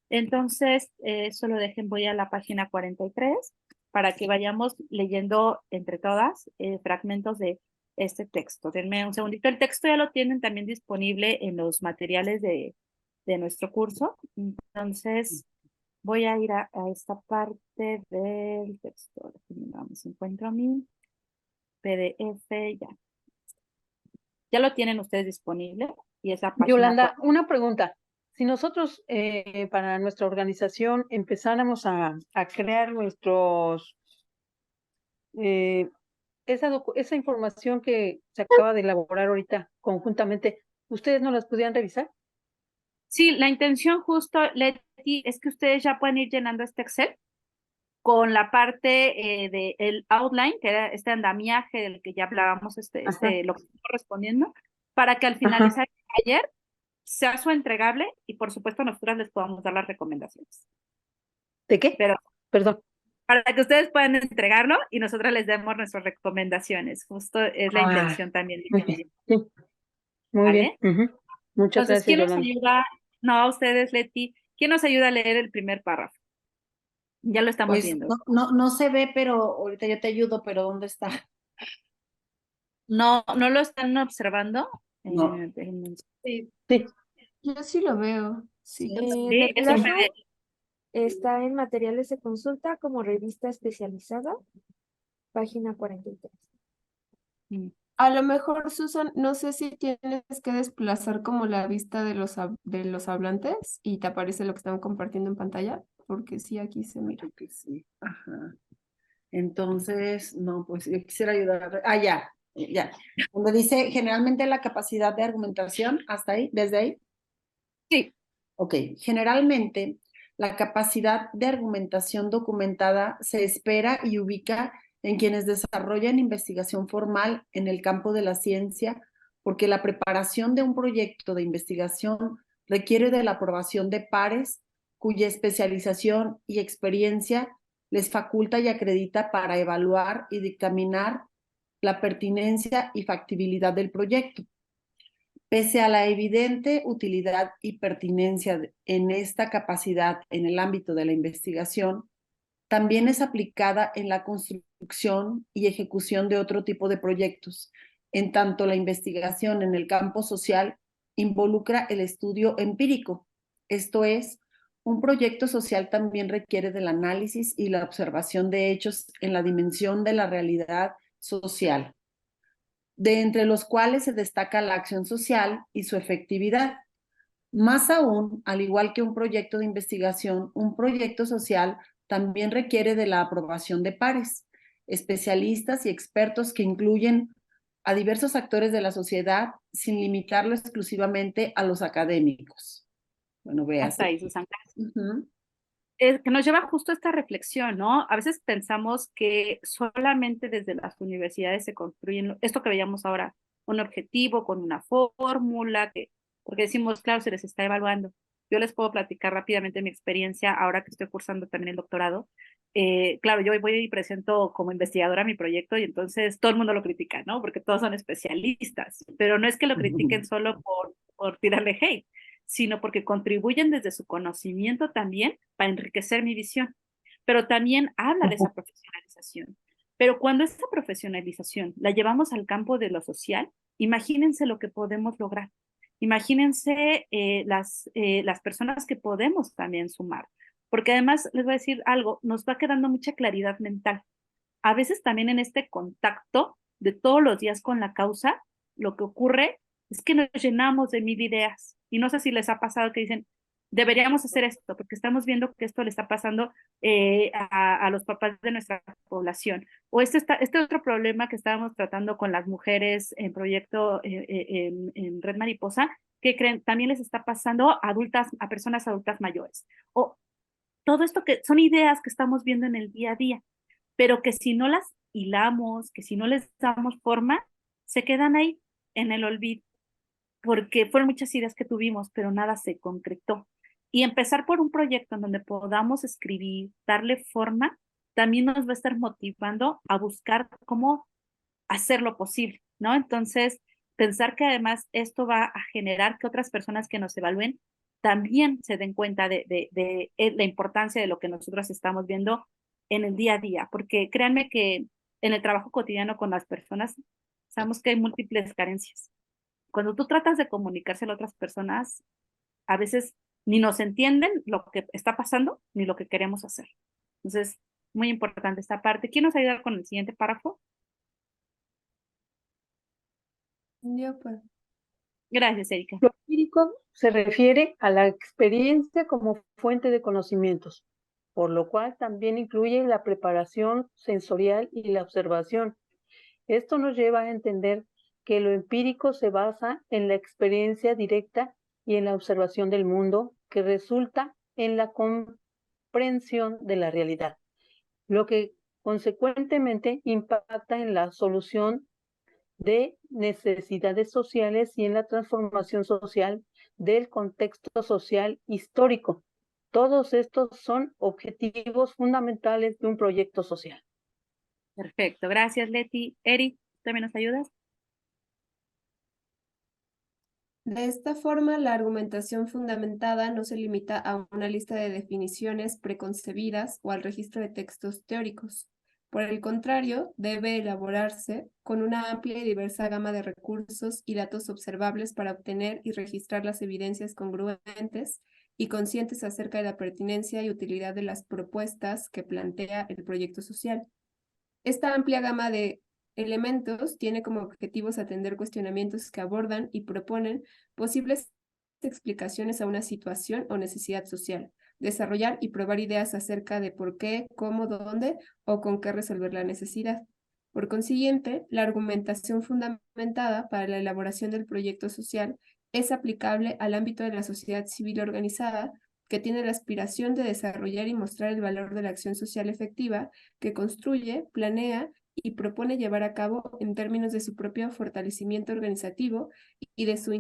S1: Entonces, solo dejen, voy a la página 43 para que vayamos leyendo entre todas fragmentos de este texto. Denme un segundito. El texto ya lo tienen también disponible en los materiales de nuestro curso. Entonces, voy a ir a esta parte del texto. Vamos, encuentro mi PDF ya. Ya lo tienen ustedes disponible y esa página.
S5: Yolanda, una pregunta. Si nosotros para nuestra organización empezáramos a crear esa información que se acaba de elaborar ahorita conjuntamente, ¿ustedes no las pudieran revisar?
S1: Sí, la intención justo, Leti, es que ustedes ya pueden ir llenando este Excel con la parte del outline, que era este andamiaje del que ya hablábamos, lo que está correspondiendo, para que al finalizar ayer sea su entregable y por supuesto nosotras les podamos dar las recomendaciones.
S5: ¿De qué?
S1: Pero
S5: Perdón.
S1: para que ustedes puedan entregarlo y nosotras les demos nuestras recomendaciones. Justo es la intención también.
S5: Muy bien. Sí. Muy
S1: ¿Vale?
S5: bien. Muchas
S1: Entonces,
S5: gracias,
S1: ¿quién nos
S5: Yolanda.
S1: ayuda? No, a ustedes, Leti. ¿Quién nos ayuda a leer el primer párrafo? Ya lo estamos
S4: Pues
S1: viendo.
S4: no se ve, pero ahorita yo te ayudo, pero ¿dónde está?
S1: No lo están observando.
S4: No.
S2: Sí.
S5: Sí.
S7: Yo sí lo veo, sí.
S1: Sí,
S6: De
S1: eso
S6: plano,
S1: me-
S6: está en materiales de consulta como revista especializada, página 43.
S7: A lo mejor, Susan, no sé si tienes que desplazar como la vista de de los hablantes y te aparece lo que están compartiendo en pantalla, porque sí, aquí se mira.
S4: Creo que sí. Ajá. Entonces, no, pues yo quisiera ayudar. Ya. Cuando dice generalmente la capacidad de argumentación, hasta ahí, desde ahí.
S1: Sí.
S4: Ok, generalmente la capacidad de argumentación documentada se espera y ubica en quienes desarrollan investigación formal en el campo de la ciencia, porque la preparación de un proyecto de investigación requiere de la aprobación de pares cuya especialización y experiencia les faculta y acredita para evaluar y dictaminar la pertinencia y factibilidad del proyecto. Pese a la evidente utilidad y pertinencia en esta capacidad en el ámbito de la investigación, también es aplicada en la construcción y ejecución de otro tipo de proyectos, en tanto la investigación en el campo social involucra el estudio empírico. Esto es, un proyecto social también requiere del análisis y la observación de hechos en la dimensión de la realidad social, de entre los cuales se destaca la acción social y su efectividad. Más aún, al igual que un proyecto de investigación, un proyecto social también requiere de la aprobación de pares, especialistas y expertos que incluyen a diversos actores de la sociedad sin limitarlo exclusivamente a los académicos. Bueno,
S1: Hasta
S4: véase.
S1: ahí, Susana. Que nos lleva justo a esta reflexión, ¿no? A veces pensamos que solamente desde las universidades se construyen esto que veíamos ahora, un objetivo con una fórmula, porque decimos, claro, se les está evaluando. Yo les puedo platicar rápidamente mi experiencia ahora que estoy cursando también el doctorado. Claro, yo voy y presento como investigadora mi proyecto y entonces todo el mundo lo critica, ¿no? Porque todos son especialistas, pero no es que lo critiquen solo por tirarle hate, sino porque contribuyen desde su conocimiento también para enriquecer mi visión. Pero también habla de esa profesionalización. Pero cuando esa profesionalización la llevamos al campo de lo social, imagínense lo que podemos lograr. Imagínense las personas que podemos también sumar. Porque además, les voy a decir algo, nos va quedando mucha claridad mental. A veces también en este contacto de todos los días con la causa, lo que ocurre es que nos llenamos de mil ideas. Y no sé si les ha pasado que dicen, deberíamos hacer esto, porque estamos viendo que esto le está pasando a los papás de nuestra población. O este otro problema que estábamos tratando con las mujeres en proyecto en Red Mariposa, que creen, también les está pasando a personas adultas mayores. O todo esto que son ideas que estamos viendo en el día a día, pero que si no las hilamos, que si no les damos forma, se quedan ahí en el olvido, porque fueron muchas ideas que tuvimos, pero nada se concretó. Y empezar por un proyecto en donde podamos escribir, darle forma, también nos va a estar motivando a buscar cómo hacer lo posible, ¿no? Entonces, pensar que además esto va a generar que otras personas que nos evalúen también se den cuenta de la importancia de lo que nosotros estamos viendo en el día a día, porque créanme que en el trabajo cotidiano con las personas sabemos que hay múltiples carencias. Cuando tú tratas de comunicárselo a otras personas, a veces ni nos entienden lo que está pasando ni lo que queremos hacer. Entonces, muy importante esta parte. ¿Quién nos ayuda con el siguiente párrafo?
S7: Yo pues.
S1: Gracias, Erika.
S5: Lo empírico se refiere a la experiencia como fuente de conocimientos, por lo cual también incluye la preparación sensorial y la observación. Esto nos lleva a entender que lo empírico se basa en la experiencia directa y en la observación del mundo que resulta en la comprensión de la realidad, lo que consecuentemente impacta en la solución de necesidades sociales y en la transformación social del contexto social histórico. Todos estos son objetivos fundamentales de un proyecto social.
S1: Perfecto, gracias, Leti. Eri, ¿también nos ayudas?
S7: De esta forma, la argumentación fundamentada no se limita a una lista de definiciones preconcebidas o al registro de textos teóricos. Por el contrario, debe elaborarse con una amplia y diversa gama de recursos y datos observables para obtener y registrar las evidencias congruentes y conscientes acerca de la pertinencia y utilidad de las propuestas que plantea el proyecto social. Esta amplia gama de elementos tiene como objetivos atender cuestionamientos que abordan y proponen posibles explicaciones a una situación o necesidad social, desarrollar y probar ideas acerca de por qué, cómo, dónde o con qué resolver la necesidad. Por consiguiente, la argumentación fundamentada para la elaboración del proyecto social es aplicable al ámbito de la sociedad civil organizada, que tiene la aspiración de desarrollar y mostrar el valor de la acción social efectiva que construye, planea y propone llevar a cabo en términos de su propio fortalecimiento organizativo y de su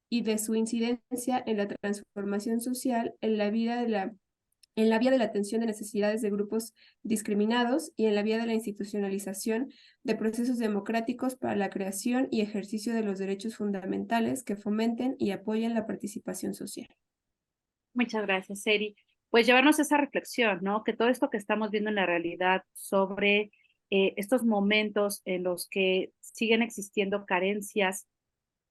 S7: y de su incidencia en la transformación social, en la vía de la atención de necesidades de grupos discriminados y en la vía de la institucionalización de procesos democráticos para la creación y ejercicio de los derechos fundamentales que fomenten y apoyen la participación social.
S1: Muchas gracias, Eri. Pues llevarnos esa reflexión, ¿no? Que todo esto que estamos viendo en la realidad sobre estos momentos en los que siguen existiendo carencias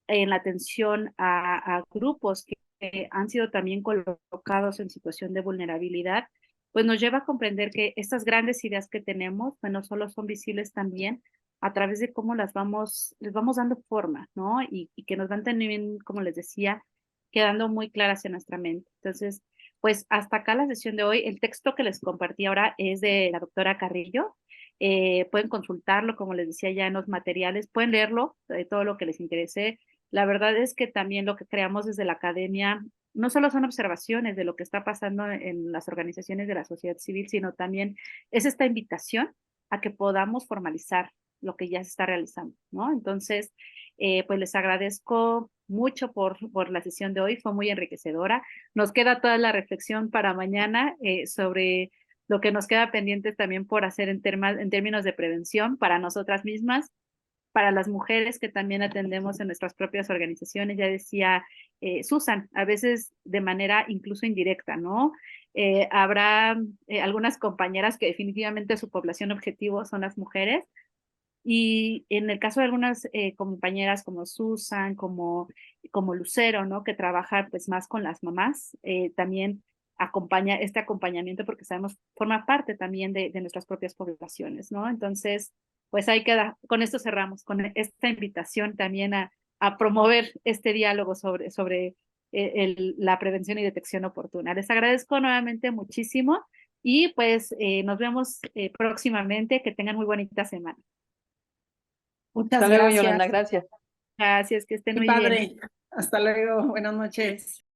S1: en la atención a grupos que han sido también colocados en situación de vulnerabilidad, pues nos lleva a comprender que estas grandes ideas que tenemos, bueno, solo son visibles también a través de cómo les vamos dando forma, ¿no? Y que nos van también, como les decía, quedando muy claras en nuestra mente. Entonces, pues hasta acá la sesión de hoy. El texto que les compartí ahora es de la doctora Carrillo. Pueden consultarlo, como les decía ya en los materiales, pueden leerlo, todo lo que les interese. La verdad es que también lo que creamos desde la academia no solo son observaciones de lo que está pasando en las organizaciones de la sociedad civil, sino también es esta invitación a que podamos formalizar lo que ya se está realizando, ¿no? Entonces, pues les agradezco mucho por la sesión de hoy, fue muy enriquecedora. Nos queda toda la reflexión para mañana sobre lo que nos queda pendiente también por hacer en términos de prevención para nosotras mismas, para las mujeres que también atendemos en nuestras propias organizaciones. Ya decía Susan, a veces de manera incluso indirecta, ¿no? Habrá algunas compañeras que definitivamente su población objetivo son las mujeres, y en el caso de algunas compañeras como Susan, como Lucero, ¿no? Que trabaja pues más con las mamás, también acompaña este acompañamiento porque sabemos, forma parte también de nuestras propias poblaciones, ¿no? Entonces, pues ahí queda, con esto cerramos, con esta invitación también a promover este diálogo sobre la prevención y detección oportuna. Les agradezco nuevamente muchísimo y pues nos vemos próximamente. Que tengan muy bonita semana.
S4: Muchas
S5: Hasta luego,
S4: gracias.
S5: Yolanda, gracias.
S1: Gracias, que estén
S4: Muy
S1: muy bien.
S4: padre. Hasta luego. Buenas noches.